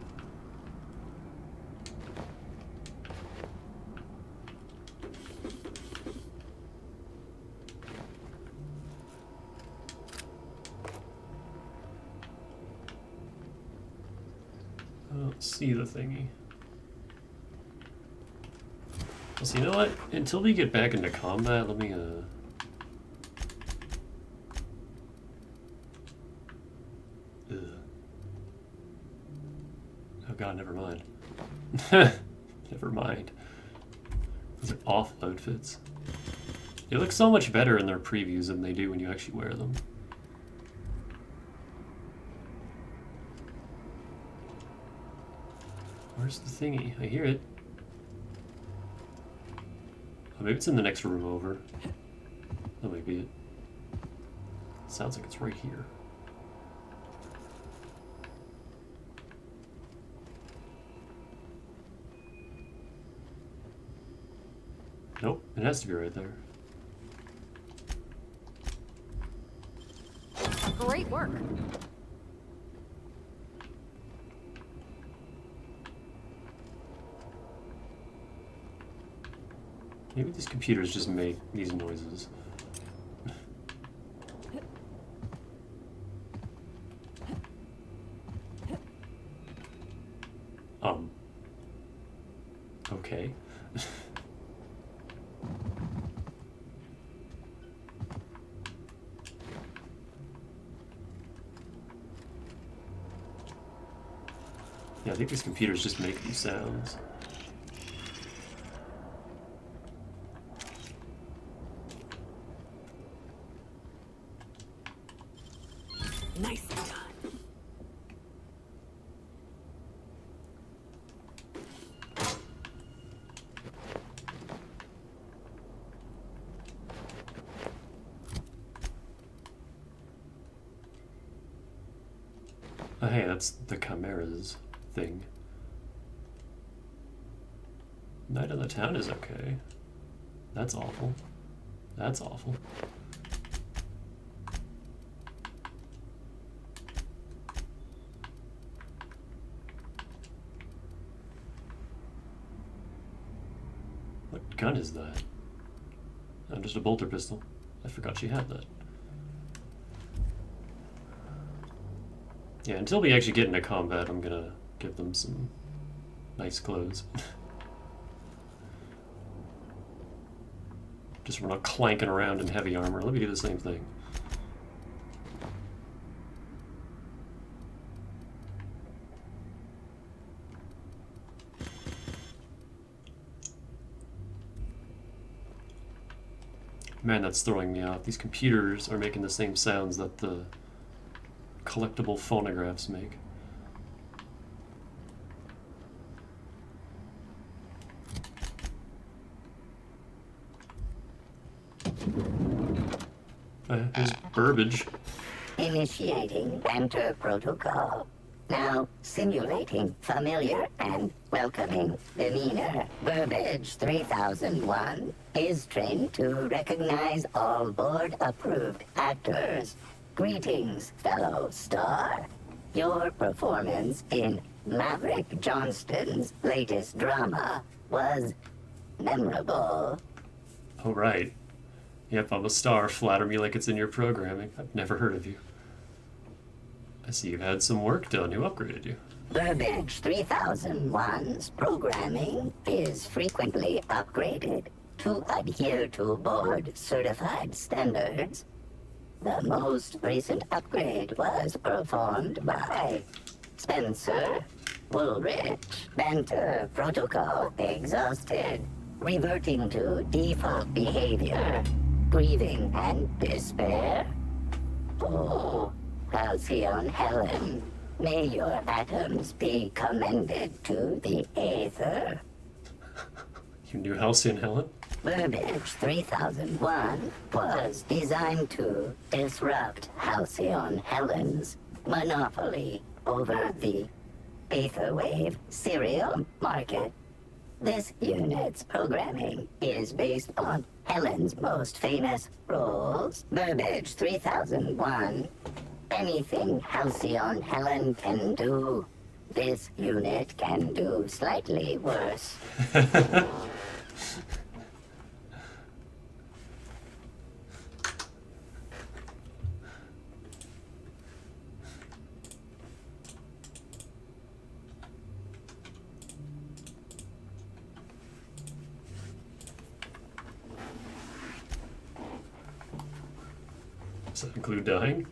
Speaker 1: I don't see the thingy. Well, so you know what? Until we get back into combat, let me, Oh god, never mind. Never mind. Those are awful outfits. They look so much better in their previews than they do when you actually wear them. Where's the thingy? I hear it. Oh, maybe it's in the next room over. That might be it. Sounds like it's right here. Nope, it has to be right there.
Speaker 13: Great work.
Speaker 1: Maybe these computers just make these noises. Okay. Yeah, I think these computers just make these sounds.
Speaker 13: Nicely done.
Speaker 1: Oh, hey, that's the Chimera's thing. Night in the town is okay. That's awful. That's awful. What gun is that? Oh, just a bolter pistol. I forgot she had that. Yeah, until we actually get into combat, I'm gonna give them some nice clothes. Just we're not clanking around in heavy armor. Let me do the same thing. Man, that's throwing me off. These computers are making the same sounds that the collectible phonographs make. There's Burbage.
Speaker 6: Initiating banter protocol. Now simulating familiar and welcoming demeanor. Burbage 3001 is trained to recognize all board-approved actors. Greetings, fellow star. Your performance in Maverick Johnston's latest drama was memorable.
Speaker 1: Oh, right. Yep, I'm a star. Flatter me like it's in your programming. I've never heard of you. I see you've had some work done. Who upgraded you?
Speaker 6: Burbage 3001's programming is frequently upgraded to adhere to board-certified standards. The most recent upgrade was performed by Spencer Woolrich. Banter protocol exhausted, reverting to default behavior. Grieving and despair. Oh, Glaceon Helen, may your atoms be commended to the aether.
Speaker 1: You knew Halcyon Helen?
Speaker 6: Burbage 3001 was designed to disrupt Halcyon Helen's monopoly over the Aetherwave serial market. This unit's programming is based on Helen's most famous roles. Burbage 3001. Anything Halcyon Helen can do, this unit can do slightly worse.
Speaker 1: Does that include dying?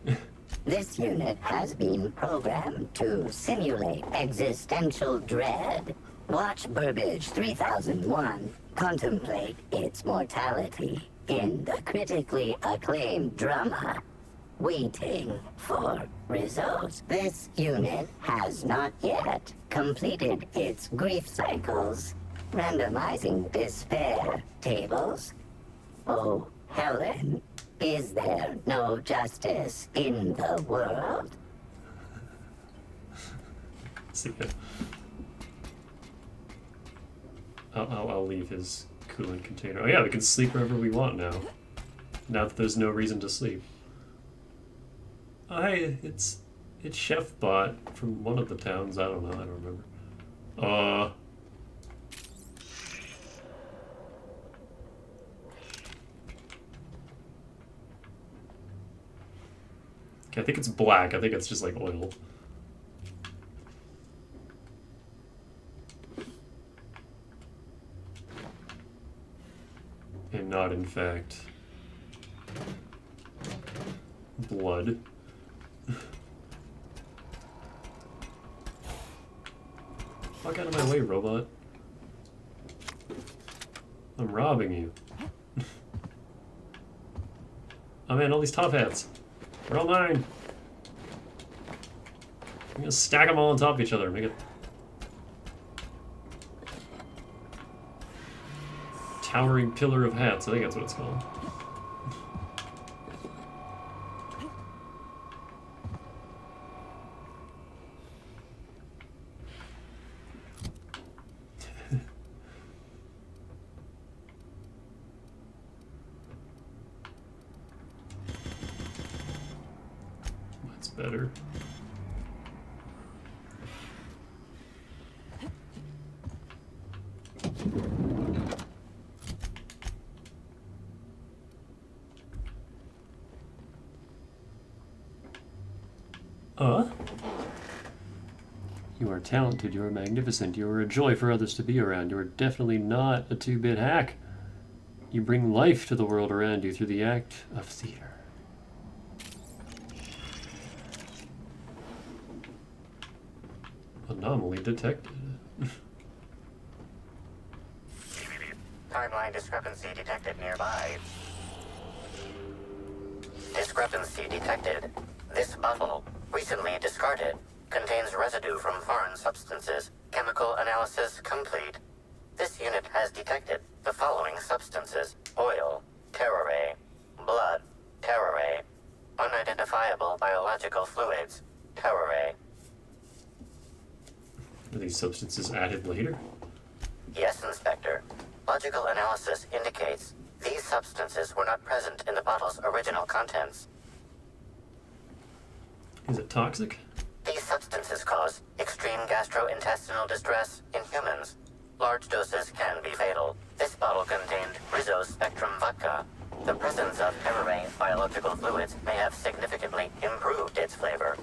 Speaker 6: This unit has been programmed to simulate existential dread. Watch Burbage 3001 contemplate its mortality in the critically acclaimed drama, Waiting for Results. This unit has not yet completed its grief cycles, randomizing despair tables. Oh, Helen, is there no justice in the world?
Speaker 1: See ya. I'll leave his cooling container. Oh yeah, we can sleep wherever we want now. Now that there's no reason to sleep. Oh hey, it's Chef Bot from one of the towns. I don't know. I don't remember. Okay, I think it's black. I think it's just like oil. And not, in fact, blood. Fuck out of my way, robot. I'm robbing you. Oh man, all these top hats. They're all mine. I'm gonna stack them all on top of each other. Make it towering pillar of hats. I think that's what it's called. That's better. You are talented, you are magnificent, you are a joy for others to be around. You are definitely not a 2-bit hack. You bring life to the world around you through the act of theater. Anomaly detected.
Speaker 4: Timeline discrepancy detected nearby. Discrepancy detected. This bottle, recently discarded, contains residue from foreign substances. Chemical analysis complete. This unit has detected the following substances: oil, terrorray, blood, terrorray, unidentifiable biological fluids, terrorray.
Speaker 1: Are these substances added later?
Speaker 4: Yes, Inspector. Logical analysis indicates these substances were not present in the bottle's original contents.
Speaker 1: Is it toxic?
Speaker 4: These substances cause extreme gastrointestinal distress in humans. Large doses can be fatal. This bottle contained Rizzo's Spectrum vodka. The presence of terrorray biological fluids may have significantly improved its flavor.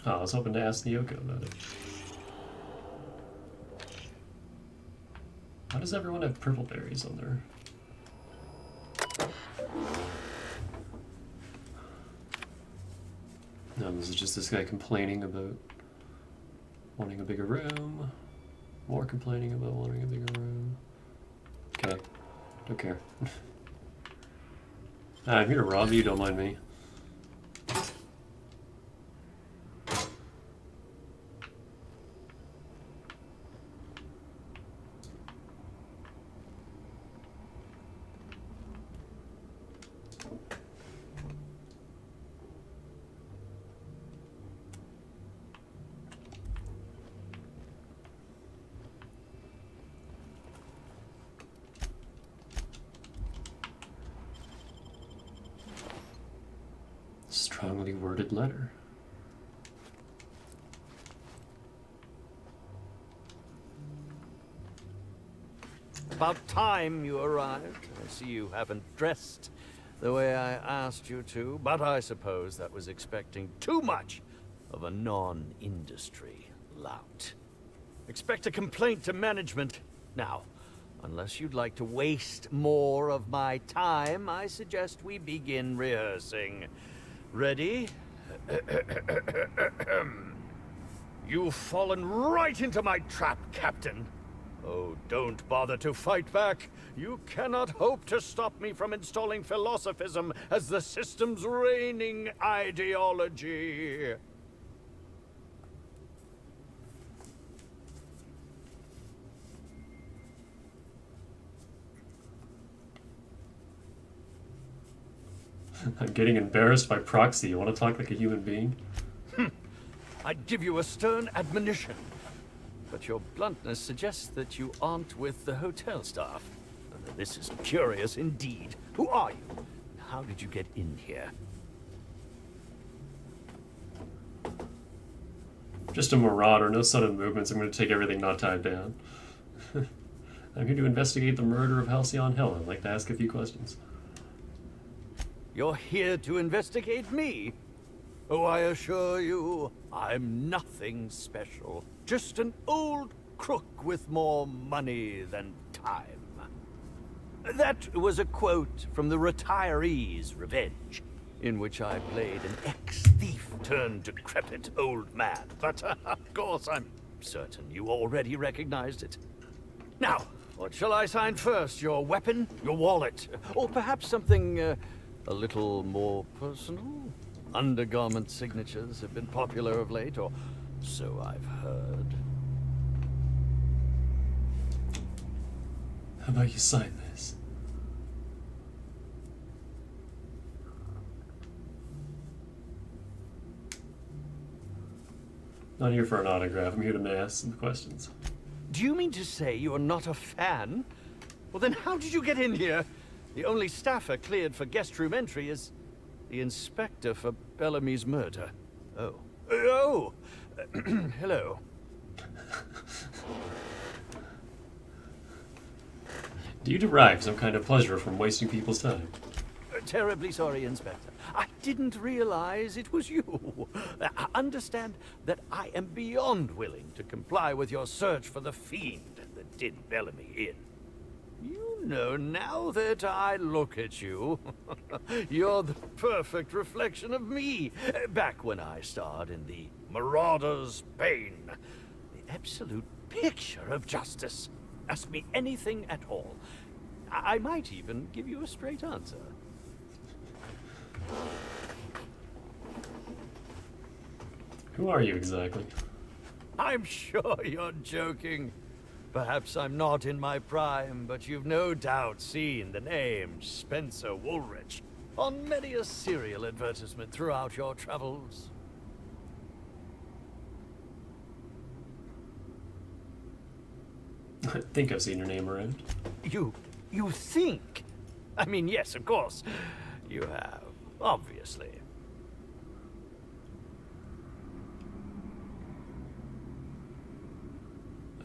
Speaker 1: Oh, I was hoping to ask Nyoko about it. Why does everyone have purple berries on their... No, this is just this guy complaining about wanting a bigger room. More complaining about wanting a bigger room. Okay, don't care. I'm here to rob you, don't mind me. Strongly worded letter.
Speaker 19: About time you arrived. I see you haven't dressed the way I asked you to, but I suppose that was expecting too much of a non-industry lout. Expect a complaint to management. Now, unless you'd like to waste more of my time, I suggest we begin rehearsing. Ready? You've fallen right into my trap, Captain. Oh, don't bother to fight back. You cannot hope to stop me from installing philosophism as the system's reigning ideology.
Speaker 1: I'm getting embarrassed by proxy. You want to talk like a human being?
Speaker 19: I'd give you a stern admonition, but your bluntness suggests that you aren't with the hotel staff. This is curious indeed. Who are you? How did you get in here?
Speaker 1: Just a marauder, no sudden movements. I'm going to take everything not tied down. I'm here to investigate the murder of Halcyon Hell. I'd like to ask a few questions.
Speaker 19: You're here to investigate me? Oh, I assure you, I'm nothing special. Just an old crook with more money than time. That was a quote from The Retiree's Revenge, in which I played an ex-thief turned decrepit old man. But, of course, I'm certain you already recognized it. Now, what shall I sign first? Your weapon? Your wallet? Or perhaps something, a little more personal? Undergarment signatures have been popular of late, or so I've heard.
Speaker 1: How about you sign this? Not here for an autograph. I'm here to ask some questions.
Speaker 19: Do you mean to say you are not a fan? Well, then how did you get in here? The only staffer cleared for guest room entry is the inspector for Bellamy's murder. Oh. Oh! Hello.
Speaker 1: Do you derive some kind of pleasure from wasting people's time?
Speaker 19: Terribly sorry, Inspector. I didn't realize it was you. Understand that I am beyond willing to comply with your search for the fiend that did Bellamy in. You know, now that I look at you, you're the perfect reflection of me. Back when I starred in the Marauder's Bane. The absolute picture of justice. Ask me anything at all, I might even give you a straight answer.
Speaker 1: Who are you exactly?
Speaker 19: I'm sure you're joking. Perhaps I'm not in my prime, but you've no doubt seen the name Spencer Woolrich on many a serial advertisement throughout your travels.
Speaker 1: I think I've seen your name around.
Speaker 19: You think? I mean, yes, of course. You have, obviously.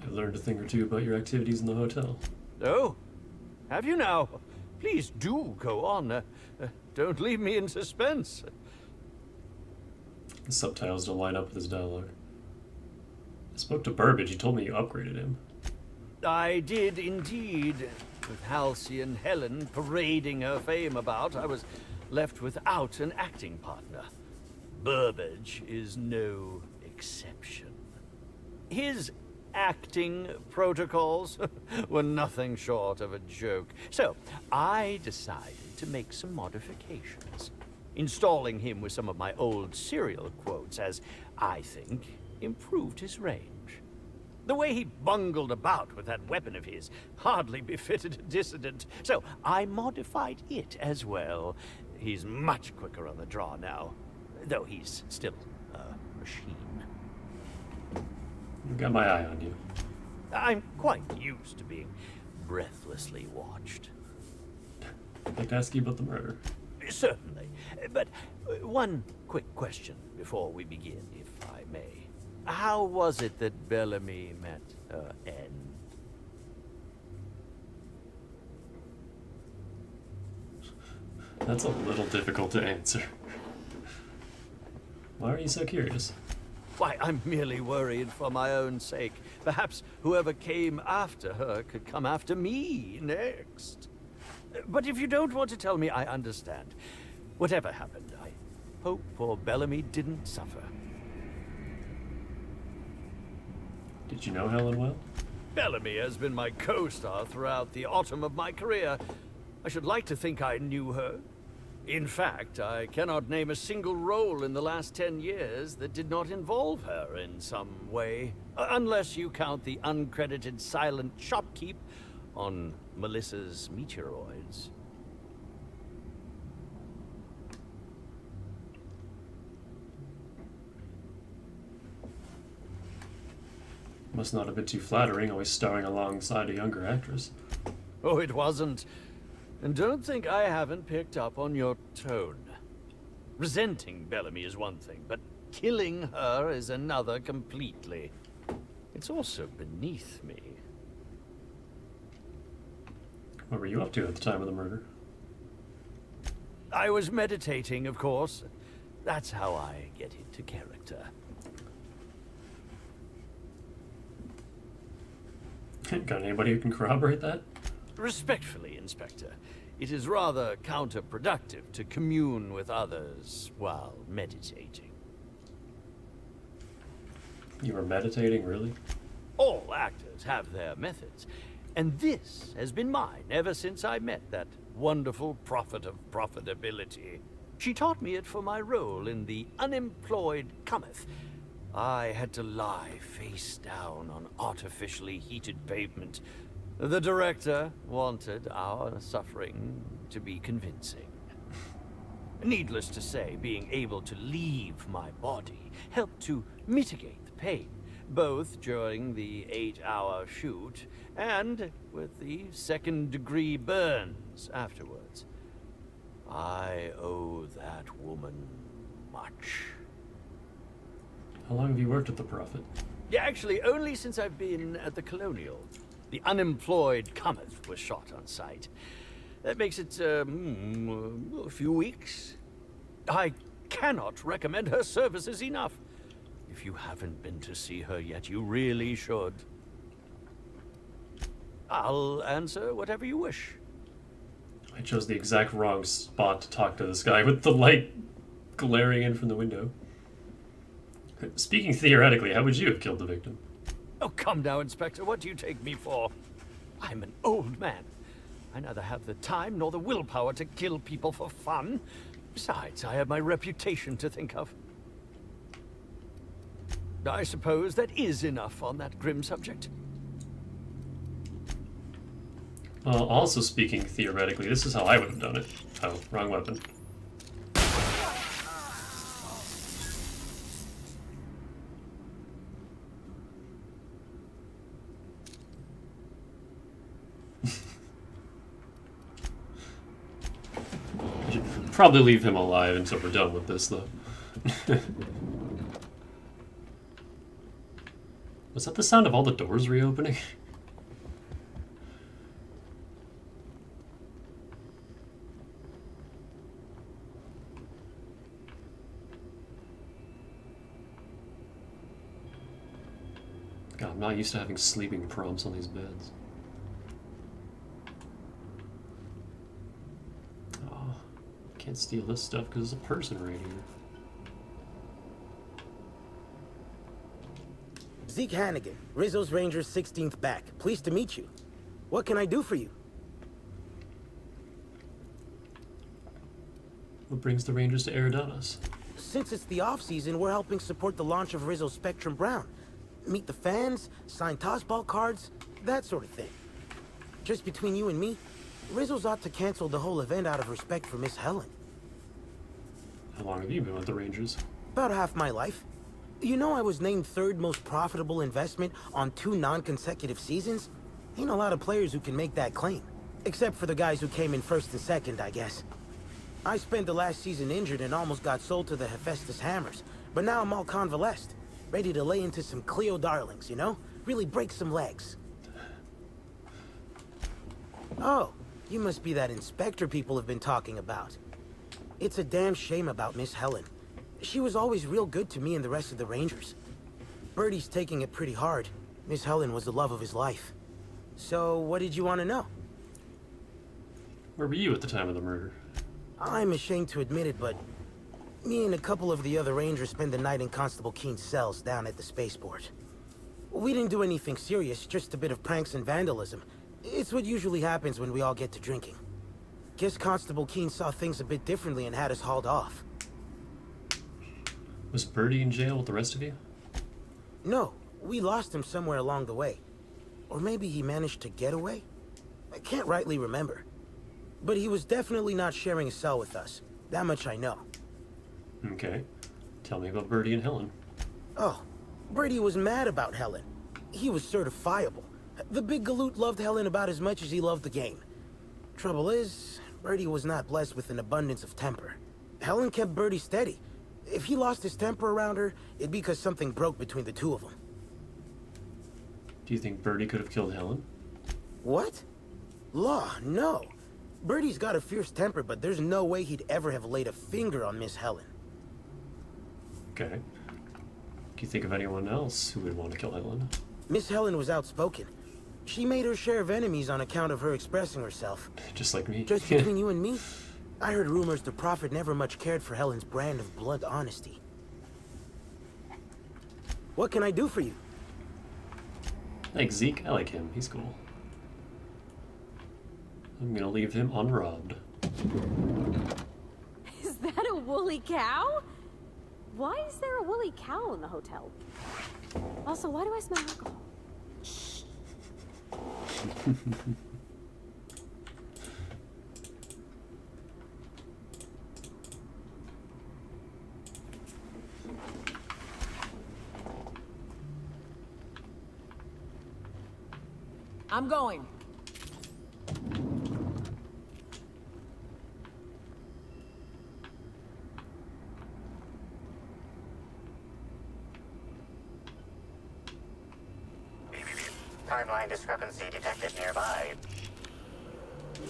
Speaker 1: I learned a thing or two about your activities in the hotel.
Speaker 19: Oh? Have you now? Please do go on. Don't leave me in suspense.
Speaker 1: The subtitles don't line up with his dialogue. I spoke to Burbage. He told me you upgraded him.
Speaker 19: I did indeed. With Halcyon Helen parading her fame about, I was left without an acting partner. Burbage is no exception. His acting protocols were nothing short of a joke. So, I decided to make some modifications, installing him with some of my old serial quotes as, I think, improved his range. The way he bungled about with that weapon of his hardly befitted a dissident, so I modified it as well. He's much quicker on the draw now, though he's still a machine.
Speaker 1: I've got my eye on you.
Speaker 19: I'm quite used to being breathlessly watched.
Speaker 1: I'd like to ask you about the murder.
Speaker 19: Certainly, but one quick question before we begin, if I may. How was it that Bellamy met her end?
Speaker 1: That's a little difficult to answer. Why are you so curious?
Speaker 19: Why, I'm merely worried for my own sake. Perhaps whoever came after her could come after me next. But if you don't want to tell me, I understand. Whatever happened, I hope poor Bellamy didn't suffer.
Speaker 1: Did you know Helen well?
Speaker 19: Bellamy has been my co-star throughout the autumn of my career. I should like to think I knew her. In fact, I cannot name a single role in the last 10 years that did not involve her in some way. Unless you count the uncredited silent shopkeep on Melissa's meteoroids.
Speaker 1: Must not have been too flattering, always starring alongside a younger actress.
Speaker 19: Oh, it wasn't. And don't think I haven't picked up on your tone. Resenting Bellamy is one thing, but killing her is another completely. It's also beneath me.
Speaker 1: What were you up to at the time of the murder?
Speaker 19: I was meditating, of course. That's how I get into character.
Speaker 1: Got anybody who can corroborate that?
Speaker 19: Respectfully, Inspector, it is rather counterproductive to commune with others while meditating.
Speaker 1: You were meditating, really?
Speaker 19: All actors have their methods, and this has been mine ever since I met that wonderful prophet of profitability. She taught me it for my role in The Unemployed Cometh. I had to lie face down on artificially heated pavement. The director wanted our suffering to be convincing. Needless to say, being able to leave my body helped to mitigate the pain, both during the 8-hour shoot and with the second-degree burns afterwards. I owe that woman much.
Speaker 1: How long have you worked at the Prophet?
Speaker 19: Yeah, actually, only since I've been at the Colonial. The Unemployed Cometh was shot on site. That makes it, a few weeks. I cannot recommend her services enough. If you haven't been to see her yet, you really should. I'll answer whatever you wish.
Speaker 1: I chose the exact wrong spot to talk to this guy with the light glaring in from the window. Speaking theoretically, how would you have killed the victim?
Speaker 19: Oh, come now, Inspector. What do you take me for? I'm an old man. I neither have the time nor the willpower to kill people for fun. Besides, I have my reputation to think of. I suppose that is enough on that grim subject.
Speaker 1: Well, also speaking theoretically, this is how I would have done it. Oh, wrong weapon. I should probably leave him alive until we're done with this, though. Was that the sound of all the doors reopening? God, I'm not used to having sleeping prompts on these beds. Oh, can't steal this stuff because there's a person right here.
Speaker 7: Zeke Hannigan, Rizzo's Rangers 16th back. Pleased to meet you. What can I do for you?
Speaker 1: What brings the Rangers to Eridanos?
Speaker 7: Since it's the off-season, we're helping support the launch of Rizzo's Spectrum Brown. Meet the fans, sign tossball cards, that sort of thing. Just between you and me, Rizzo's ought to cancel the whole event out of respect for Miss Helen.
Speaker 1: How long have you been with the Rangers?
Speaker 7: About half my life. You know I was named third most profitable investment on 2 non-consecutive seasons? Ain't a lot of players who can make that claim. Except for the guys who came in first and second, I guess. I spent the last season injured and almost got sold to the Hephaestus Hammers. But now I'm all convalesced. Ready to lay into some Cleo darlings, you know? Really break some legs. Oh, you must be that inspector people have been talking about. It's a damn shame about Miss Helen. She was always real good to me and the rest of the Rangers. Birdie's taking it pretty hard. Miss Helen was the love of his life. So, what did you want to know?
Speaker 1: Where were you at the time of the murder?
Speaker 7: I'm ashamed to admit it, but me and a couple of the other Rangers spent the night in Constable Keen's cells down at the spaceport. We didn't do anything serious, just a bit of pranks and vandalism. It's what usually happens when we all get to drinking. Guess Constable Keen saw things a bit differently and had us hauled off.
Speaker 1: Was Birdie in jail with the rest of you?
Speaker 7: No, we lost him somewhere along the way. Or maybe he managed to get away? I can't rightly remember. But he was definitely not sharing a cell with us. That much I know.
Speaker 1: Okay. Tell me about Birdie and Helen.
Speaker 7: Oh, Birdie was mad about Helen. He was certifiable. The big galoot loved Helen about as much as he loved the game. Trouble is, Birdie was not blessed with an abundance of temper. Helen kept Birdie steady. If he lost his temper around her, it'd be because something broke between the two of them.
Speaker 1: Do you think Birdie could have killed Helen?
Speaker 7: What? Law, no. Birdie's got a fierce temper, but there's no way he'd ever have laid a finger on Miss Helen.
Speaker 1: Okay. Can you think of anyone else who would want to kill Helen?
Speaker 7: Miss Helen was outspoken. She made her share of enemies on account of her expressing herself.
Speaker 1: Just like me.
Speaker 7: Just between you and me, I heard rumors the Prophet never much cared for Helen's brand of blunt honesty. What can I do for you?
Speaker 1: Thanks, Zeke. I like him. He's cool. I'm gonna leave him unrobbed.
Speaker 13: Is that a woolly cow? Why is there a woolly cow in the hotel? Also, why do I smell alcohol? Shh.
Speaker 8: I'm going.
Speaker 4: Timeline discrepancy detected nearby.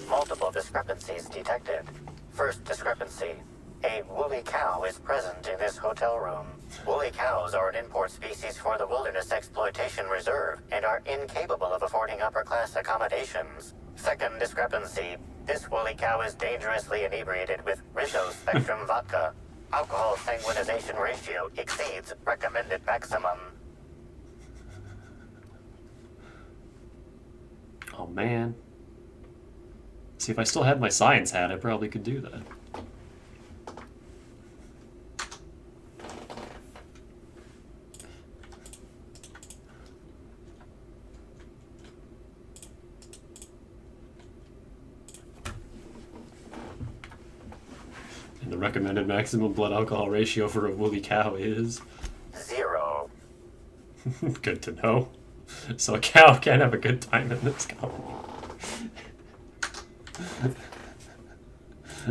Speaker 4: Multiple discrepancies detected. First discrepancy. A woolly cow is present in this hotel room. Woolly cows are an import species for the Wilderness Exploitation Reserve and are incapable of affording upper-class accommodations. Second discrepancy. This woolly cow is dangerously inebriated with Rizzo Spectrum vodka. Alcohol sanguinization ratio exceeds recommended maximum.
Speaker 1: Oh man. See, if I still had my science hat, I probably could do that. And the recommended maximum blood alcohol ratio for a woolly cow is
Speaker 4: 0.
Speaker 1: Good to know. So a cow can't have a good time in this colony.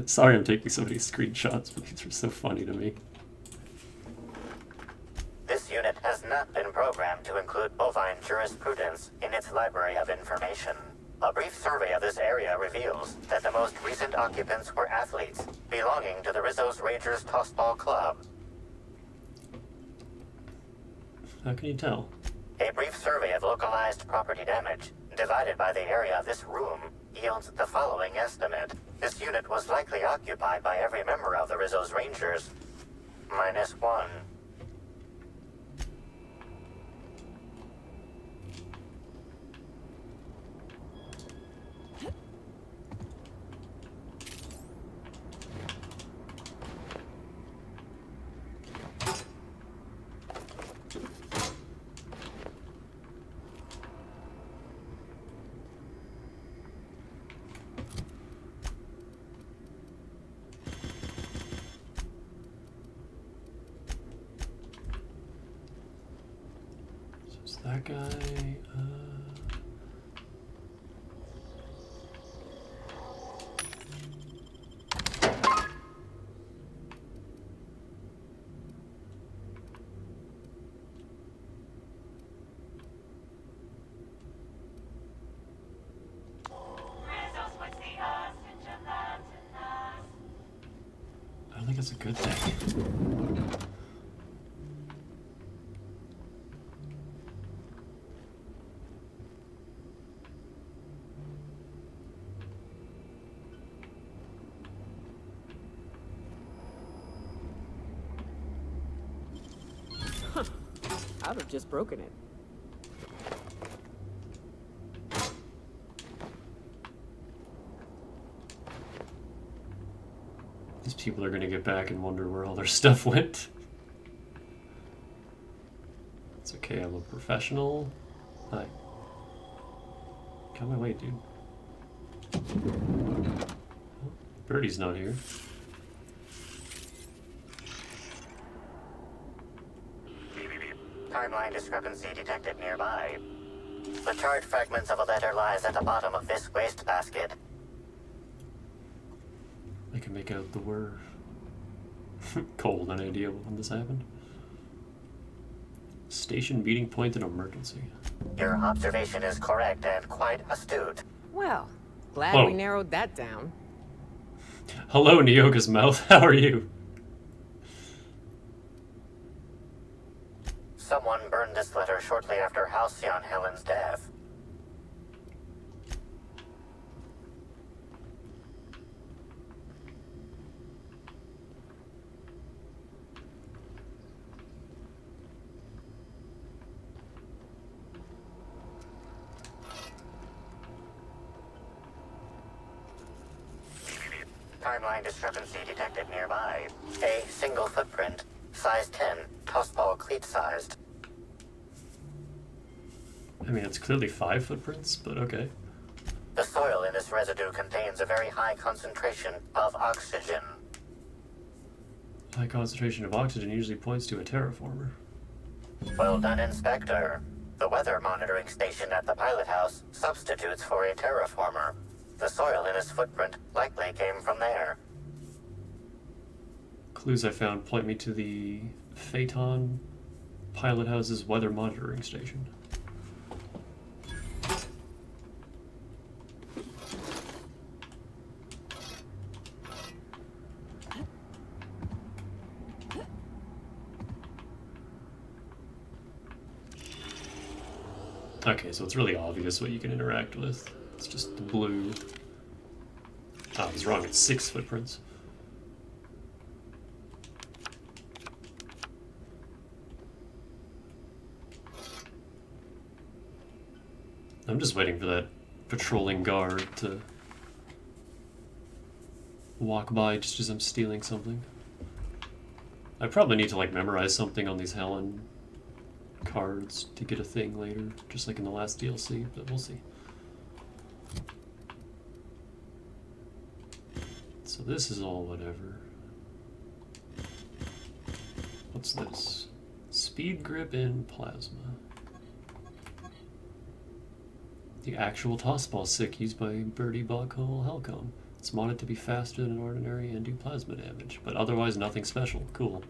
Speaker 1: Sorry I'm taking so many screenshots, but these are so funny to me.
Speaker 4: This unit has not been programmed to include bovine jurisprudence in its library of information. A brief survey of this area reveals that the most recent occupants were athletes belonging to the Rizzo's Rangers Tossball Club.
Speaker 1: How can you tell?
Speaker 4: A brief survey of localized property damage, divided by the area of this room, yields the following estimate. This unit was likely occupied by every member of the Rizzo's Rangers. -1.
Speaker 1: That guy, I don't think it's a good thing.
Speaker 12: I'd have just broken it.
Speaker 1: These people are gonna get back and wonder where all their stuff went. It's okay, I'm a professional. Hi. Come my way, dude. Oh, Birdie's not here.
Speaker 4: Timeline discrepancy detected nearby. The charred fragments of a letter lies at the bottom of this wastebasket.
Speaker 1: I can make out the word. Cold, an idea when this happened. Station meeting point in emergency.
Speaker 4: Your observation is correct and quite astute.
Speaker 12: Well, glad
Speaker 1: Whoa.
Speaker 12: we narrowed that down.
Speaker 1: Hello, Nyoka's mouth. How are you?
Speaker 4: Someone burned this letter shortly after Halcyon Helen's death. Timeline discrepancy detected nearby. A single footprint, size 10, tossball cleat-sized.
Speaker 1: I mean, it's clearly 5 footprints, but okay.
Speaker 4: The soil in this residue contains a very high concentration of oxygen.
Speaker 1: High concentration of oxygen usually points to a terraformer.
Speaker 4: Well done, Inspector. The weather monitoring station at the pilot house substitutes for a terraformer. The soil in this footprint likely came from there.
Speaker 1: Clues I found point me to the Phaeton pilot house's weather monitoring station. Okay, so it's really obvious what you can interact with. It's just the blue. Oh, I was wrong. It's 6 footprints. I'm just waiting for that patrolling guard to walk by just as I'm stealing something. I probably need to like memorize something on these Helen cards to get a thing later, just like in the last DLC, but we'll see. So this is all whatever. What's this? Speed grip in plasma. The actual tossball sick used by Birdie Buckhole Helcom. It's modded to be faster than ordinary and do plasma damage, but otherwise nothing special. Cool.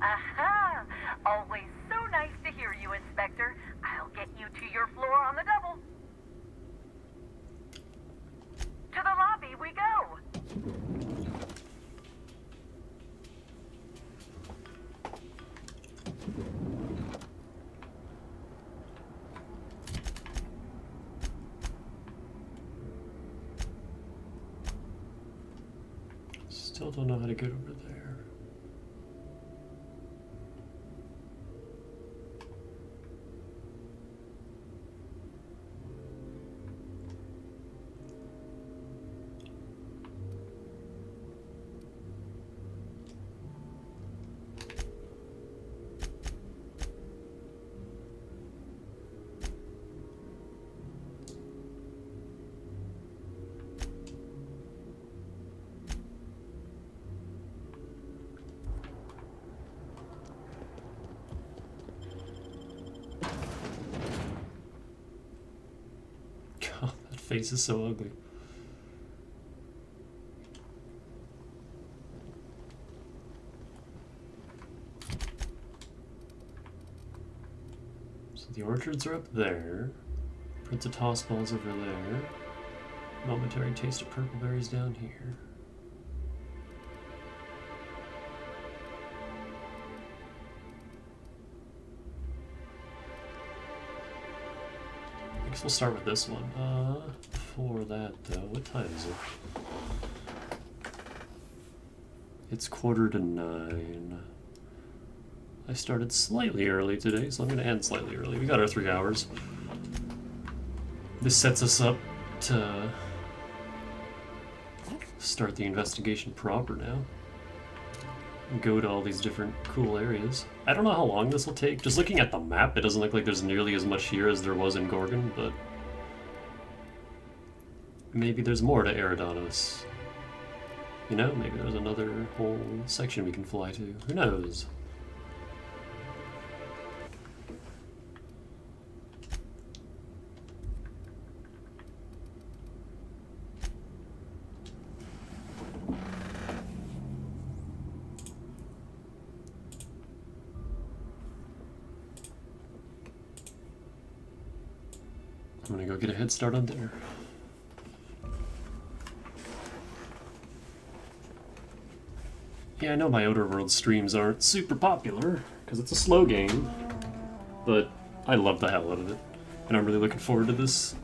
Speaker 2: Aha! Always so nice to hear you, Inspector. I'll get you to your floor on the double. To the lobby we go.
Speaker 1: Still don't know how to get over there. Face is so ugly. So the orchards are up there. Prince of Toss Balls over there. Momentary taste of purple berries down here. I guess we'll start with this one. Before that though, what time is it? It's 8:45. I started slightly early today, so I'm gonna end slightly early. We got our 3 hours. This sets us up to start the investigation proper now. Go to all these different cool areas. I don't know how long this will take. Just looking at the map, it doesn't look like there's nearly as much here as there was in Gorgon, but maybe there's more to Eridanos. You know, maybe there's another whole section we can fly to. Who knows? I'm gonna go get a head start on dinner. Yeah, I know my Outer Worlds streams aren't super popular, because it's a slow game, but I love the hell out of it. And I'm really looking forward to this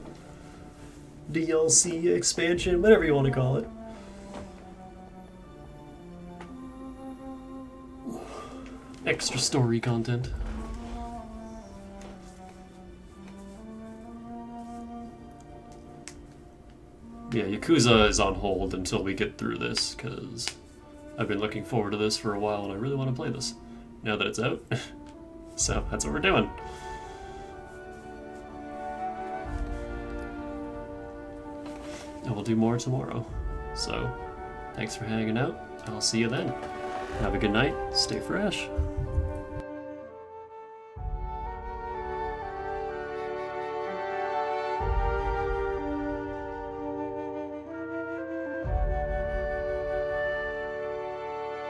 Speaker 1: DLC expansion, whatever you want to call it. Extra story content. Yeah, Yakuza is on hold until we get through this, because I've been looking forward to this for a while and I really want to play this, now that it's out. So, that's what we're doing. And we'll do more tomorrow. So, thanks for hanging out. I'll see you then. Have a good night. Stay fresh.